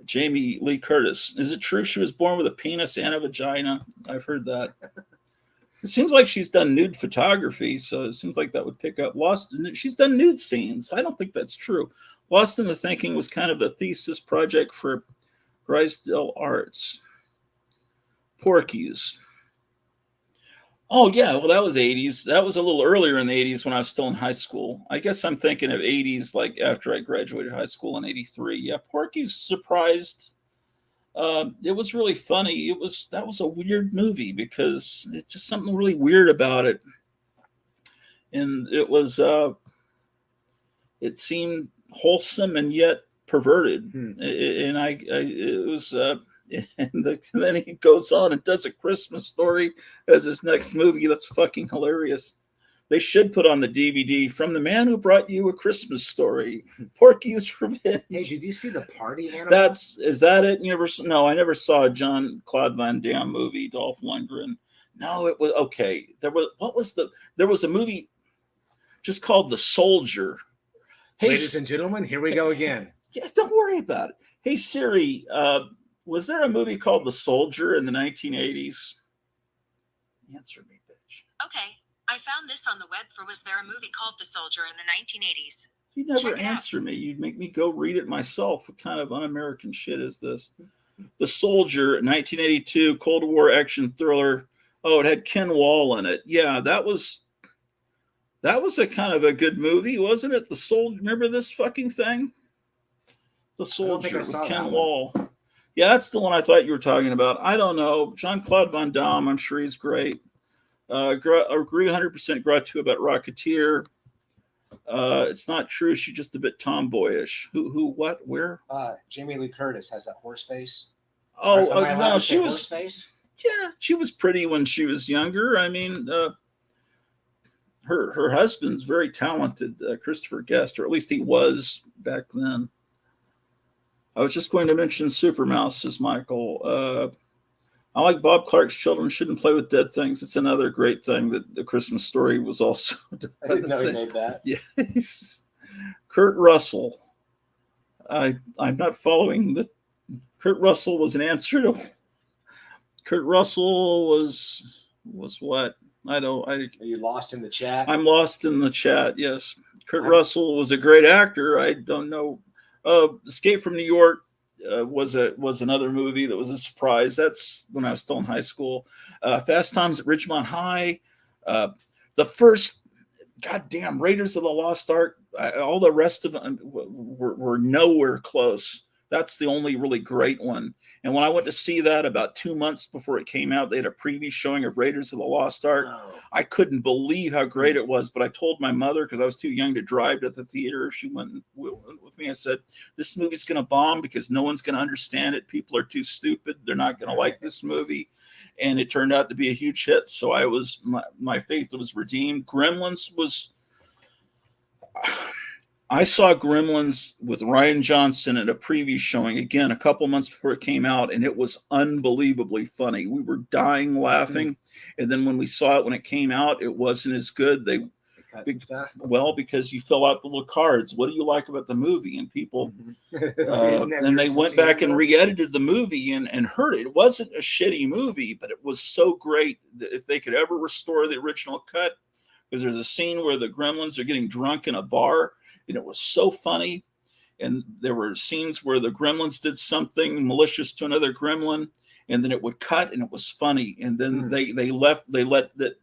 Jamie Lee Curtis? Is it true she was born with a penis and a vagina? I've heard that. It seems like she's done nude photography, so it seems like that would pick up. She's done nude scenes. I don't think that's true. Lost in the Thinking was kind of a thesis project for Drysdale Arts. Porky's. Oh, yeah. Well, that was 80s. That was a little earlier in the 80s when I was still in high school. I guess I'm thinking of 80s, like after I graduated high school in 83. Yeah, Porky's surprised. It was really funny. That was a weird movie because it's just something really weird about it. And it seemed wholesome and yet perverted. And it was, and then he goes on and does A Christmas Story as his next movie. That's fucking hilarious. They should put on the DVD From the Man Who Brought You a Christmas Story, Porky's Revenge. Hey, did you see The Party Animal? Is that it? Universal? No, I never saw a Jean-Claude Van Damme movie, Dolph Lundgren. No, it was okay. There was a movie just called The Soldier. Hey, ladies and gentlemen, here we go again. Yeah, don't worry about it. Hey Siri, was there a movie called The Soldier in the 1980s? Answer me, bitch. Okay, I found this on the web for Was there a movie called The Soldier in the 1980s? You never Check it out. answer me. You'd make me go read it myself. What kind of un-American shit is this? The Soldier, 1982, Cold War action thriller. Oh, it had Ken Wall in it. Yeah, that was a kind of a good movie, wasn't it? The Soldier. Remember this fucking thing? The Soldier with Ken Wall. Yeah, that's the one I thought you were talking about. I don't know. Jean-Claude Van Damme, I'm sure he's great. Agree 100% gratuitous about Rocketeer. It's not true. She's just a bit tomboyish. Who, what, where? Jamie Lee Curtis has that horse face. Oh, no, she was. Horse face? Yeah, she was pretty when she was younger. I mean, her husband's very talented, Christopher Guest, or at least he was back then. I was just going to mention Supermouse, says Michael. I like Bob Clark's Children Shouldn't Play with Dead Things. It's another great thing that the Christmas Story was also. I didn't know he made that. Yes. Kurt Russell. I'm not following the. Kurt Russell was an answer to. Kurt Russell was what? Are you lost in the chat? I'm lost in the chat. Yes, Kurt Russell was a great actor. I don't know. Escape from New York was another movie that was a surprise. That's when I was still in high school. Fast Times at Ridgemont High. The first goddamn Raiders of the Lost Ark. All the rest of them were nowhere close. That's the only really great one. And when I went to see that about 2 months before it came out, they had a preview showing of Raiders of the Lost Ark. Oh. I couldn't believe how great it was, but I told my mother, because I was too young to drive to the theater. She went with me. I said, this movie's going to bomb because no one's going to understand it. People are too stupid. They're not going to like this movie. And it turned out to be a huge hit. So my faith was redeemed. Gremlins was... I saw Gremlins with Ryan Johnson at a preview showing again a couple months before it came out, and it was unbelievably funny. We were dying laughing, and then when we saw it when it came out, it wasn't as good. They cut some stuff. Well, because you fill out the little cards. What do you like about the movie? And people, and they went back and re-edited the movie and heard it. It wasn't a shitty movie, but it was so great that if they could ever restore the original cut, because there's a scene where the Gremlins are getting drunk in a bar. And it was so funny. And there were scenes where the Gremlins did something malicious to another Gremlin, and then it would cut, and it was funny. And then they let the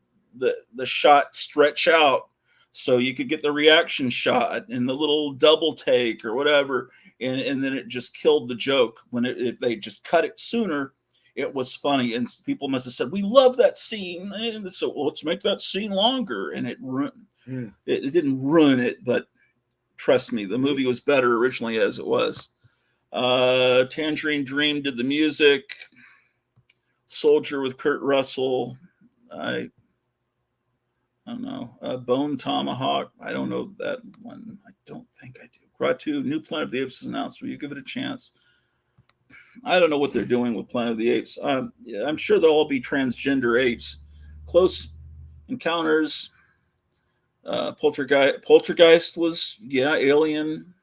shot stretch out so you could get the reaction shot and the little double take or whatever. And then it just killed the joke. If they just cut it sooner, it was funny. And people must have said, we love that scene. And so let's make that scene longer. And it ruined it didn't ruin it, but trust me, the movie was better originally as it was. Tangerine Dream did the music. Soldier with Kurt Russell. I don't know. Bone Tomahawk. I don't know that one. I don't think I do. Gratu, New Planet of the Apes is announced. Will you give it a chance? I don't know what they're doing with Planet of the Apes. I'm sure they'll all be transgender apes. Close Encounters. Poltergeist was Alien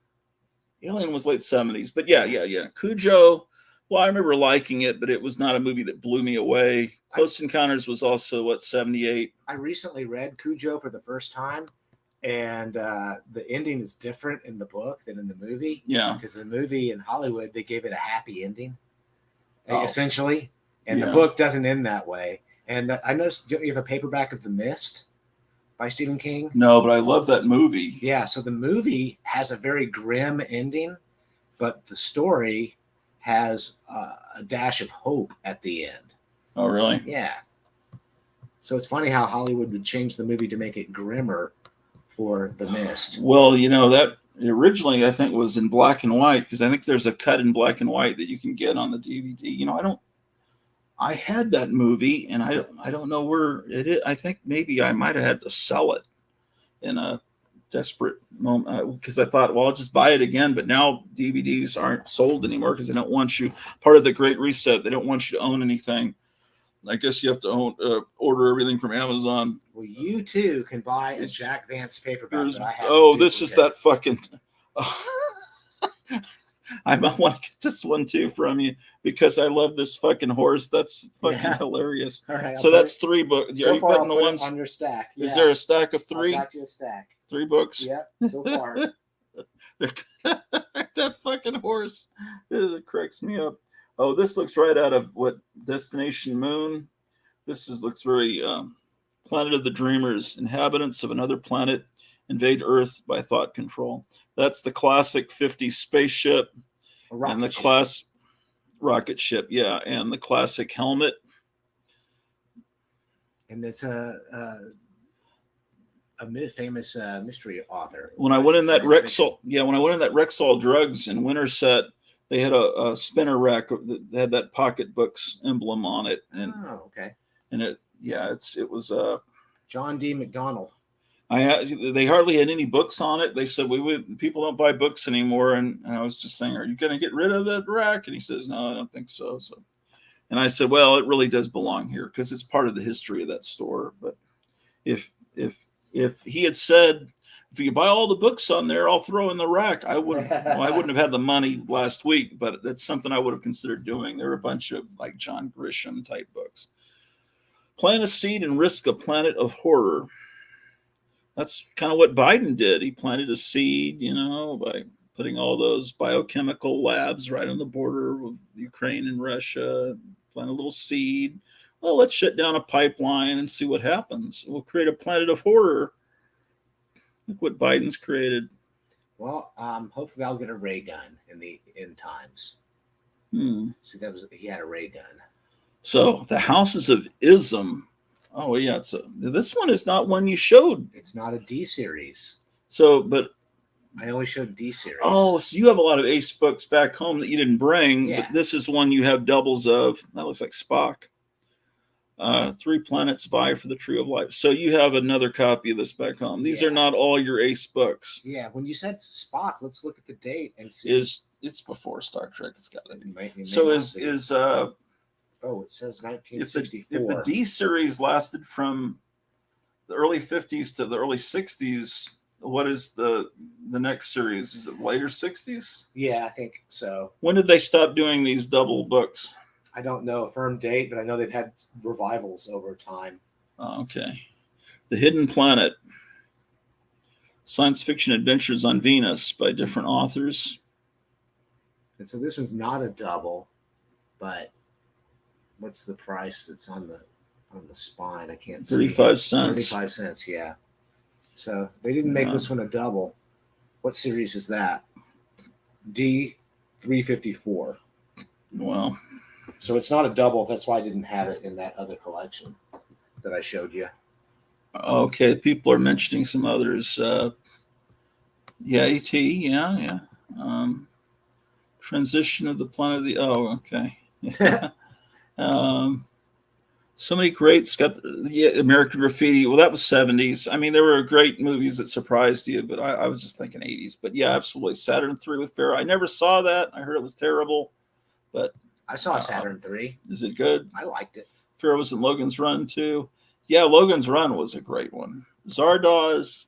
was late 70s, but yeah. Cujo, well, I remember liking it, but it was not a movie that blew me away. Close Encounters was also 78. I recently read Cujo for the first time, and the ending is different in the book than in the movie. Yeah, because in the movie in Hollywood they gave it a happy ending, essentially, and the book doesn't end that way. And I noticed, don't you have a paperback of The Mist by Stephen King? No, but I love that movie. Yeah, so the movie has a very grim ending, but the story has a dash of hope at the end. Oh, really? Yeah. So it's funny how Hollywood would change the movie to make it grimmer for The Mist. Well, that originally I think was in black and white, because I think there's a cut in black and white that you can get on the DVD. I had that movie, and I don't know where it is. I think maybe I might have had to sell it in a desperate moment, because I thought, well, I'll just buy it again. But now DVDs aren't sold anymore because they don't want you. Part of the Great Reset, they don't want you to own anything. I guess you have to order everything from Amazon. Well, you too can buy a Jack Vance paperback that I have. Oh, this is that fucking. I might want to get this one too from you because I love this fucking horse. That's fucking hilarious. All right, so that's 3 books. So are you far, putting the ones on your stack? Is there a stack of 3? I got you a stack. 3 books? Yep, so far. That fucking horse, it cracks me up. Oh, this looks right out of what Destination Moon. Looks very Planet of the Dreamers. Inhabitants of another planet invade Earth by thought control. That's the classic 50s spaceship and the class rocket ship, yeah, and the classic helmet. And it's a famous mystery author. When I went in that Rexall Drugs in Winterset, they had a spinner rack that had that pocket books emblem on it, and okay, and it was John D. McDonald. They hardly had any books on it. They said people don't buy books anymore, and I was just saying, are you going to get rid of that rack? And he says, no, I don't think so. And I said, well, it really does belong here because it's part of the history of that store. But if he had said, if you buy all the books on there, I'll throw in the rack, I wouldn't have had the money last week, but that's something I would have considered doing. There were a bunch of like John Grisham type books. Plant a seed and risk a planet of horror. That's kind of what Biden did. He planted a seed, by putting all those biochemical labs right on the border with Ukraine and Russia. Plant a little seed. Well, let's shut down a pipeline and see what happens. We'll create a planet of horror. Look what Biden's created. Well, hopefully I'll get a ray gun in the end times. See, he had a ray gun. So the Houses of Ism. Oh yeah, this one is not one you showed. It's not a D series. But I only showed D series. Oh, so you have a lot of Ace books back home that you didn't bring, yeah. But this is one you have doubles of. That looks like Spock. 3 planets vie for the tree of life. So you have another copy of this back home. These are not all your Ace books. Yeah, when you said Spock, let's look at the date and see. It's before Star Trek. It's got to be. It says 1964. If the D series lasted from the early 50s to the early 60s, what is the next series? Is it later 60s? Yeah, I think so. When did they stop doing these double books? I don't know a firm date, but I know they've had revivals over time. Okay. The Hidden Planet. Science fiction adventures on Venus by different authors. And so this one's not a double, but what's the price that's on the spine? I can't see. 35 cents. 35 cents, yeah. So they didn't make this one a double. What series is that? D354. Well, so it's not a double. That's why I didn't have it in that other collection that I showed you. Okay, people are mentioning some others. AT, yeah. Transition of the Planet of the... Oh, okay. So many greats. Got American Graffiti. Well, that was 70s. I mean, there were great movies that surprised you, but I was just thinking 80s. But yeah, absolutely. Saturn 3 with Farrah. I never saw that. I heard it was terrible, but I saw Saturn 3. Is it good? I liked it. Farrah was in Logan's Run too. Yeah, Logan's Run was a great one. Zardoz.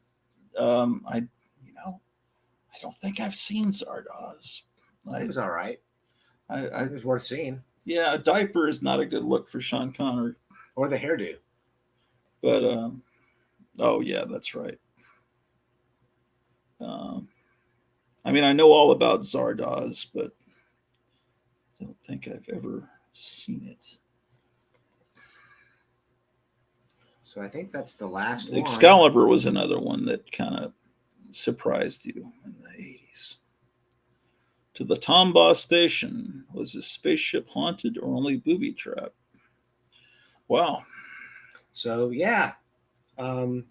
I don't think I've seen Zardoz. It was all right. It was worth seeing. Yeah, a diaper is not a good look for Sean Connery. Or the hairdo. But, oh, yeah, that's right. I mean, I know all about Zardoz, but I don't think I've ever seen it. So I think that's the last one. Excalibur was another one that kind of surprised you in the 80s. To the Tombaugh Station. Was his spaceship haunted or only booby trap? Wow. So, yeah. I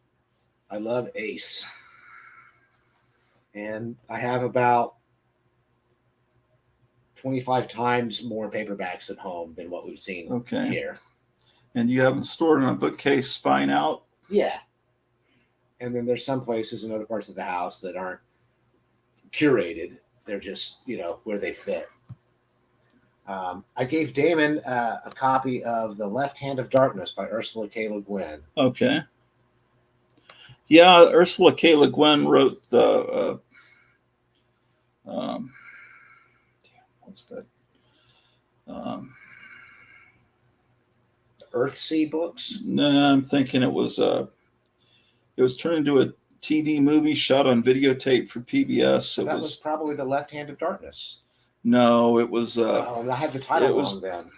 love Ace. And I have about 25 times more paperbacks at home than what we've seen here. And you have them stored in a bookcase spine out? Yeah. And then there's some places in other parts of the house that aren't curated. They're just, where they fit. I gave Damon a copy of The Left Hand of Darkness by Ursula K. Le Guin. Okay. Yeah, Ursula K. Le Guin wrote the... what was that? Earthsea books? No, I'm thinking it was turned into a TV movie shot on videotape for PBS. That was probably The Left Hand of Darkness. No, it was. I had the title wrong then.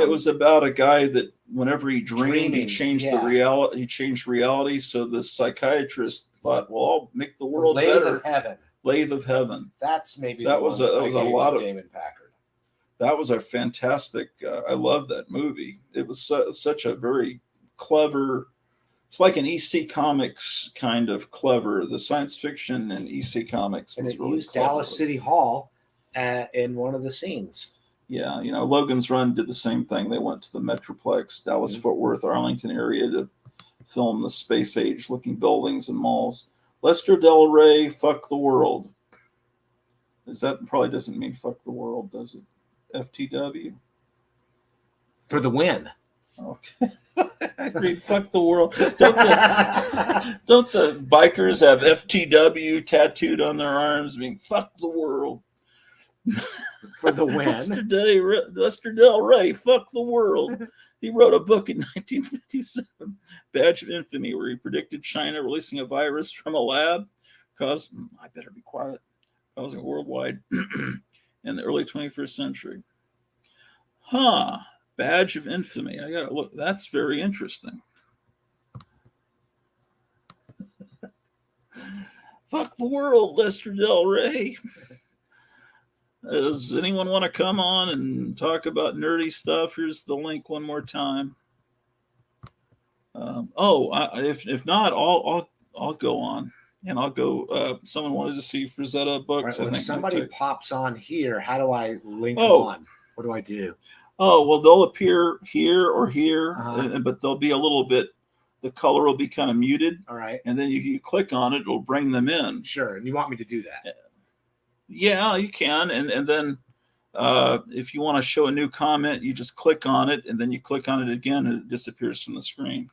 It was about a guy that whenever he dreamed, he changed the yeah. reality. He changed reality. So the psychiatrist thought, "Well, I'll make the world Lathe better." of Heaven. Lathe of Heaven. That's maybe that was a lot of Damon Packard. That was a fantastic. I love that movie. It was such a very clever. It's like an EC Comics kind of clever. The science fiction in EC Comics and was it really used clever. Dallas City Hall in one of the scenes. Yeah, you know, Logan's Run did the same thing. They went to the Metroplex, Dallas, Fort Worth, Arlington area to film the space age looking buildings and malls. Lester Del Rey, fuck the world. That probably doesn't mean fuck the world, does it? FTW? For the win. Okay. I read fuck the world. Don't the bikers have FTW tattooed on their arms? I mean, fuck the world. For the win. Lester Del Rey, fuck the world. He wrote a book in 1957, Badge of Infamy, where he predicted China releasing a virus from a lab, I better be quiet, causing worldwide in the early 21st century. Badge of Infamy. I gotta look. That's very interesting. Fuck the world, Lester Del Rey. Does anyone want to come on and talk about nerdy stuff? Here's the link one more time. If not, I'll go on, and I'll go. Someone wanted to see Frazetta books. Right, when somebody pops on here, how do I link on? What do I do? Oh, well, they'll appear here or here, but they'll be a little bit. The color will be kind of muted. All right, and then you click on it, it'll bring them in. Sure, and you want me to do that? Yeah, you can. And then if you want to show a new comment, you just click on it, and then you click on it again, and it disappears from the screen.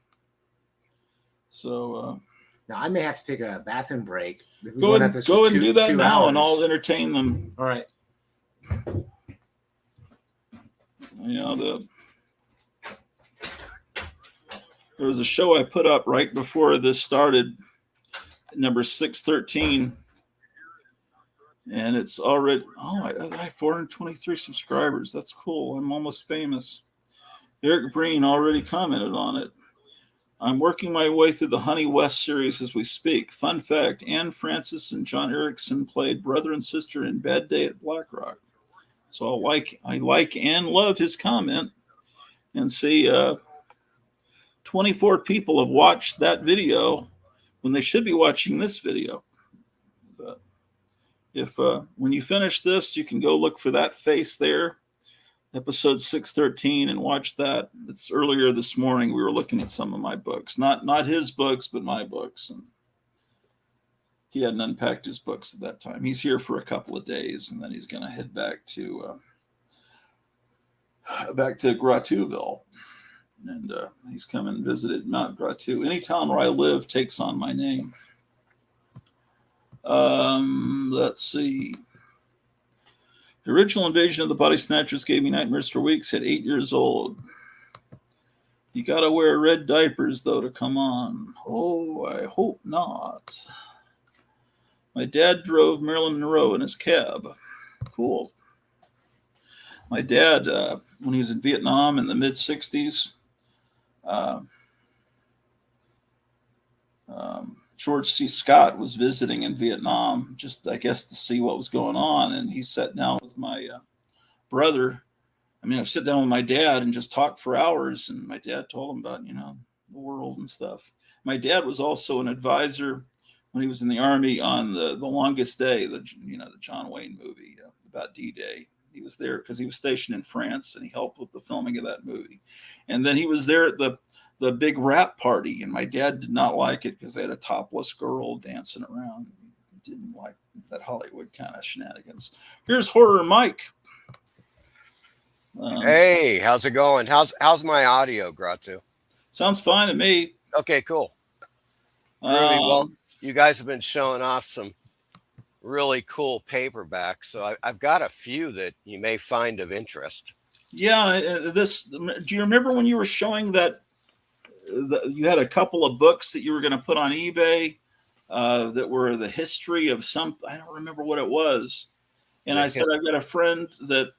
So now I may have to take a bathroom break. Go ahead and do that now, and I'll entertain them. All right. You know, there was a show I put up right before this started, number 613. And it's already, I have 423 subscribers. That's cool. I'm almost famous. Eric Breen already commented on it. I'm working my way through the Honey West series as we speak. Fun fact, Anne Francis and John Erickson played brother and sister in Bad Day at Black Rock. So I like and love his comment. And see, 24 people have watched that video when they should be watching this video. If when you finish this, you can go look for that face there, episode 613, and watch that. It's earlier this morning. We were looking at some of my books, not his books, but my books. And he hadn't unpacked his books at that time. He's here for a couple of days, and then he's going to head back to Gratouville, and he's come and visited Mount Gratu. Any town where I live takes on my name. Let's see. The original Invasion of the Body Snatchers gave me nightmares for weeks at 8 years old. You gotta wear red diapers, though, to come on. Oh, I hope not. My dad drove Marilyn Monroe in his cab. Cool. My dad, when he was in Vietnam in the mid-60s, George C. Scott was visiting in Vietnam, just, I guess, to see what was going on. And he sat down with my brother. I sit down with my dad and just talk for hours. And my dad told him about, the world and stuff. My dad was also an advisor when he was in the Army on the Longest Day, the John Wayne movie about D-Day. He was there because he was stationed in France, and he helped with the filming of that movie. And then he was there at the big rap party, and my dad did not like it because they had a topless girl dancing around. He didn't like that Hollywood kind of shenanigans. Here's Horror Mike. Hey, how's it going? How's my audio, Gratu? Sounds fine to me. Okay, cool. Really well. You guys have been showing off some really cool paperbacks, so I've got a few that you may find of interest. Yeah, do you remember when you were showing that you had a couple of books that you were going to put on eBay? that were the history of some. I don't remember what it was. And The I said, I've got a friend that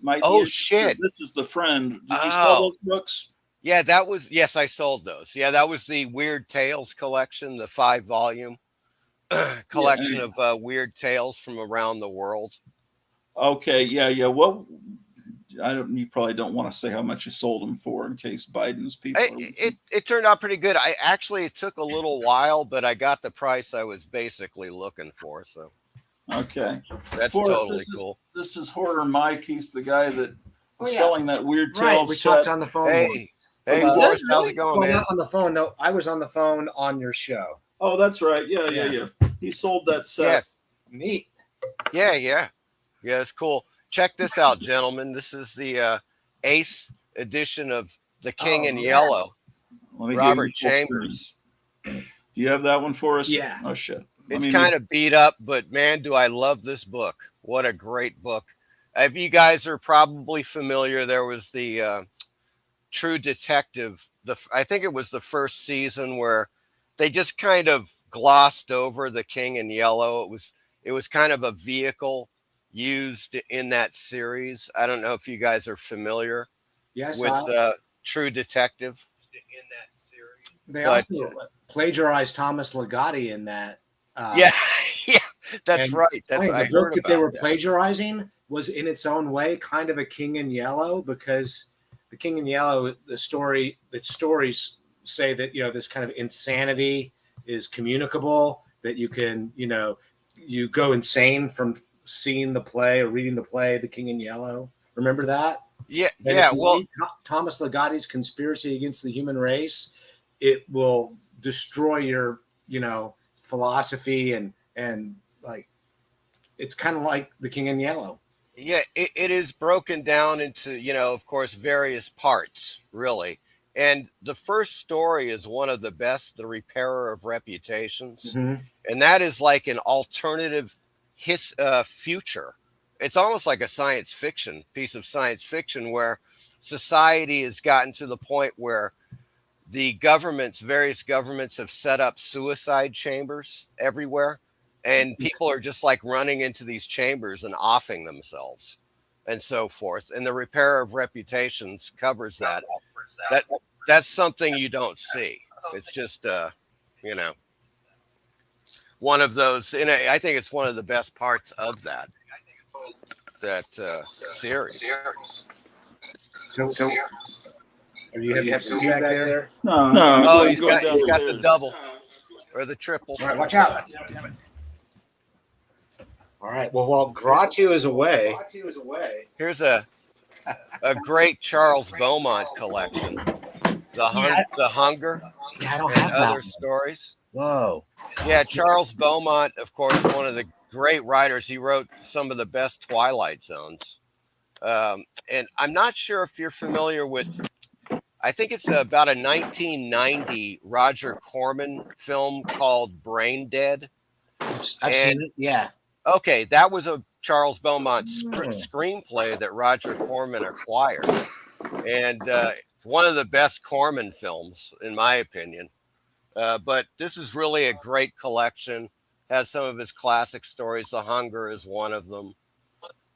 might be Oh interested. shit! This is the friend. Did you sell Oh, those books? yeah, that was yes, I sold those. Yeah, that was the Weird Tales collection, the 5-volume Yeah. collection of weird tales from around the world. Okay. Yeah. Yeah. Well, I don't. You probably don't want to say how much you sold them for, in case Biden's people It, are it listening. it turned out pretty good. I actually it took a little while, but I got the price I was basically looking for. So Okay. that's Forrest, totally cool. this is Horror Mike. He's the guy that Oh was yeah, selling that Weird right. Tales We set. talked on the phone once. Hey, hey, We did? Forrest, how's Really? it going, Well, man? not on the phone. No, I was on the phone on your show. Oh, that's right. Yeah. Yeah. Yeah. He sold that set. Yes, Neat. yeah, it's cool. Check this out, gentlemen. This is the Ace edition of The King in yeah. Yellow. Let me Robert give you full Chambers. screen. Do you have that one for us? Yeah. Oh shit. It's kind of beat up, but man, do I love this book. What a great book. If you guys are probably familiar, there was the True Detective. I think it was the first season where they just kind of glossed over The King in Yellow. It was kind of a vehicle used in that series. I don't know if you guys are familiar Yes. with True Detective. They but, also plagiarized Thomas Ligotti in that. Yeah, yeah, that's and right. That's the I book heard that they about were that. plagiarizing was in its own way kind of a King in Yellow, because the King in Yellow, the stories say that this kind of insanity is communicable, that you can you go insane from seeing the play or reading the play The King in Yellow. Remember that? Yeah, And yeah. if you Well, read Thomas Ligotti's Conspiracy Against the Human Race, it will destroy your philosophy and like it's kind of like The King in Yellow. yeah, it is broken down into, of course, various parts, really. And the first story is one of the best, The Repairer of Reputations. Mm-hmm. And that is like an alternative future. It's almost like a science fiction piece of science fiction where society has gotten to the point where various governments have set up suicide chambers everywhere. And people are just like running into these chambers and offing themselves and so forth. And The Repair of Reputations covers that. That's something you don't see. It's just, one of those, and I think it's one of the best parts of that series. So are you having feedback there? No. Oh, go he's got the downstairs. double or the triple. All right, watch out. All right. Well, while Gratu is away, Here's a great Charles Beaumont collection. The Hunger yeah, I don't and have other that. stories. Whoa. Yeah, Charles Beaumont, of course, one of the great writers. He wrote some of the best Twilight Zones. And I'm not sure if you're familiar with, I think it's about a 1990 Roger Corman film called Brain Dead. I've seen it. Yeah. Okay, that was a Charles Beaumont screenplay that Roger Corman acquired. And one of the best Corman films, in my opinion. But this is really a great collection. Has some of his classic stories. The Hunger is one of them.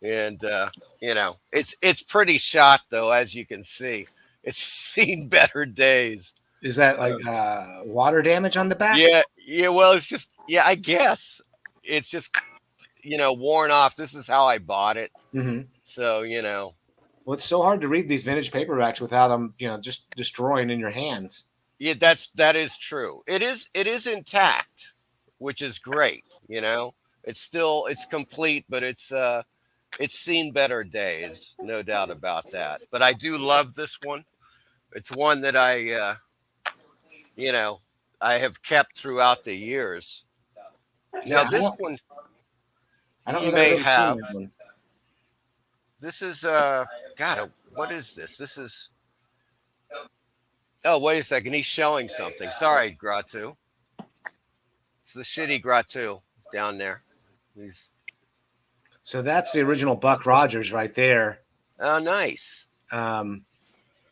And, it's pretty shot, though, as you can see. It's seen better days. Is that like water damage on the back? Yeah. Well, it's just, I guess. It's just, worn off. This is how I bought it. Mm-hmm. So, Well, it's so hard to read these vintage paperbacks without them, just destroying in your hands. Yeah, that is true. It is intact, which is great. It's complete, but it's seen better days, no doubt about that. But I do love this one. It's one that I have kept throughout the years. Now this one, I don't you know that may I've have. seen that one. This is God. What is this? This is. Oh, wait a second. He's showing something. Sorry, Gratu. It's the shitty Gratu down there. So that's the original Buck Rogers right there. Oh, nice.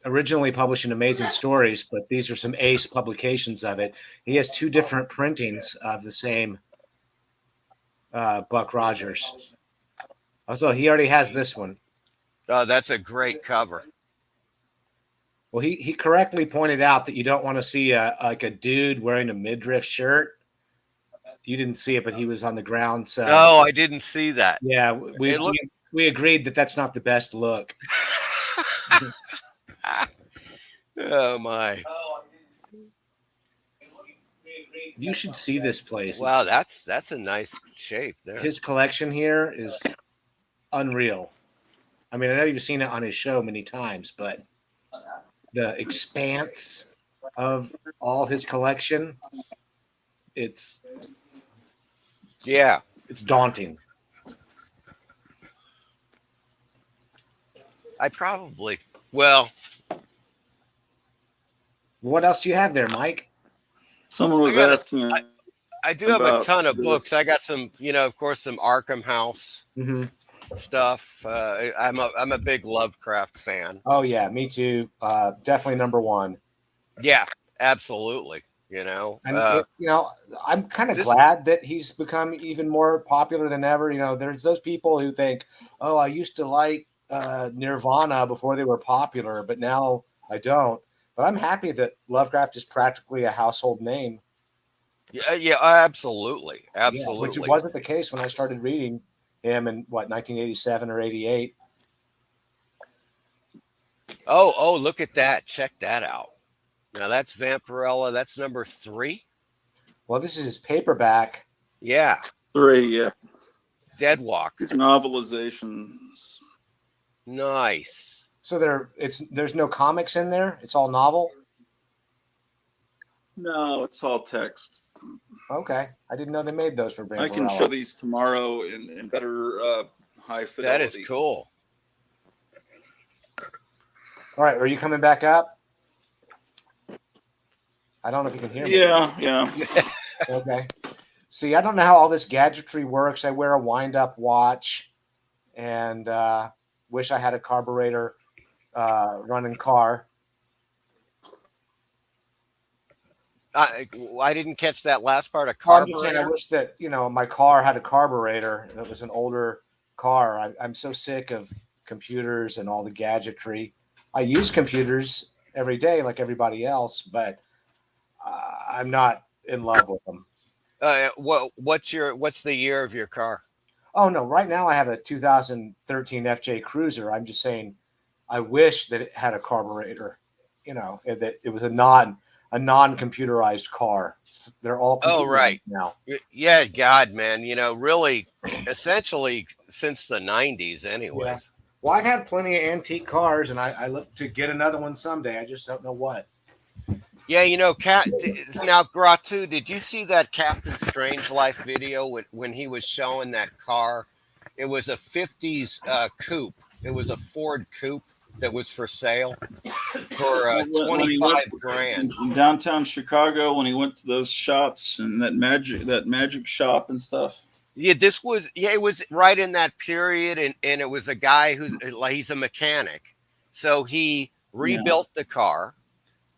originally published in Amazing Stories, but these are some ace publications of it. He has 2 different printings of the same Buck Rogers. Also, he already has this one. Oh, that's a great cover. Well, he correctly pointed out that you don't want to see a dude wearing a midriff shirt. You didn't see it, but he was on the ground. So Oh, I didn't see that. yeah, we agreed that that's not the best look. Oh my! You should see this place. Wow, that's a nice shape there. His collection here is unreal. I mean, I know you've seen it on his show many times, but the expanse of all his collection, it's daunting. What else do you have there, Mike? Someone was asking. I do have a ton of books. I got some, of course, some Arkham House stuff. I'm a big Lovecraft fan. Oh yeah, me too. Definitely number 1. Yeah, absolutely. And I'm kind of glad that he's become even more popular than ever. There's those people who think, "Oh, I used to like Nirvana before they were popular, but now I don't." But I'm happy that Lovecraft is practically a household name. Yeah, absolutely. Yeah, which wasn't the case when I started reading him in 1987 or 88. Oh, look at that. Check that out. Now that's Vampirella. That's number 3. Well, this is his paperback. Yeah. 3, yeah. Deadwalk. It's novelizations. Nice. So there's no comics in there. It's all novel. No, it's all text. Okay, I didn't know they made those for Vampirella. I can show these tomorrow in better high fidelity. That is cool. All right, are you coming back up? I don't know if you can hear me. Yeah. Okay. See, I don't know how all this gadgetry works. I wear a wind-up watch, and wish I had a carburetor running car. I didn't catch that last part of carburetor. I'm just saying, I wish that my car had a carburetor. It was an older car. I'm so sick of computers and all the gadgetry. I use computers every day like everybody else, but I'm not in love with them. What's the year of your car? Oh no! Right now I have a 2013 FJ Cruiser. I'm just saying, I wish that it had a carburetor. That it was a non-computerized car. They're all right now. Yeah, God, man. Really, essentially since the 90s, anyways. Yeah. Well, I've had plenty of antique cars, and I look to get another one someday. I just don't know what. Yeah, now, Gratu, did you see that Captain Strangelove video when he was showing that car? It was a 50s coupe. It was a Ford coupe that was for sale for 25 grand. In downtown Chicago, when he went to those shops and that magic shop and stuff. Yeah, it was right in that period, and it was a guy he's a mechanic. So he rebuilt the car.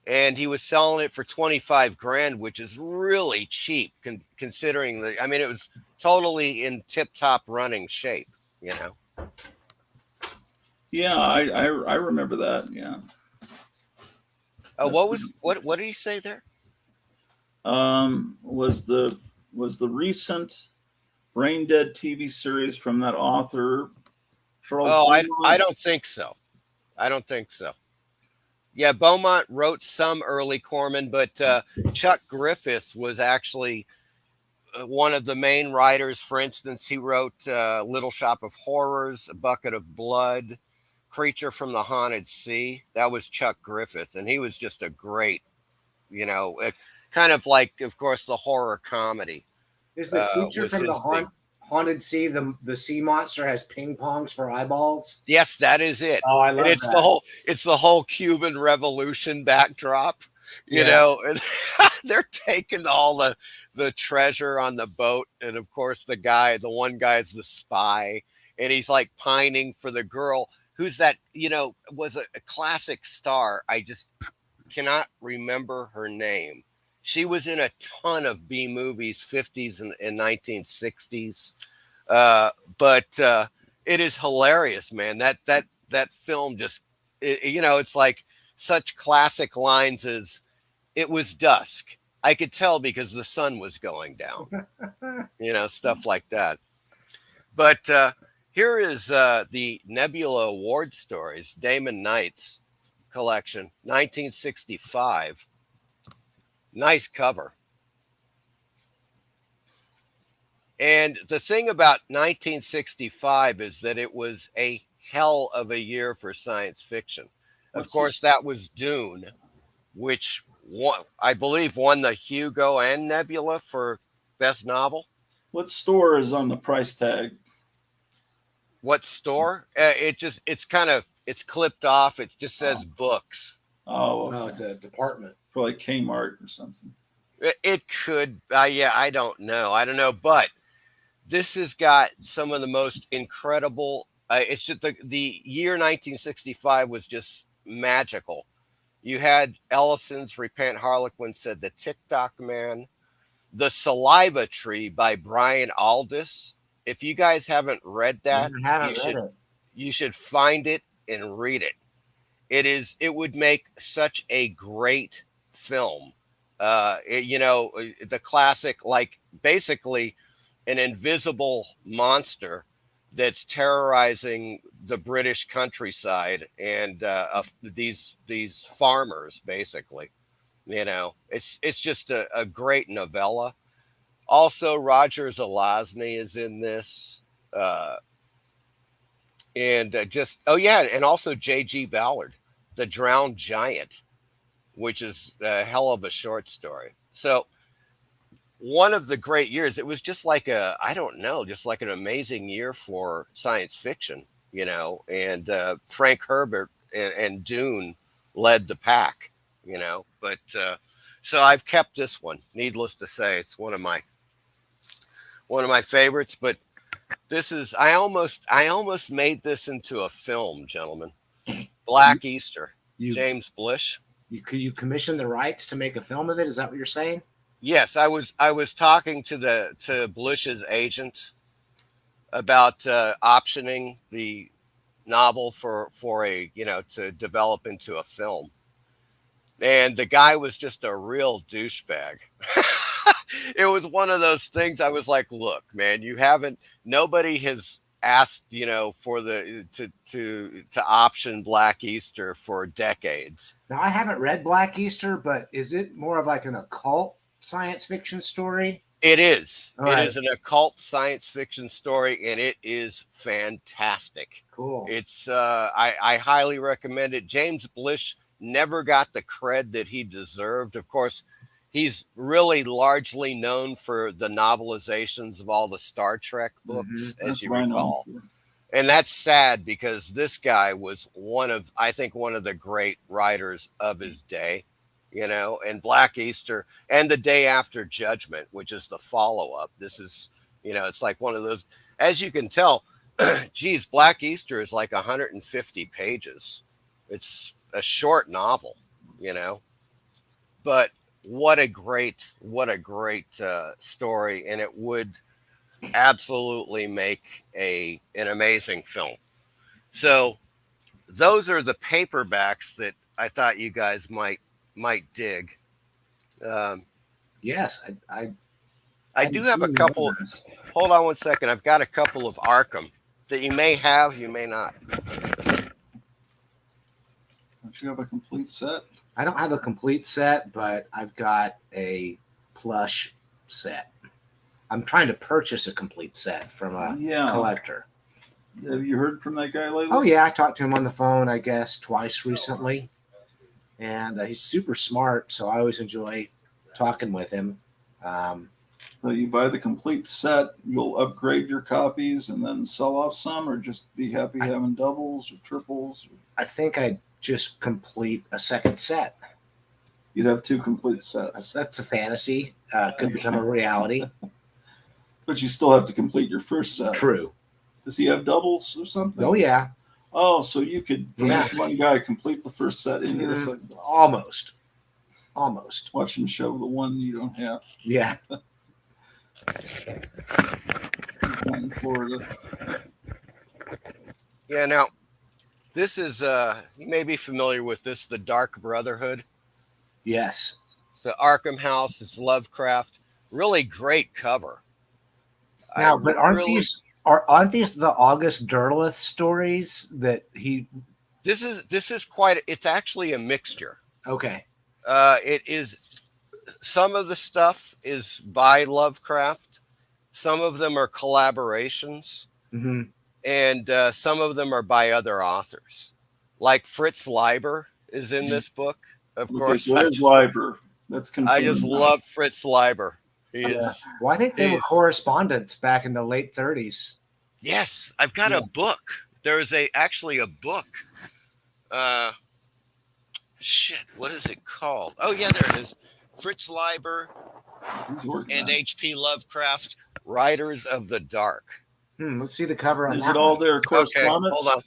And he was selling it for 25 grand, which is really cheap considering it was totally in tip-top running shape, Yeah, I remember that. Yeah. What did he say there? Was the recent Brain Dead TV series from that author Charles? Oh, I don't think so. Yeah, Beaumont wrote some early Corman, but Chuck Griffith was actually one of the main writers. For instance, he wrote Little Shop of Horrors, A Bucket of Blood, Creature from the Haunted Sea. That was Chuck Griffith, and he was just a great, kind of like, of course, the horror comedy. Is the Creature from the Haunted Sea the sea monster has ping pongs for eyeballs? Yes, that is it. Oh, I love that. It's the whole Cuban Revolution backdrop, and they're taking all the treasure on the boat, and of course the one guy's the spy, and he's like pining for the girl who's that, was a classic star. I just cannot remember her name. She was in a ton of B movies, 50s and 1960s. But it is hilarious, man. That film just, it's like such classic lines as "it was dusk. I could tell because the sun was going down," stuff like that. But here is the Nebula Award Stories, Damon Knight's collection, 1965. Nice cover. And the thing about 1965 is that it was a hell of a year for science fiction. Of course, that was Dune, which I believe won the Hugo and Nebula for best novel. What store is on the price tag? What store? It's clipped off. It just says books. Oh, okay. No, it's a department. Probably Kmart or something. It could. Yeah, I don't know. But this has got some of the most incredible. It's just the year 1965 was just magical. You had Ellison's Repent Harlequin said the Tick-Tock Man, The Saliva Tree by Brian Aldiss. If you guys haven't read that, you should find it and read it. It would make such a great film. The classic, like basically an invisible monster that's terrorizing the British countryside and these farmers, basically. It's just a great novella. Also, Roger Zelazny is in this. And also J.G. Ballard, The Drowned Giant, which is a hell of a short story. So one of the great years, it was just like just like an amazing year for science fiction, and Frank Herbert and Dune led the pack, but so I've kept this one. Needless to say, it's one of my favorites, but this is, I almost made this into a film, gentlemen. Black Easter, James Blish. You commissioned the rights to make a film of it? Is that what you're saying? Yes, I was talking to Blish's agent about optioning the novel for a to develop into a film, and the guy was just a real douchebag. It was one of those things. I was like, look, man, nobody has asked for to option Black Easter for decades. Now, I haven't read Black Easter, but is it more of like an occult science fiction story? It is. All right. It is an occult science fiction story, and it is fantastic. Cool. It's I highly recommend it. James Blish never got the cred that he deserved. Of course, he's really largely known for the novelizations of all the Star Trek books, as you recall. And that's sad because this guy was one of the great writers of his day, and Black Easter and The Day After Judgment, which is the follow-up. This is, it's like one of those, as you can tell, geez, Black Easter is like 150 pages. It's a short novel, but what a great story. And it would absolutely make an amazing film. So those are the paperbacks that I thought you guys might dig. Yes, I do have a couple. Hold on one second. I've got a couple of Arkham that you may have, you may not. Don't you have a complete set? I don't have a complete set, but I've got a plush set. I'm trying to purchase a complete set from a collector. Have you heard from that guy lately? Oh, yeah. I talked to him on the phone, I guess, twice recently. And he's super smart, so I always enjoy talking with him. So you buy the complete set, you'll upgrade your copies and then sell off some, or just be happy having doubles or triples? I think I'd just complete a second set. You'd have two complete sets. That's a fantasy. Could become a reality. But you still have to complete your first set. True. Does he have doubles or something? Oh, yeah. Oh, so you could, from Yeah. this one guy, complete the first set into the second. Almost. Watch him show the one you don't have. Yeah. In Florida. Yeah. Now, this is you may be familiar with this, the Dark Brotherhood. Yes. It's the Arkham House. It's Lovecraft. Really great cover. Now, but aren't these the August Derleth stories that he? This is quite. It's actually a mixture. Okay. It is. Some of the stuff is by Lovecraft. Some of them are collaborations, and some of them are by other authors. Like Fritz Leiber is in this book, of course. So there's Leiber. That's confirmed. I just love Fritz Leiber. Well, I think they were correspondents back in the late 30s. Yes, I've got a book. There is actually a book. Shit, what is it called? Oh yeah, there it is. Fritz Leiber and H.P. Lovecraft, Writers of the Dark. Let's see the cover on that. Is it all their correspondence? Okay, hold on.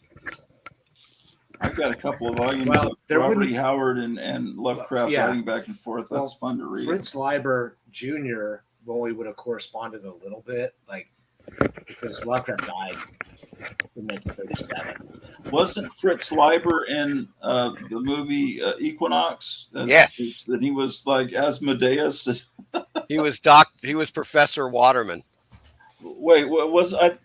I've got a couple of volumes of Robert E. Howard and Lovecraft writing back and forth. That's fun to read. Fritz Leiber Jr. we would have corresponded a little bit, like, because Lovecraft died in 1937. Wasn't Fritz Leiber in the movie Equinox? Yes. That he was like Asmodeus. He was Professor Waterman. Wait, what was I?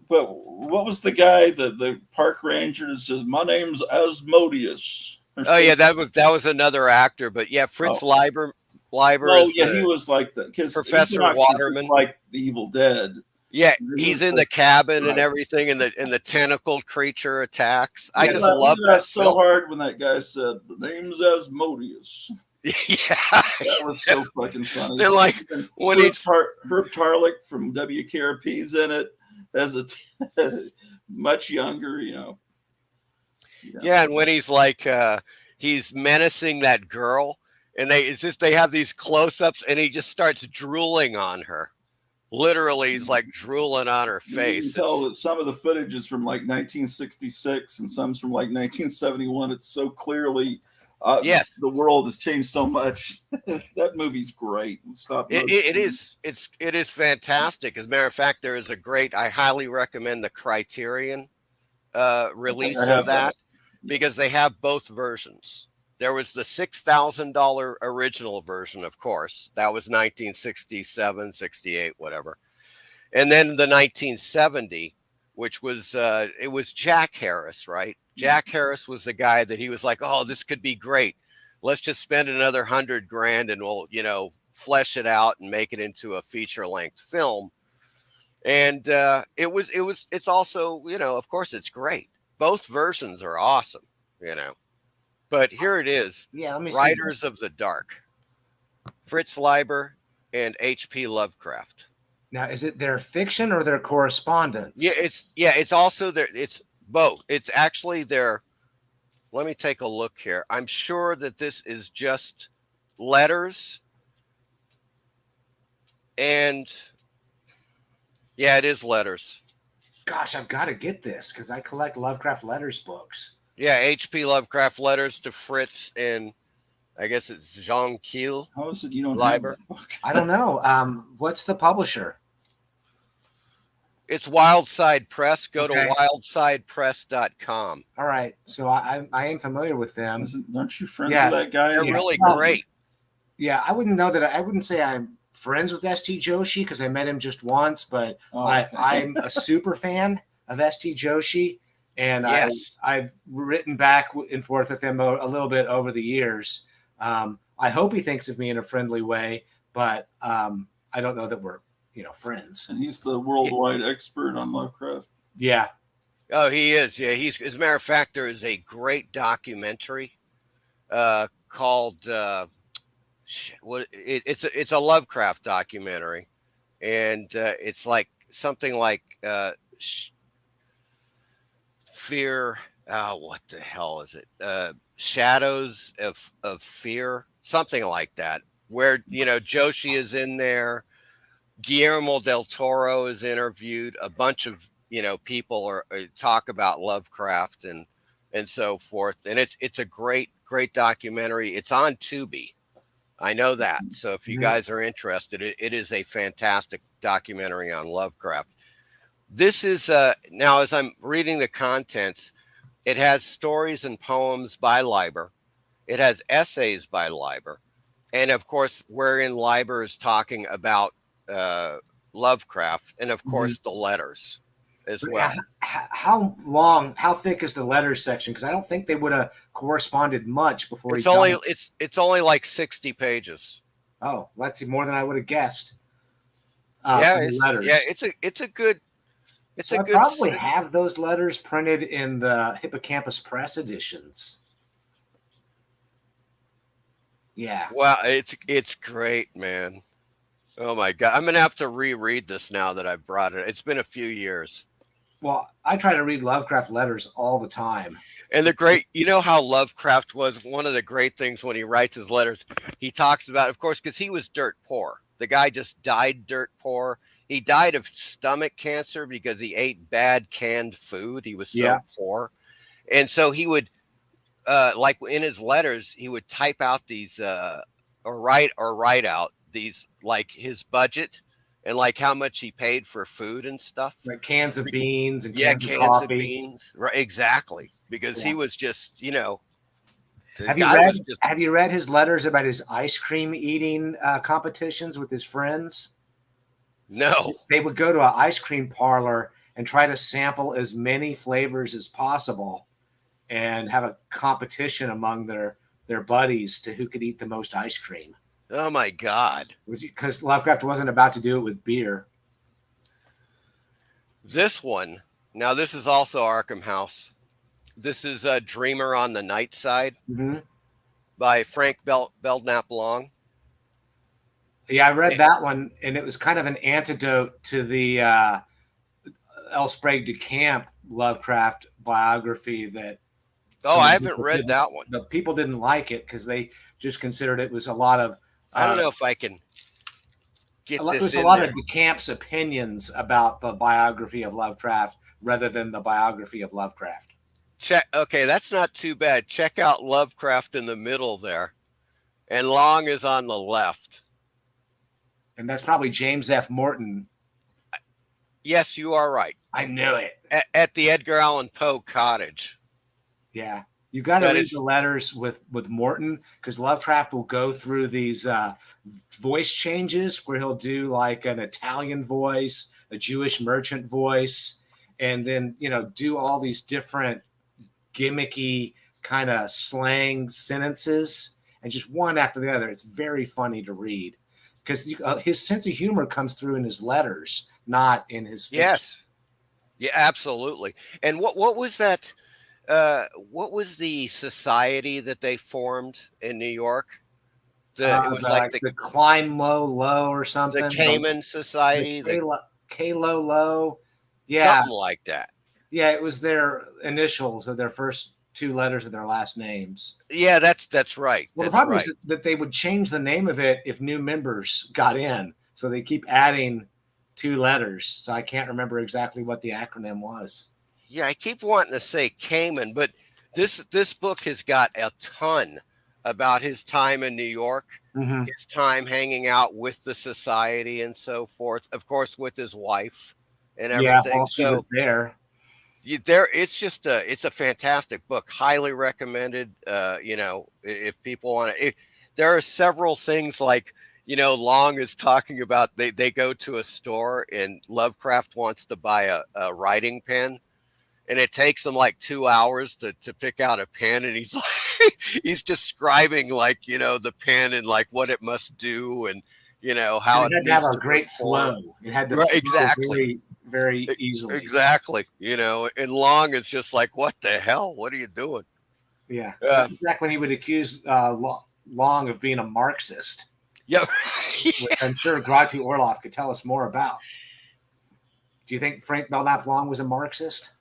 But what was the guy that the park ranger that says, "My name's Asmodeus"? Oh yeah, that was another actor. But yeah, Fritz Leiber. Oh yeah, he was like the Professor Waterman, like the Evil Dead. Yeah, he's in the cabin and everything, and the tentacled creature attacks. I just love that so hard when that guy said, "The name's Asmodeus." Yeah, that was so fucking funny. They're like when Herb Tarlick from WKRP's in it as a much younger, Yeah, and when he's like he's menacing that girl, and they have these close-ups, and he just starts drooling on her. Literally, he's like drooling on her face. You can tell that some of the footage is from like 1966 and some's from like 1971. It's so clearly, yes, the world has changed so much. That movie's great. It is fantastic. As a matter of fact, there is I highly recommend the Criterion release of that because they have both versions. There was the $6,000 original version, of course. That was 1967, 68, whatever. And then the 1970, which was, it was Jack Harris, right? Jack Harris was the guy that he was like, oh, this could be great. Let's just spend another $100,000 and we'll, flesh it out and make it into a feature-length film. And it's also, of course, it's great. Both versions are awesome, But here it is. Yeah, let me Writers of the Dark. Fritz Leiber and H.P. Lovecraft. Now, is it their fiction or their correspondence? Yeah, it's also it's both. It's actually their. Let me take a look here. I'm sure that this is just letters. And yeah, it is letters. Gosh, I've got to get this because I collect Lovecraft letters books. Yeah, H.P. Lovecraft letters to Fritz and I guess it's Jean Kiel. How is it you don't Leiber? Have that book? I don't know. What's the publisher? It's Wildside Press. Go to wildsidepress.com. All right. So I am familiar with them. Aren't you friends with that guy? They're really great. Yeah, I wouldn't say I'm friends with St. Joshi because I met him just once, but I'm a super fan of St. Joshi. And yes. I've written back and forth with him a little bit over the years. I hope he thinks of me in a friendly way, but I don't know that we're, friends. And he's the worldwide expert on Lovecraft. Yeah. Oh, he is. Yeah, as a matter of fact, there is a great documentary called it's a Lovecraft documentary, and it's like something like Fear. What the hell is it? Shadows of Fear, something like that. Where Joshi is in there, Guillermo del Toro is interviewed, a bunch of people talk about Lovecraft and so forth. And it's a great documentary. It's on Tubi. I know that. So if you guys are interested, it is a fantastic documentary on Lovecraft. This is now, as I'm reading the contents, it has stories and poems by Leiber. It has essays by Leiber. And of course, wherein Leiber is talking about Lovecraft, and of course, the letters as well. How thick is the letters section? Because I don't think they would have corresponded much before it's only like 60 pages. Oh, that's more than I would have guessed. It's a good. I probably have those letters printed in the Hippocampus Press editions. Yeah. Well, it's great, man. Oh my God. I'm going to have to reread this now that I've brought it. It's been a few years. Well, I try to read Lovecraft letters all the time. And how Lovecraft was one of the great things when he writes his letters, he talks about, of course, because he was dirt poor. The guy just died dirt poor. He died of stomach cancer because he ate bad canned food. He was so poor. And so he would, like in his letters, he would type out these or write out these, like his budget and like how much he paid for food and stuff. Like cans of beans and cans of beans. Right, exactly. Because he was just, Have you read his letters about his ice cream eating competitions with his friends? No. They would go to an ice cream parlor and try to sample as many flavors as possible and have a competition among their buddies to who could eat the most ice cream. Oh my God. Because Lovecraft wasn't about to do it with beer. This one, now this is also Arkham House. This is Dreamer on the Night Side by Frank Belknap Long. Yeah, I read that one, and it was kind of an antidote to the L. Sprague de Camp Lovecraft biography that. I haven't read that one. But people didn't like it because they just considered it was a lot of. I don't know if I can get this. There's a lot of de Camp's opinions about the biography of Lovecraft rather than the biography of Lovecraft. Okay, that's not too bad. Check out Lovecraft in the middle there, and Long is on the left. And that's probably James F. Morton. Yes, you are right. I knew it. At the Edgar Allan Poe cottage. Yeah. You got to read the letters with Morton, because Lovecraft will go through these voice changes where he'll do like an Italian voice, a Jewish merchant voice, and then, do all these different gimmicky kind of slang sentences, and just one after the other. It's very funny to read because his sense of humor comes through in his letters, not in his fiction. Yes. Yeah, absolutely. And what was that? What was the society that they formed in New York? It was like the Climb Low or something. The Cayman Society. K-Low. Yeah. Something like that. Yeah, it was their initials of their first two letters of their last names. Yeah, that's right. Well, the problem is that they would change the name of it if new members got in. So they keep adding two letters. So I can't remember exactly what the acronym was. Yeah, I keep wanting to say Cayman, but this book has got a ton about his time in New York, his time hanging out with the society and so forth. Of course, with his wife and everything. Yeah, she was there. It's a fantastic book. Highly recommended. If people want to, there are several things like, Long is talking about. They go to a store and Lovecraft wants to buy a writing pen. And it takes him like 2 hours to pick out a pen, and he's like, he's describing the pen and like what it must do, and how it had to have a great flow. It had to flow exactly very easily. Exactly, and Long is just like, what the hell? What are you doing? Yeah, back when he would accuse Long of being a Marxist. Yeah, which I'm sure Gratu Orloff could tell us more about. Do you think Frank Belknap Long was a Marxist?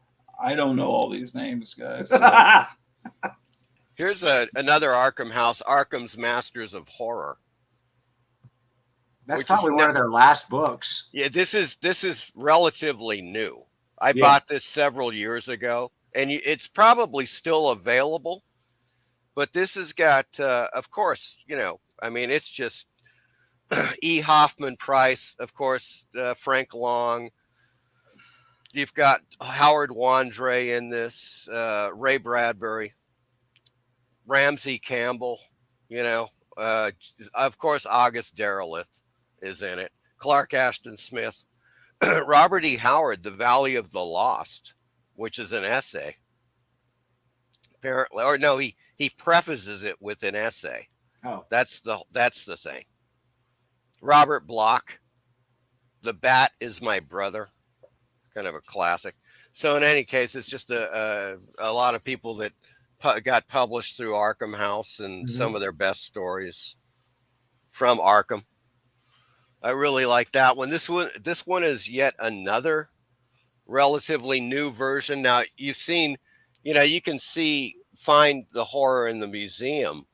I don't know all these names, guys. Here's another Arkham House, Arkham's Masters of Horror. That's probably one of their last books. Yeah, this is relatively new. I Yeah. bought this several years ago, and it's probably still available. But this has got, of course, I mean, it's just E. Hoffman Price, of course, Frank Long. You've got Howard Wandre in this, Ray Bradbury, Ramsey Campbell, you know, of course, August Derleth is in it, Clark Ashton Smith, Robert E. Howard, The Valley of the Lost, which is an essay. Apparently, or no, he prefaces it with an essay. Oh, That's the thing. Robert Bloch, The Bat is My Brother. It's kind of a classic. So in any case, it's just a lot of people that got published through Arkham House and some of their best stories from Arkham. I really like that one. This one is yet another relatively new version. Now you've seen, you can find the horror in the museum,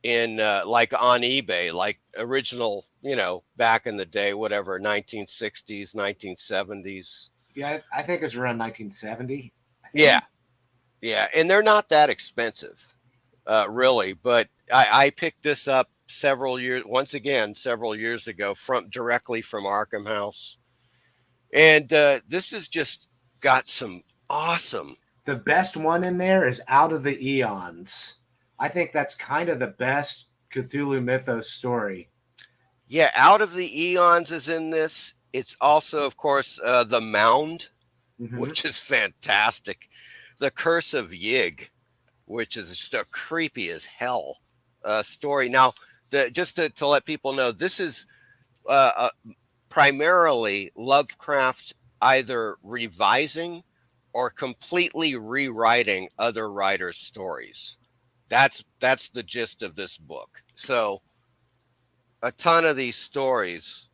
in like on eBay, like original, back in the day, whatever, 1960s, 1970s. yeah, I think it's around 1970. Yeah. Yeah. And they're not that expensive, really. But I picked this up several years ago directly from Arkham House. And this has just got some awesome. The best one in there is Out of the Eons. I think that's kind of the best Cthulhu Mythos story. Yeah, Out of the Eons is in this. It's also, of course, The Mound, which is fantastic. The Curse of Yig, which is just a creepy as hell story. Now, just to let people know, this is primarily Lovecraft either revising or completely rewriting other writers' stories. That's the gist of this book. So a ton of these stories,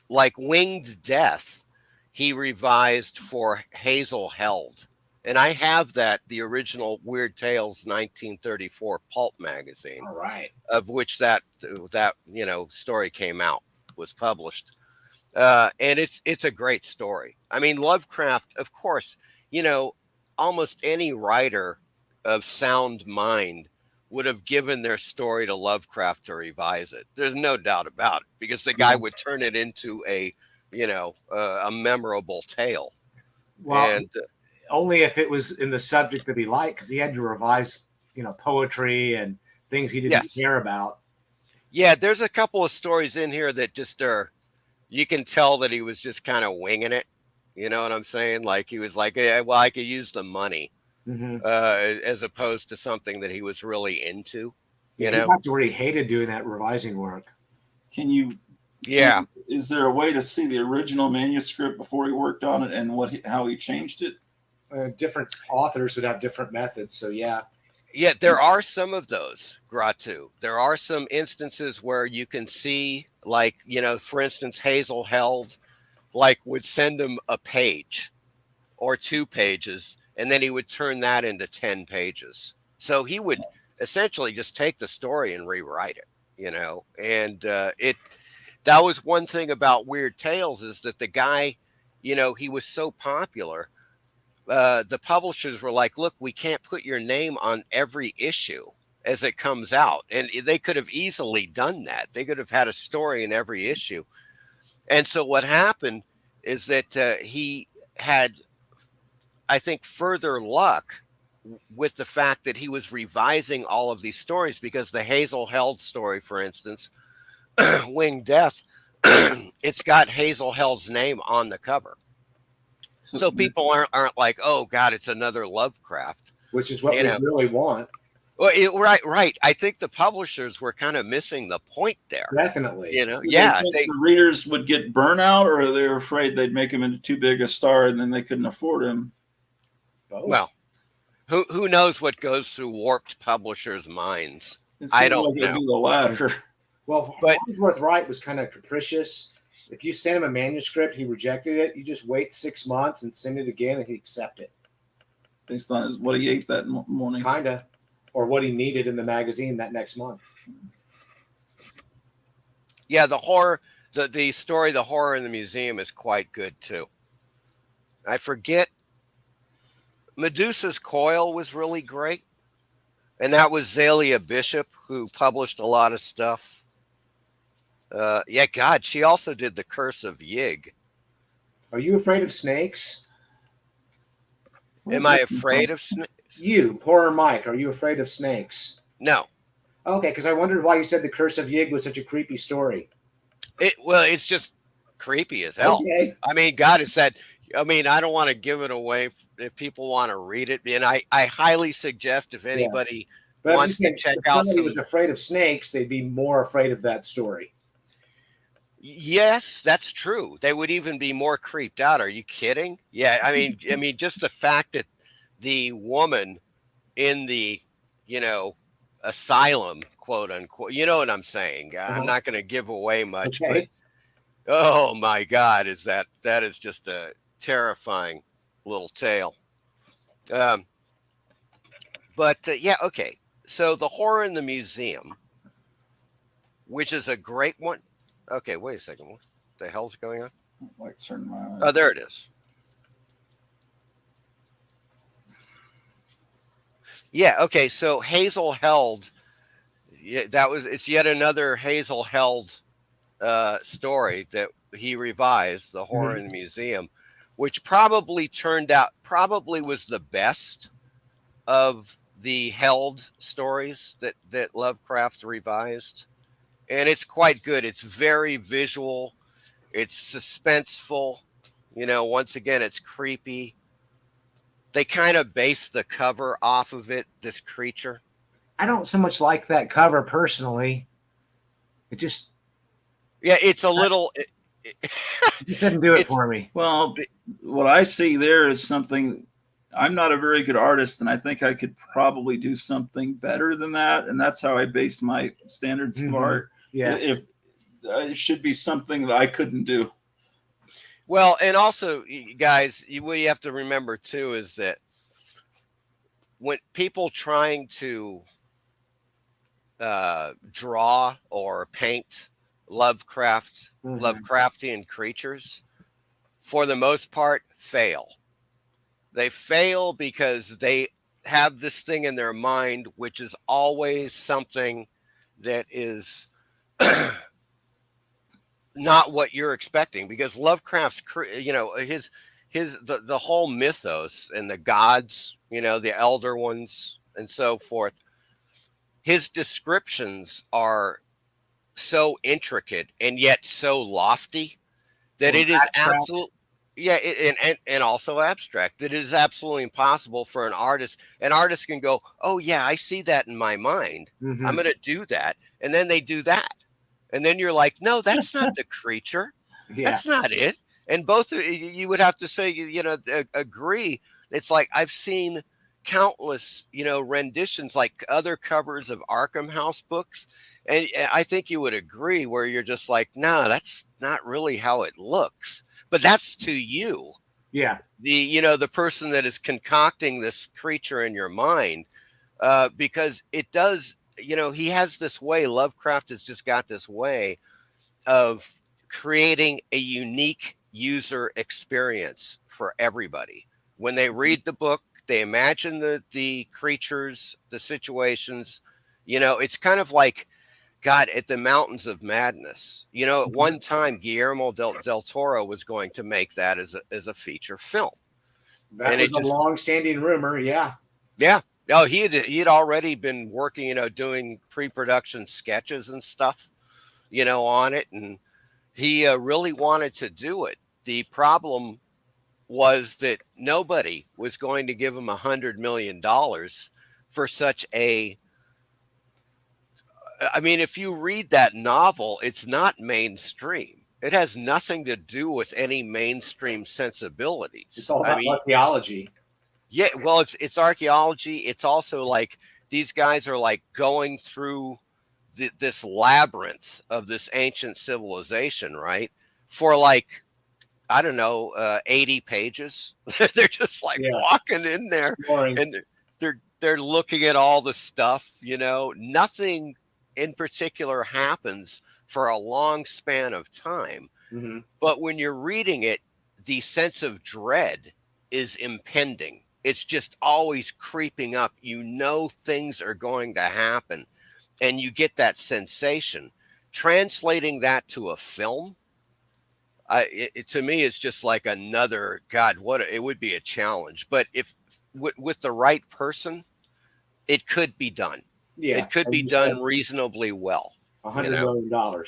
like Winged Death, he revised for Hazel Held. And I have the original Weird Tales 1934 pulp magazine. All right. Of which that story came out, was published. And it's a great story. I mean, Lovecraft, of course, almost any writer of sound mind would have given their story to Lovecraft to revise it. There's no doubt about it, because the guy would turn it into a memorable tale. Well, only if it was in the subject that he liked, because he had to revise, poetry and things he didn't care about. Yeah, there's a couple of stories in here that just you can tell that he was just kind of winging it. You know what I'm saying? Like he was like, well, I could use the money, as opposed to something that he was really into. He got to where he hated doing that revising work. Is there a way to see the original manuscript before he worked on it and how he changed it? Different authors would have different methods. So yeah. Yeah, there are some of those, Gratu. There are some instances where you can see, like, for instance, Hazel Held, would send him a page or 2 pages, and then he would turn that into 10 pages. So he would essentially just take the story and rewrite it, and that was one thing about Weird Tales, is that the guy, he was so popular. The publishers were like, look, we can't put your name on every issue as it comes out. And they could have easily done that. They could have had a story in every issue. And so what happened is that he had, I think, further luck with the fact that he was revising all of these stories, because the Hazel Held story, for instance, Winged Death, it's got Hazel Held's name on the cover. So people aren't like, oh God, it's another Lovecraft, which is what we really want. Well, right. I think the publishers were kind of missing the point there. Definitely. I think the readers would get burnout, or they were afraid they'd make him into too big a star and then they couldn't afford him. Both. Well, who knows what goes through warped publishers' minds? I don't know. Do the latter. Well, Farnsworth Wright was kind of capricious. If you send him a manuscript, he rejected it. You just wait 6 months and send it again, and he'd accept it. Based on what he ate that morning. Kind of. Or what he needed in the magazine that next month. Yeah, the horror, the story, The Horror in the Museum is quite good, too. I forget. Medusa's Coil was really great. And that was Zalia Bishop, who published a lot of stuff. Yeah, God, she also did The Curse of Yig. Are you afraid of snakes? Am I afraid of snakes? You, poor Mike, are you afraid of snakes? No. Okay, because I wondered why you said The Curse of Yig was such a creepy story. Well, it's just creepy as hell. Okay. I mean, God, it's that. I mean, I don't want to give it away if people want to read it, and I highly suggest if anybody But wants to check if out somebody some. was afraid of snakes, they'd be more afraid of that story. Yes, that's true. They would even be more creeped out. Are you kidding? Yeah, I mean, just the fact that the woman in the, asylum, quote unquote, you know what I'm saying? I'm not going to give away much, Okay. but oh my God, that is just a terrifying little tale. Yeah, okay. So the horror in the museum, which is a great one. Okay, wait a second. What the hell's going on? Like turn my eye. Oh, there it is. Yeah. Okay. So Hazel Held. Yeah, it's yet another Hazel Held story that he revised, the horror in the museum, which probably was the best of the Held stories that Lovecraft revised. And it's quite good. It's very visual. It's suspenseful. Once again, it's creepy. They kind of base the cover off of it, this creature. I don't so much like that cover personally. It just... Yeah, it's a little... It didn't do it for me. Well, what I see there is something... I'm not a very good artist, and I think I could probably do something better than that. And that's how I base my standards of art. Yeah. If it should be something that I couldn't do. Well, and also, guys, what you have to remember too is that when people trying to draw or paint Lovecraftian creatures, for the most part, fail. They fail because they have this thing in their mind, which is always something that is not what you're expecting. Because Lovecraft's, the whole mythos and the gods, the elder ones and so forth, his descriptions are so intricate and yet so lofty that it is absolute. Yeah, and also abstract. It is absolutely impossible for an artist. An artist can go, "Oh yeah, I see that in my mind. I'm going to do that," and then they do that, and then you're like, "No, that's not the creature. That's not it." And both you would have to say, agree. It's like I've seen countless, renditions, like other covers of Arkham House books, and I think you would agree, where you're just like, "No, that's not really how it looks." But that's to you. Yeah. The person that is concocting this creature in your mind, because it does, he has this way, Lovecraft has just got this way of creating a unique user experience for everybody. When they read the book, they imagine the creatures, the situations, it's kind of like, God, at the Mountains of Madness, at one time, Guillermo del Toro was going to make that as a feature film. That was a long-standing rumor, yeah. Yeah. Oh, he had already been working, doing pre-production sketches and stuff, on it, and he really wanted to do it. The problem was that nobody was going to give him $100 million for such a... I mean, if you read that novel, it's not mainstream. It has nothing to do with any mainstream sensibilities. It's all about archaeology. Yeah, well, it's archaeology. It's also like these guys are like going through this labyrinth of this ancient civilization, right? For like, I don't know, 80 pages. They're just like walking in there, and they're looking at all the stuff. Nothing in particular happens for a long span of time. But when you're reading it, the sense of dread is impending. It's just always creeping up. You know things are going to happen, and you get that sensation. Translating that to a film, to me, it's just like another God. It would be a challenge, but if with the right person, it could be done. Yeah, it could as be you done said, reasonably well. $100 million.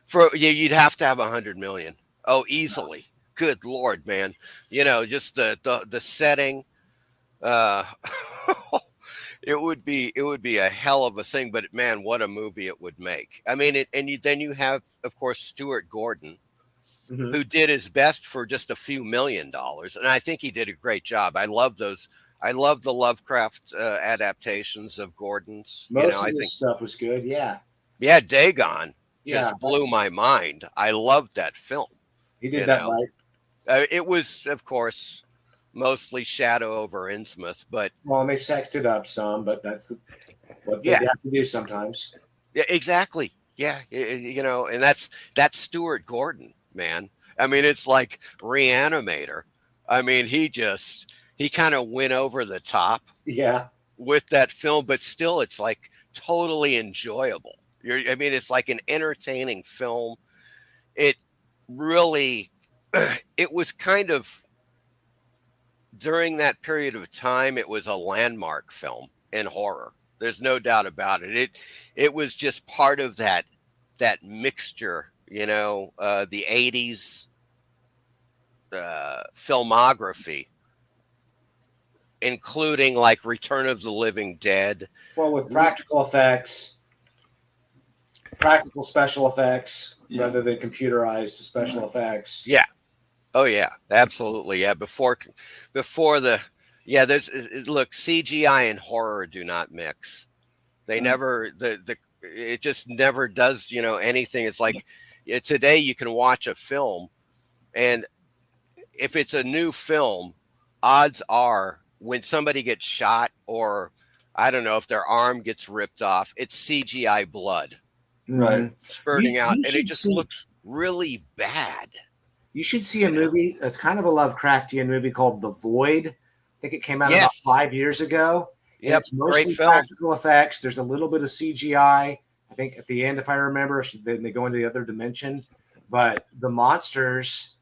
For you'd have to have 100 million. Oh, easily. Good Lord, man. Just the setting. Uh, it would be a hell of a thing. But man, what a movie it would make. I mean, then you have, of course, Stuart Gordon, Mhm. who did his best for just a few $1 million, and I think he did a great job. I love those. I love the Lovecraft adaptations of Gordon's. Most I of this think, stuff was good. Yeah. yeah, Dagon Yeah. just blew my mind. I loved that film. He did that right. It was, of course, mostly Shadow over Innsmouth, but Well, and they sexed it up some, but that's what they Yeah. have to do sometimes. yeah, exactly. Yeah, and that's Stuart Gordon, man. I mean, it's like Reanimator. I mean, he kind of went over the top Yeah. with that film, but still, it's like totally enjoyable. It's like an entertaining film. It really, it was kind of during that period of time, it was a landmark film in horror. There's no doubt about it. It was just part of that mixture, the 80s filmography, including like Return of the Living Dead. Well, with practical effects, practical special effects rather than computerized special effects. Yeah. Oh yeah, absolutely. Yeah. Before there's look, CGI and horror do not mix. They never, it just never does, anything. It's like today you can watch a film, and if it's a new film, odds are when somebody gets shot, or I don't know, if their arm gets ripped off, it's CGI blood Right. spurting out, and it should just see- looks really bad. You should see a movie that's kind of a Lovecraftian movie called The Void. I think it came out about Yes. 5 years ago. And Yep, it's mostly great film. practical effects. There's a little bit of CGI. I think at the end, if I remember, then they go into the other dimension. But the monsters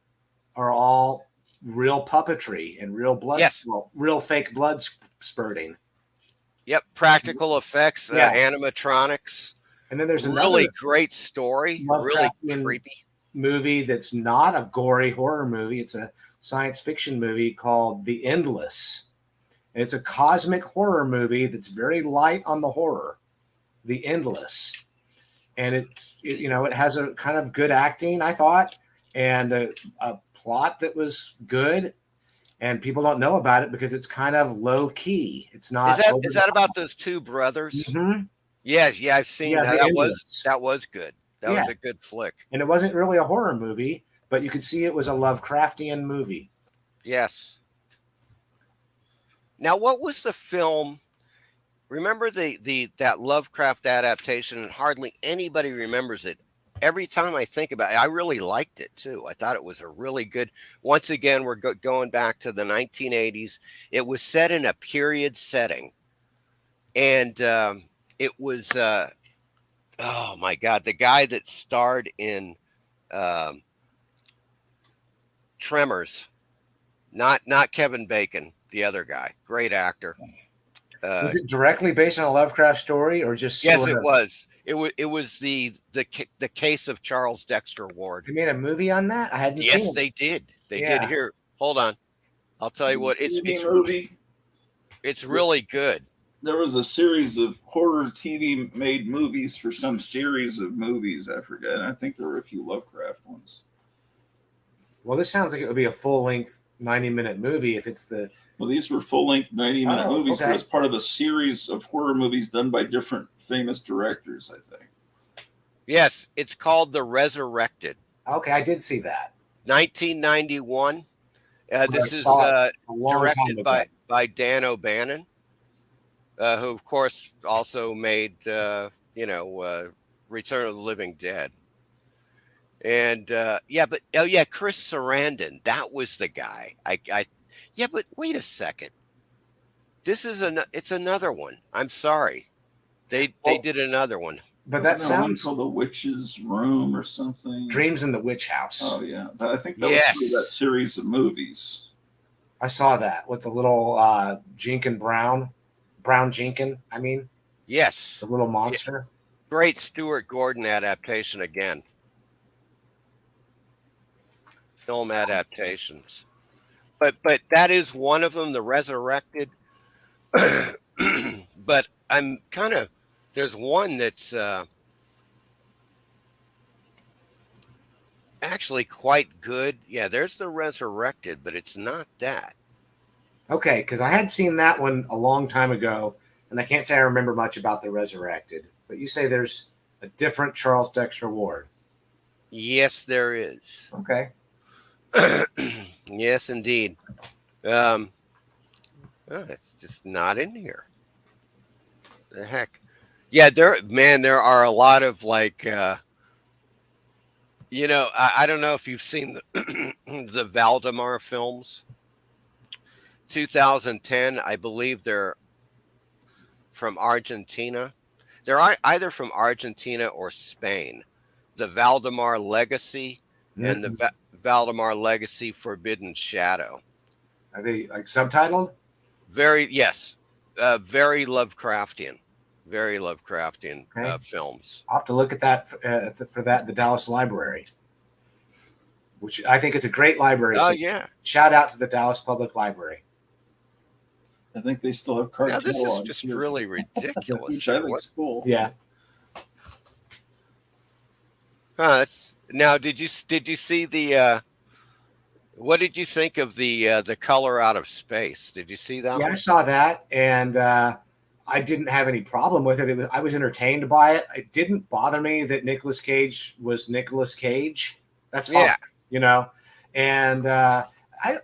are all real puppetry and real blood, Yes. real fake blood spurting. Yep, practical effects, Yeah. animatronics. And then there's Really another great story, really Lovecraftian creepy. movie that's not a gory horror movie. It's a science fiction movie called The Endless. And it's a cosmic horror movie that's very light on the horror. The Endless. And it has a kind of good acting, I thought, and a plot that was good. And people don't know about it because it's kind of low key. It's not. Is that about those two brothers? Mm-hmm. Yes, yeah, I've seen Yeah, that. The That Endless. was good. That was a good flick. And it wasn't really a horror movie, but you could see it was a Lovecraftian movie. Yes. Now, what was the film? Remember that Lovecraft adaptation, and hardly anybody remembers it. Every time I think about it, I really liked it too. I thought it was a really good. Once again, we're going back to the 1980s. It was set in a period setting, and it was oh my God, the guy that starred in Tremors, not Kevin Bacon, the other guy, great actor. Was it directly based on a Lovecraft story, or just Yes, sort it of? was. It was the case of Charles Dexter Ward. They made a movie on that? I hadn't seen Yes, it. they did. They Yeah. did. Here, hold on. I'll tell you what. movie. It's really good. There was a series of horror TV made movies for some series of movies. I forget. I think there were a few Lovecraft ones. Well, this sounds like it would be a full-length 90-minute movie if it's the. Well, these were full-length 90-minute Oh, movies, okay. but it's part of a series of horror movies done by different famous directors, I think. Yes, it's called The Resurrected. Okay, I did see that. 1991. I This is saw it a long time directed ago. by Dan O'Bannon, who of course also made Return of the Living Dead. And yeah, but oh yeah, Chris Sarandon, that was the guy. Yeah, but wait a second. This is it's another one. I'm sorry. They Well, did another one. but Wasn't that there one sounds called The Witch's Room or something? Dreams in the Witch House. Oh yeah, I think that was part of that Yes. series of movies. I saw that with the little Jenkin Brown Jenkin. I mean, Yes. the little Yeah. monster. Great Stuart Gordon adaptation again. Film adaptations. But that is one of them, The Resurrected. But I'm kind of, there's one that's actually quite good. Yeah, there's The Resurrected, but it's not that. Okay, because I had seen that one a long time ago, and I can't say I remember much about The Resurrected. But you say there's a different Charles Dexter Ward. Yes, there is. Okay. Yes, indeed. It's just not in here. The heck. Yeah, there are a lot of like I don't know if you've seen the the Valdemar films. 2010, I believe they're from Argentina. They're either from Argentina or Spain. The Valdemar Legacy and the Valdemar Legacy Forbidden Shadow. Are they like subtitled? Very very Lovecraftian. Very Lovecraftian Okay. films. I'll have to look at that for that at the Dallas Library, which I think is a great library. Oh So yeah. shout out to the Dallas Public Library. I think they still have card Now this is catalogs just here, really ridiculous. which I think is cool. Yeah. Now, did you see the? What did you think of the Color Out of Space? Did you see that Yeah, I one? saw that, and I didn't have any problem with it. I was entertained by it. It didn't bother me that Nicolas Cage was Nicolas Cage. That's fine, And I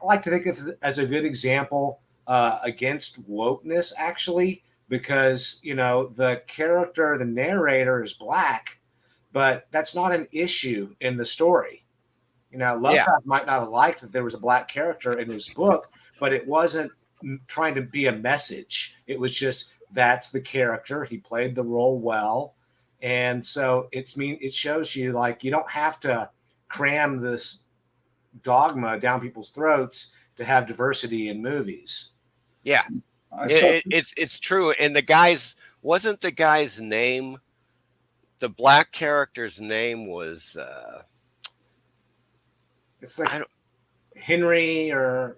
like to think of it as a good example against wokeness, actually, because the character, the narrator, is black, but that's not an issue in the story. Lovecraft might not have liked that there was a black character in his book, but it wasn't trying to be a message. It was just that's the character. He played the role well. And so it shows you like you don't have to cram this dogma down people's throats to have diversity in movies. Yeah. It's true. And wasn't the guy's name, the black character's name was it's like Henry or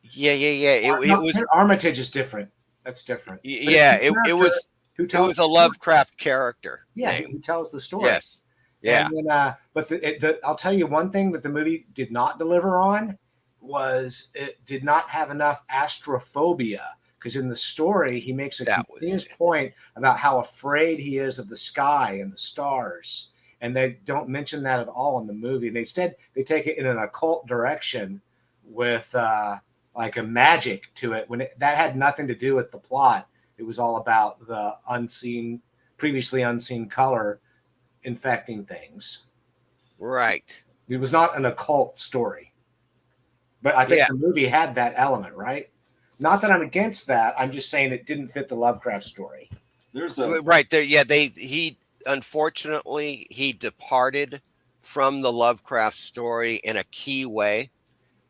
it was Armitage is different. That's different. It was a Lovecraft character. Yeah, name. who tells the story. Yes. Yeah. And then, but I'll tell you one thing that the movie did not deliver on was it did not have enough astrophobia, because in the story he makes a continuous point about how afraid he is of the sky and the stars. And they don't mention that at all in the movie. And instead, they take it in an occult direction with like a magic to it. That had nothing to do with the plot. It was all about the previously unseen color infecting things. Right. It was not an occult story. But I think the movie had that element, right? Not that I'm against that. I'm just saying it didn't fit the Lovecraft story. Unfortunately, he departed from the Lovecraft story in a key way,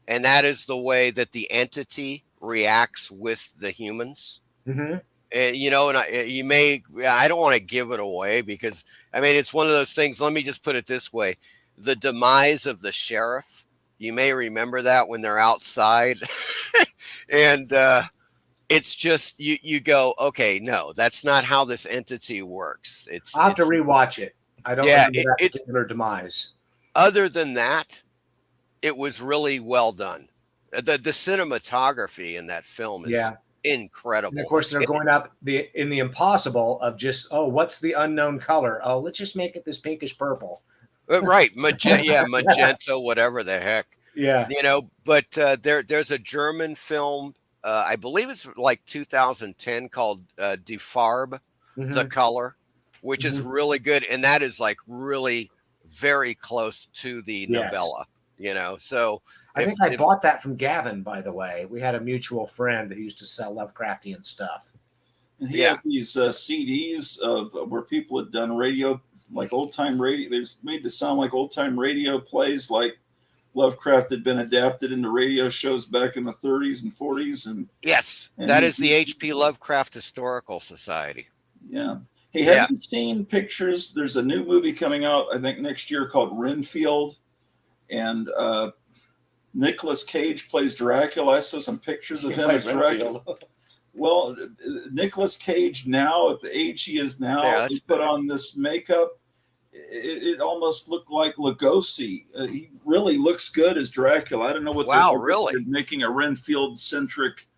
and that is the way that the entity reacts with the humans. Mm-hmm. And I don't want to give it away because it's one of those things. Let me just put it this way: the demise of the sheriff. You may remember that when they're outside, and it's just you go, okay, no, that's not how this entity works. I'll have to rewatch it. I don't remember that particular demise. Other than that, it was really well done. The cinematography in that film is incredible. And of course, they're going up in the impossible of just, what's the unknown color? Oh, let's just make it this pinkish purple. Right, magenta, whatever the heck. Yeah, But there's a German film. I believe it's like 2010 called Die Farbe, The Color, which is really good. And that is like really very close to the Yes. novella, you know. So I think I bought that from Gavin, by the way. We had a mutual friend that used to sell Lovecraftian stuff. And he had these CDs of where people had done radio, like old time radio. They was made to sound like old time radio plays, like Lovecraft had been adapted into radio shows back in the 30s and 40s. And that is the H.P. Lovecraft Historical Society. Yeah. Hey, have you seen pictures? There's a new movie coming out, I think, next year called Renfield. And Nicolas Cage plays Dracula. I saw some pictures of him as Dracula. Well, Nicolas Cage now, at the age he is now, he put on this makeup. It almost looked like Lugosi. He really looks good as Dracula. I don't know what. Wow, really? Making a Renfield-centric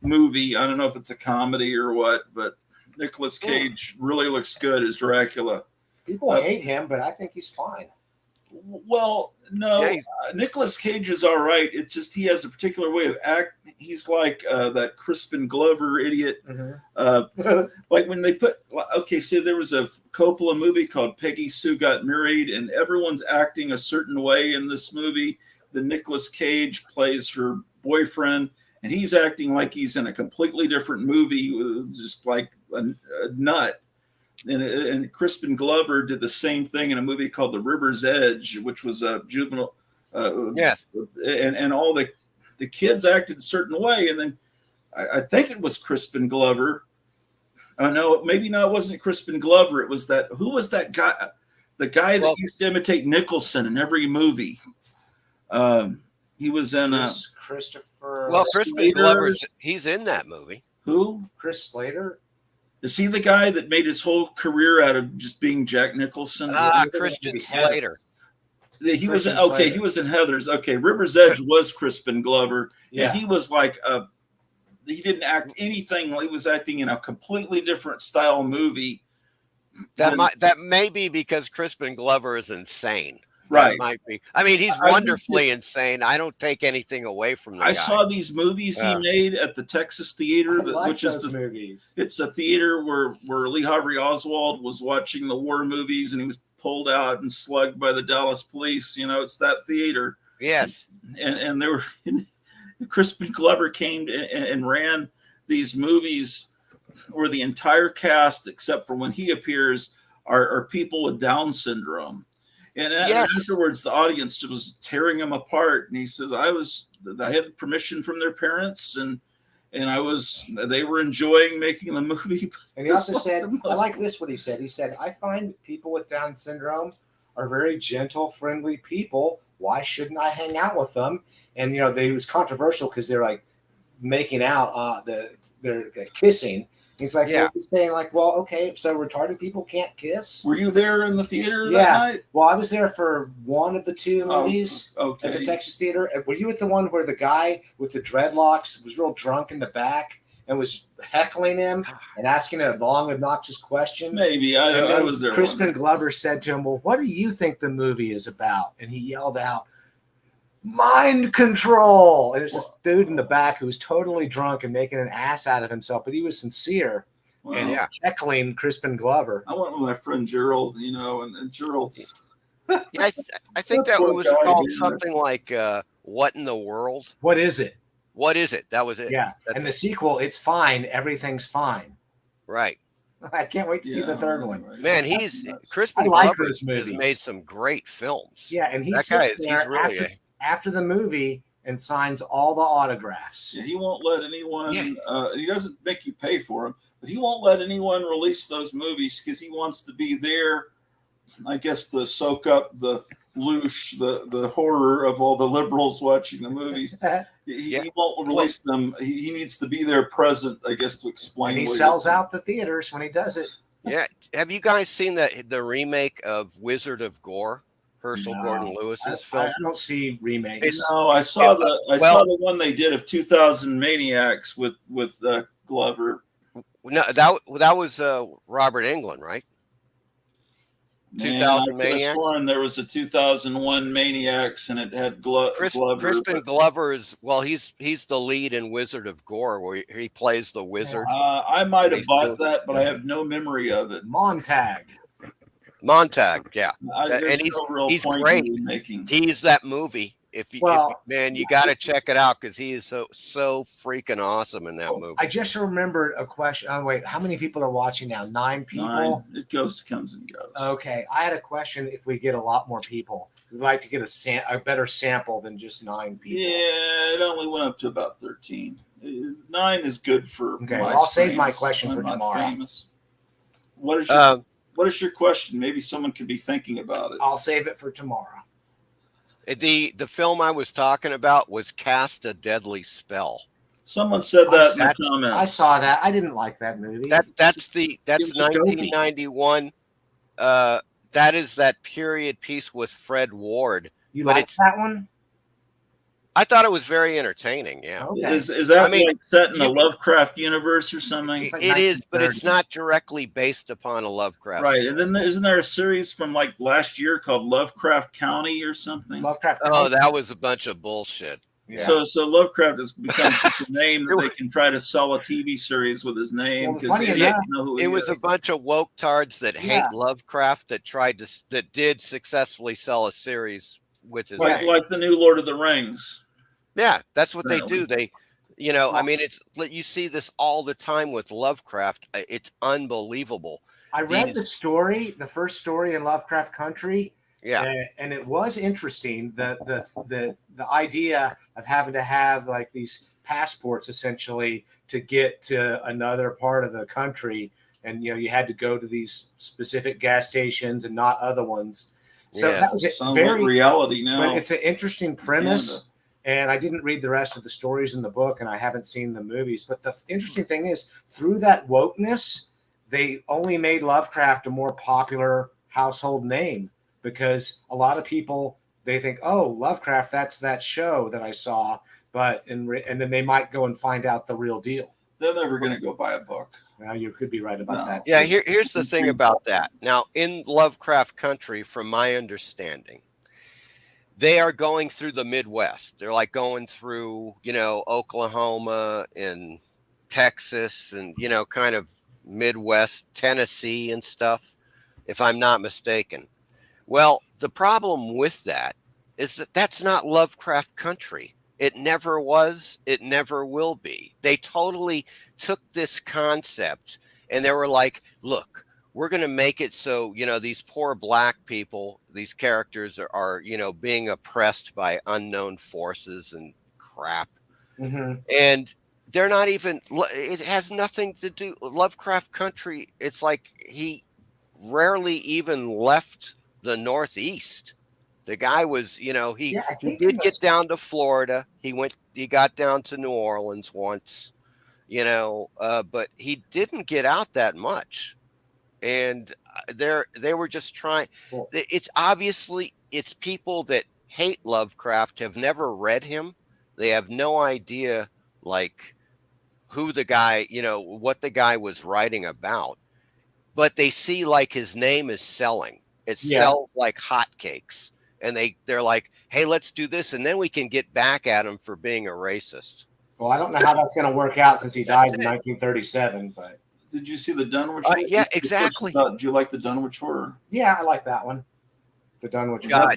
movie. I don't know if it's a comedy or what, but Nicolas Cage really looks good as Dracula. People hate him, but I think he's fine. Well, no, Nicolas Cage is all right. It's just he has a particular way of acting. He's like that Crispin Glover idiot. Like when they put, so there was a Coppola movie called Peggy Sue Got Married, and everyone's acting a certain way in this movie. The Nicolas Cage plays her boyfriend, and he's acting like he's in a completely different movie, just like a nut. And Crispin Glover did the same thing in a movie called The River's Edge, which was a juvenile. And all the kids acted a certain way. And then I think it was Crispin Glover. No, maybe not. It wasn't Crispin Glover. It was who was that guy? The guy that used to imitate Nicholson in every movie. He was in Christopher. Well, Crispin Glover's, he's in that movie. Who? Chris Slater. Is he the guy that made his whole career out of just being Jack Nicholson? Christian Slater. He was in Heathers. Okay, River's Edge was Crispin Glover. Yeah. And he was like he didn't act anything. He was acting in a completely different style movie. That may be because Crispin Glover is insane. Right. That might be. I mean, he's wonderfully insane. I don't take anything away from the guy. I saw these movies he made at the Texas Theater, which is movies. It's a theater where Lee Harvey Oswald was watching the war movies, and he was pulled out and slugged by the Dallas police. You know, it's that theater. Yes. And there were Crispin Glover came and ran these movies where the entire cast, except for when he appears, are people with Down syndrome. And afterwards, the audience was tearing him apart. And he says, I had permission from their parents, and they were enjoying making the movie. And he also said, I like this, what he said. He said, I find that people with Down syndrome are very gentle, friendly people. Why shouldn't I hang out with them? And, it was controversial because they're like making out, they're kissing. He's like, he's saying like, well, okay, so retarded people can't kiss. Were you there in the theater that night? Well, I was there for one of the two movies at the Texas Theater. Were you at the one where the guy with the dreadlocks was real drunk in the back and was heckling him and asking a long, obnoxious question? Maybe. I was there. Crispin Glover said to him, well, what do you think the movie is about? And he yelled out, mind control. And it was this dude in the back who was totally drunk and making an ass out of himself, but he was sincere and heckling Crispin Glover. I went with my friend Gerald, and Gerald's. I think that one was called something like What in the World? What is it? What is it? That was it. Yeah. And the sequel, It's Fine, Everything's Fine. Right. I can't wait to see the third one. Man, Crispin Glover has made some great films. Yeah, and he sits there after the movie and signs all the autographs. Yeah, he won't let anyone. He doesn't make you pay for them, but he won't let anyone release those movies because he wants to be there. I guess to soak up the loosh, the horror of all the liberals watching the movies. He won't release them. He needs to be there present, I guess, to explain. And he sells out the theaters when he does it. Yeah. Have you guys seen the remake of Wizard of Gore? Herschel Gordon Lewis's film. I don't see remakes. No, I saw the one they did of 2000 Maniacs with Glover. No, that was Robert Englund, right? 2000 Maniacs. There was a 2001 Maniacs, and it had Glover. Crispin Glover is he's the lead in Wizard of Gore, where he plays the wizard. I might have bought that, but I have no memory of it. Montag. Montag, yeah. There's And no real he's point great. in making. He's that movie. Man, you got to check it out because he is so freaking awesome in that movie. I just remembered a question. Oh wait, how many people are watching now? 9 people. 9. It comes and goes. Okay, I had a question. If we get a lot more people, we'd like to get a better sample than just 9 people. Yeah, it only went up to about 13. 9 is good for. Okay, well, I'll save my question for tomorrow. Famous. What is your question? Maybe someone could be thinking about it. I'll save it for tomorrow. The film I was talking about was Cast a Deadly Spell. Someone said that in the comments. I saw that. I didn't like that movie. That's 1991. That is that period piece with Fred Ward. You liked that one? I thought it was very entertaining. Yeah. Okay. Is that like set in the Lovecraft universe or something? It is, but it's not directly based upon a Lovecraft. Right, and then isn't there a series from like last year called Lovecraft County or something? Lovecraft. Oh, that was a bunch of bullshit. Yeah. So Lovecraft has become such a name that they can try to sell a TV series with his name because know who it was a bunch of woke tards that hate Lovecraft that did successfully sell a series with his name. Like the new Lord of the Rings. Yeah, that's what they do. They, I mean, you see this all the time with Lovecraft. It's unbelievable. I read the first story in Lovecraft Country. Yeah, and it was interesting the idea of having to have like these passports essentially to get to another part of the country, and you had to go to these specific gas stations and not other ones. So that was very like reality now. But it's an interesting premise. And I didn't read the rest of the stories in the book, and I haven't seen the movies. But the interesting thing is, through that wokeness, they only made Lovecraft a more popular household name because a lot of people, they think, oh, Lovecraft, that's that show that I saw. And then they might go and find out the real deal. They're never going to go buy a book. Well, you could be right about that. Yeah, here's the thing about that. Now, in Lovecraft Country, from my understanding, they are going through the Midwest. They're like going through, Oklahoma and Texas and, kind of Midwest, Tennessee and stuff, if I'm not mistaken. Well, the problem with that is that that's not Lovecraft Country. It never was. It never will be. They totally took this concept and they were like, look, we're going to make it so, these poor black people, these characters are being oppressed by unknown forces and crap. Mm-hmm. And they're not even, it has nothing to do, Lovecraft Country, it's like he rarely even left the Northeast. The guy was, he did get down to Florida. He got down to New Orleans once, but he didn't get out that much. And they were just trying. It's obviously it's people that hate Lovecraft, have never read him. They have no idea like who the guy, what the guy was writing about. But they see like his name is selling. It sells like hotcakes. And they're like, hey, let's do this. And then we can get back at him for being a racist. Well, I don't know how that's going to work out since he died in 1937, but. Did you see the Dunwich? Yeah, exactly. Do you like the Dunwich Horror? Yeah, I like that one. The Dunwich Horror.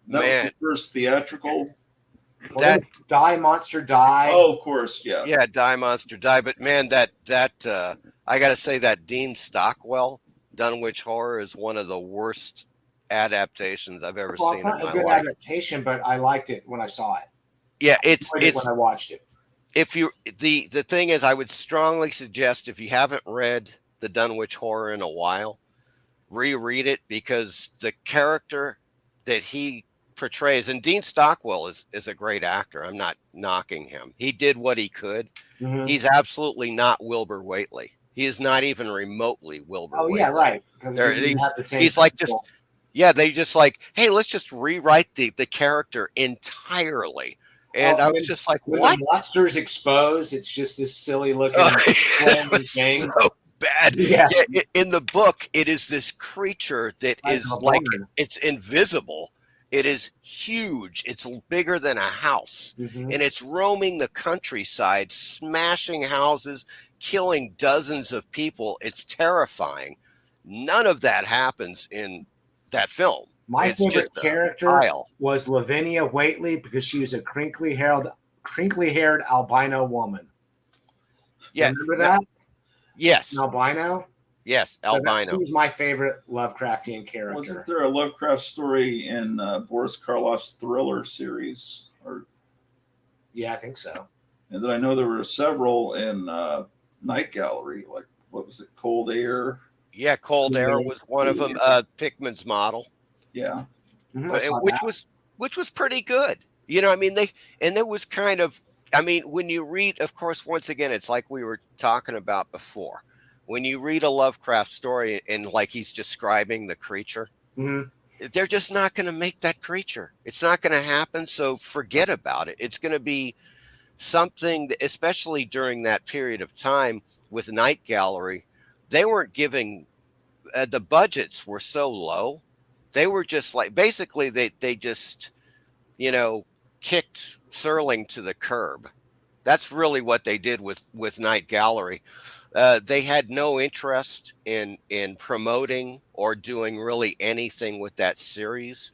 That was the first theatrical. Die Monster Die. Oh, of course, yeah. Yeah, Die Monster Die. But man, that I got to say that Dean Stockwell Dunwich Horror is one of the worst adaptations I've ever seen in my life. Not a good adaptation, but I liked it when I saw it. Yeah, it's when I watched it. If you the thing is, I would strongly suggest if you haven't read the Dunwich Horror in a while, reread it because the character that he portrays, and Dean Stockwell is a great actor. I'm not knocking him. He did what he could. Mm-hmm. He's absolutely not Wilbur Whateley. He is not even remotely Wilbur. Oh Whateley. Yeah, right. He's like just they just like, hey, let's just rewrite the character entirely. And I was just like, what? The monster's exposed. It's just this silly looking thing. So bad. Yeah. In the book, it is this creature that is like, it's invisible. It is huge. It's bigger than a house. Mm-hmm. And it's roaming the countryside, smashing houses, killing dozens of people. It's terrifying. None of that happens in that film. My It's favorite just a character pile. was Lavinia Waitley because she was a crinkly-haired albino woman. Yeah. Remember that? Yes. An albino? Yes. So she Albino. was my favorite Lovecraftian character. Wasn't there a Lovecraft story in Boris Karloff's Thriller series? Yeah, I think so. And then I know there were several in Night Gallery, like what was it, Cold Air? Yeah, Cold Air was one of them. Pickman's model. Yeah. Which was pretty good. I mean, there was kind of, I mean, when you read, of course, once again, it's like we were talking about before. When you read a Lovecraft story and like he's describing the creature, they're just not going to make that creature. It's not going to happen. So forget about it. It's going to be something that, especially during that period of time with Night Gallery, they weren't giving, the budgets were so low. They were just like, basically they just, kicked Serling to the curb. That's really what they did with Night Gallery. They had no interest in promoting or doing really anything with that series,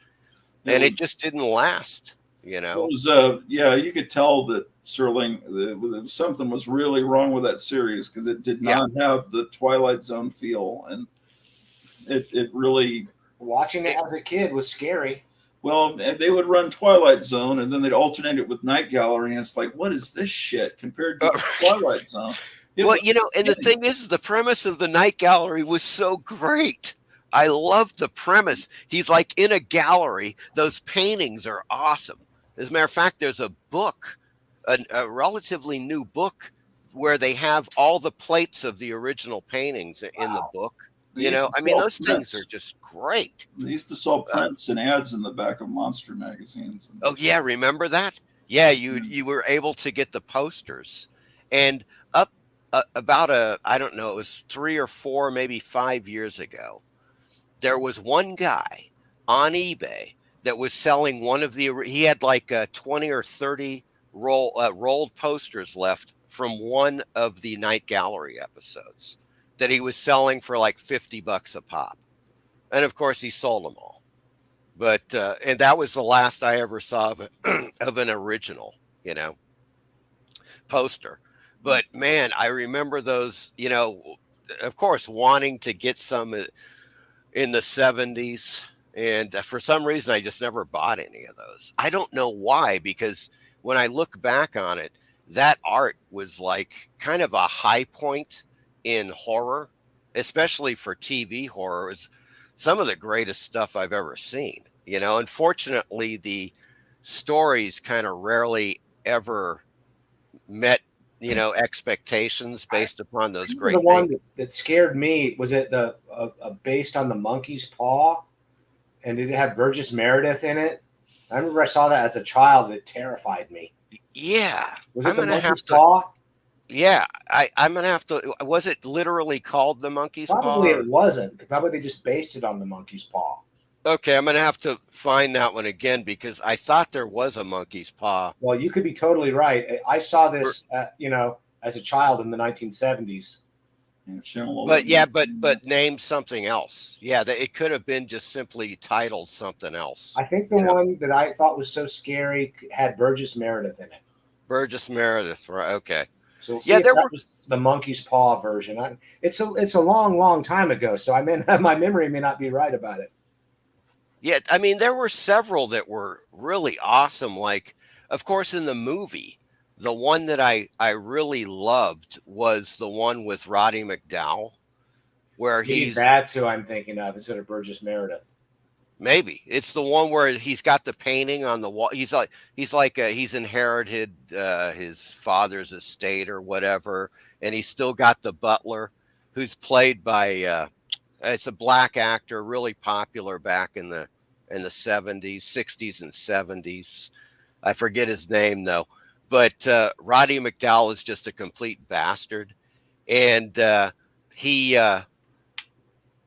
and it just didn't last. It was you could tell that Serling, something was really wrong with that series because it did not have the Twilight Zone feel, and it really, watching it as a kid was scary. Well, they would run Twilight Zone, and then they'd alternate it with Night Gallery, and it's like, what is this shit compared to Twilight Zone? And the thing is, the premise of the Night Gallery was so great. I love the premise. He's like in a gallery. Those paintings are awesome. As a matter of fact, there's a book, a relatively new book, where they have all the plates of the original paintings in the book. I mean, those things are just great. They used to sell prints and ads in the back of Monster magazines. Oh yeah, remember that? Yeah, you were able to get the posters, and up about I don't know, it was 3 or 4, maybe 5 years ago, there was one guy on eBay that was selling one of the. He had like 20 or 30 rolled posters left from one of the Night Gallery episodes that he was selling for like $50 a pop. And of course he sold them all. But, and that was the last I ever saw of an original, poster. But man, I remember those, of course, wanting to get some in the 70s. And for some reason, I just never bought any of those. I don't know why, because when I look back on it, that art was like kind of a high point in horror, especially for TV horror. Is some of the greatest stuff I've ever seen. Unfortunately, the stories kind of rarely ever met, expectations based upon those great. The one that scared me was it based on the monkey's paw, and did it have Burgess Meredith in it? I remember I saw that as a child. It terrified me. Yeah, was it the monkey's paw? Yeah, I'm gonna have to. Was it literally called the monkey's paw? Probably it wasn't. Probably they just based it on the monkey's paw. Okay, I'm gonna have to find that one again because I thought there was a monkey's paw. Well, you could be totally right. I saw this, as a child in the 1970s. But name something else. Yeah, it could have been just simply titled something else. I think the one that I thought was so scary had Burgess Meredith in it. Burgess Meredith, right? Okay. So there was the monkey's paw version. It's a long time ago, so my memory may not be right about it. Yeah, I mean, there were several that were really awesome. Like, of course, in the movie, the one that I really loved was the one with Roddy McDowall, where that's who I'm thinking of instead of Burgess Meredith. Maybe it's the one where he's got the painting on the wall. He's inherited his father's estate or whatever, and he's still got the butler, who's played by it's a black actor, really popular back in the 70s, 60s, and 70s. I forget his name though, but Roddy McDowall is just a complete bastard, and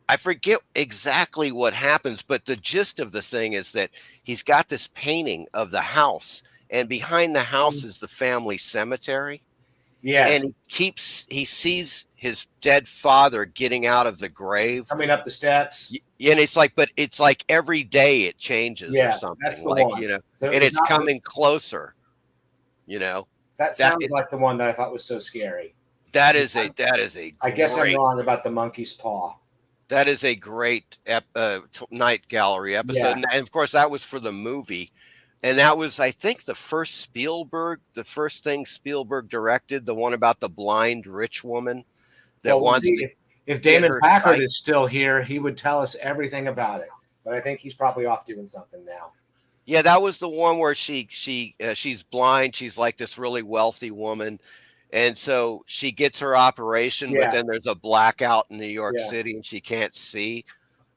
I forget exactly what happens, but the gist of the thing is that he's got this painting of the house, and behind the house is the family cemetery. Yes. and he sees his dead father getting out of the grave. Coming up the steps. And it's like, but it's like every day it changes or Yeah, something. that's the Like, one. So and it's coming closer. That sounds like the one that I thought was so scary. That is a I guess I'm great, wrong about the monkey's paw. that is a great night gallery episode. Yeah. And of course that was for the movie. And that was, I think, the first thing Spielberg directed, the one about the blind rich woman that Well, we'll wants see. to If Damon her Packard sight. is still here, he would tell us everything about it. But I think he's probably off doing something now. Yeah, that was the one where she's blind. She's like this really wealthy woman, and so she gets her operation, but Yeah. then there's a blackout in New York Yeah. City, and she can't see,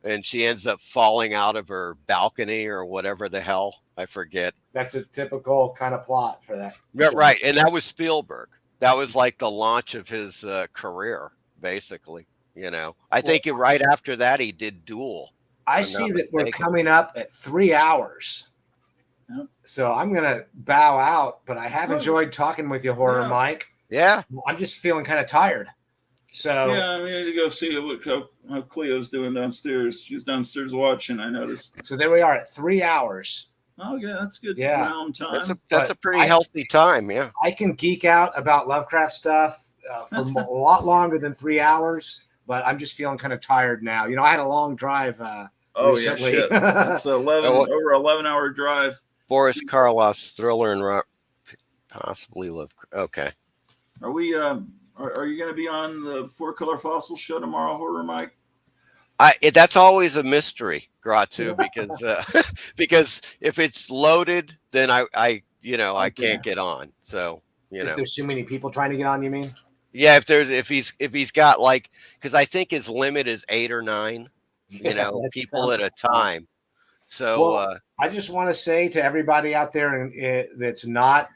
and she ends up falling out of her balcony or whatever the hell, I forget. That's a typical kind of plot for that. Yeah, show. right, and that was Spielberg. That was like the launch of his career, basically. I think right after that he did Duel. I I'm see not that we're mistaken. coming up at 3 hours. Yep. So I'm going to bow out, but I have enjoyed talking with you, Horror Yeah. Mike. Yeah, I'm just feeling kind of tired. So Yeah, we need to go see how Cleo's doing downstairs. She's downstairs watching, I noticed. so there we are at 3 hours. Oh, yeah, that's good. Yeah. Round time. that's a But pretty healthy time. Yeah. I can geek out about Lovecraft stuff for a lot longer than 3 hours, but I'm just feeling kind of tired now. I had a long drive. Oh, recently. yeah, shit. It's over 11-hour drive. Boris Karloff's thriller and possibly Lovecraft. Okay. Are we? Are you going to be on the Four Color Fossil show tomorrow, Horror Mike? That's always a mystery, Gratu, because if it's loaded, then I can't get on. So If there's too many people trying to get on, you mean? yeah, if he's got like, because I think his limit is 8 or 9, that people sounds at a time. So Well, I just want to say to everybody out there that's not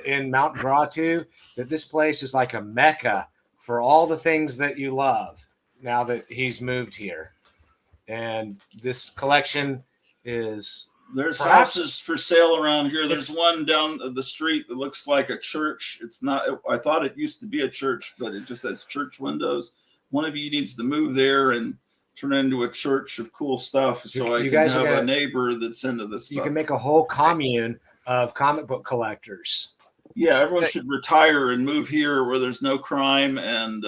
in Mount Gratu that this place is like a mecca for all the things that you love now that he's moved here. And this collection is There's Perhaps- houses for sale around here. There's one down the street that looks like a church. It's not. I thought it used to be a church, but it just has church windows. One of you needs to move there and turn it into a church of cool stuff, so You I guys can are have a gonna- neighbor that's into this you stuff. can make a whole commune of comic book collectors. Yeah, everyone should retire and move here where there's no crime, and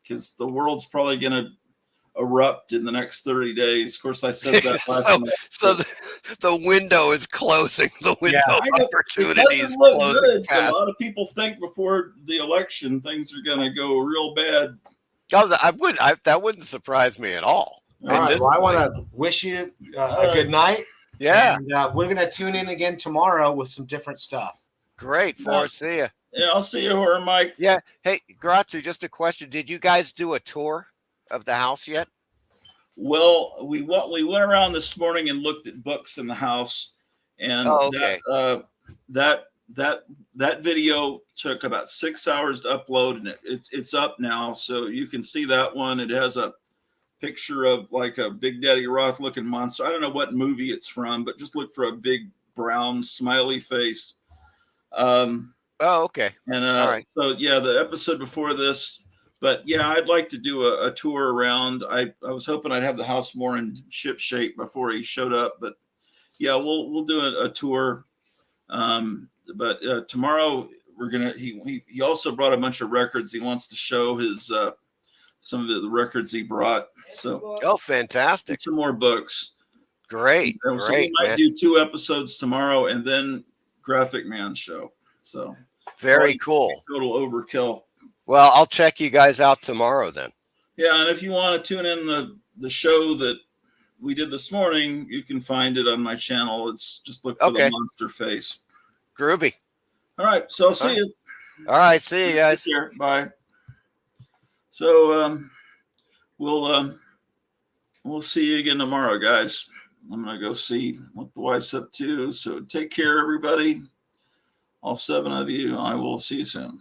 because the world's probably going to erupt in the next 30 days. Of course, I said that last month. so the window is closing. The window Yeah. I know, of opportunity it is doesn't look closing good. A fast. lot of people think before the election things are going to go real bad. That wouldn't surprise me at all. All right. Well, I want to wish you a good night. Yeah, And, we're going to tune in again tomorrow with some different stuff. great. Forrest, see ya. Yeah, I'll see you, Horror Mike. Yeah. Hey, Gratu, just a question. Did you guys do a tour of the house yet? Well, we went around this morning and looked at books in the house, and okay. that video took about 6 hours to upload, and it's up now, so you can see that one. It has a picture of like a Big Daddy Roth looking monster. I don't know what movie it's from, but just look for a big brown smiley face. Oh, okay. And All right. so yeah, the episode before this. But yeah, I'd like to do a tour around. I was hoping I'd have the house more in ship shape before he showed up. But yeah, we'll do a tour. But tomorrow we're gonna. He also brought a bunch of records. He wants to show his some of the records he brought. So Oh, fantastic. some more books. Great. So we Great, might man. do 2 episodes tomorrow and then Graphic Man show. So Very cool. total overkill. Well, I'll check you guys out tomorrow then. Yeah, and if you want to tune in the show that we did this morning, you can find it on my channel. It's just look for the monster face. Groovy. All right, so I'll see you. All right. See you guys. Take care. Bye. So we'll see you again tomorrow, guys. I'm gonna go see what the wife's up to. So take care, everybody. All 7 of you. I will see you soon.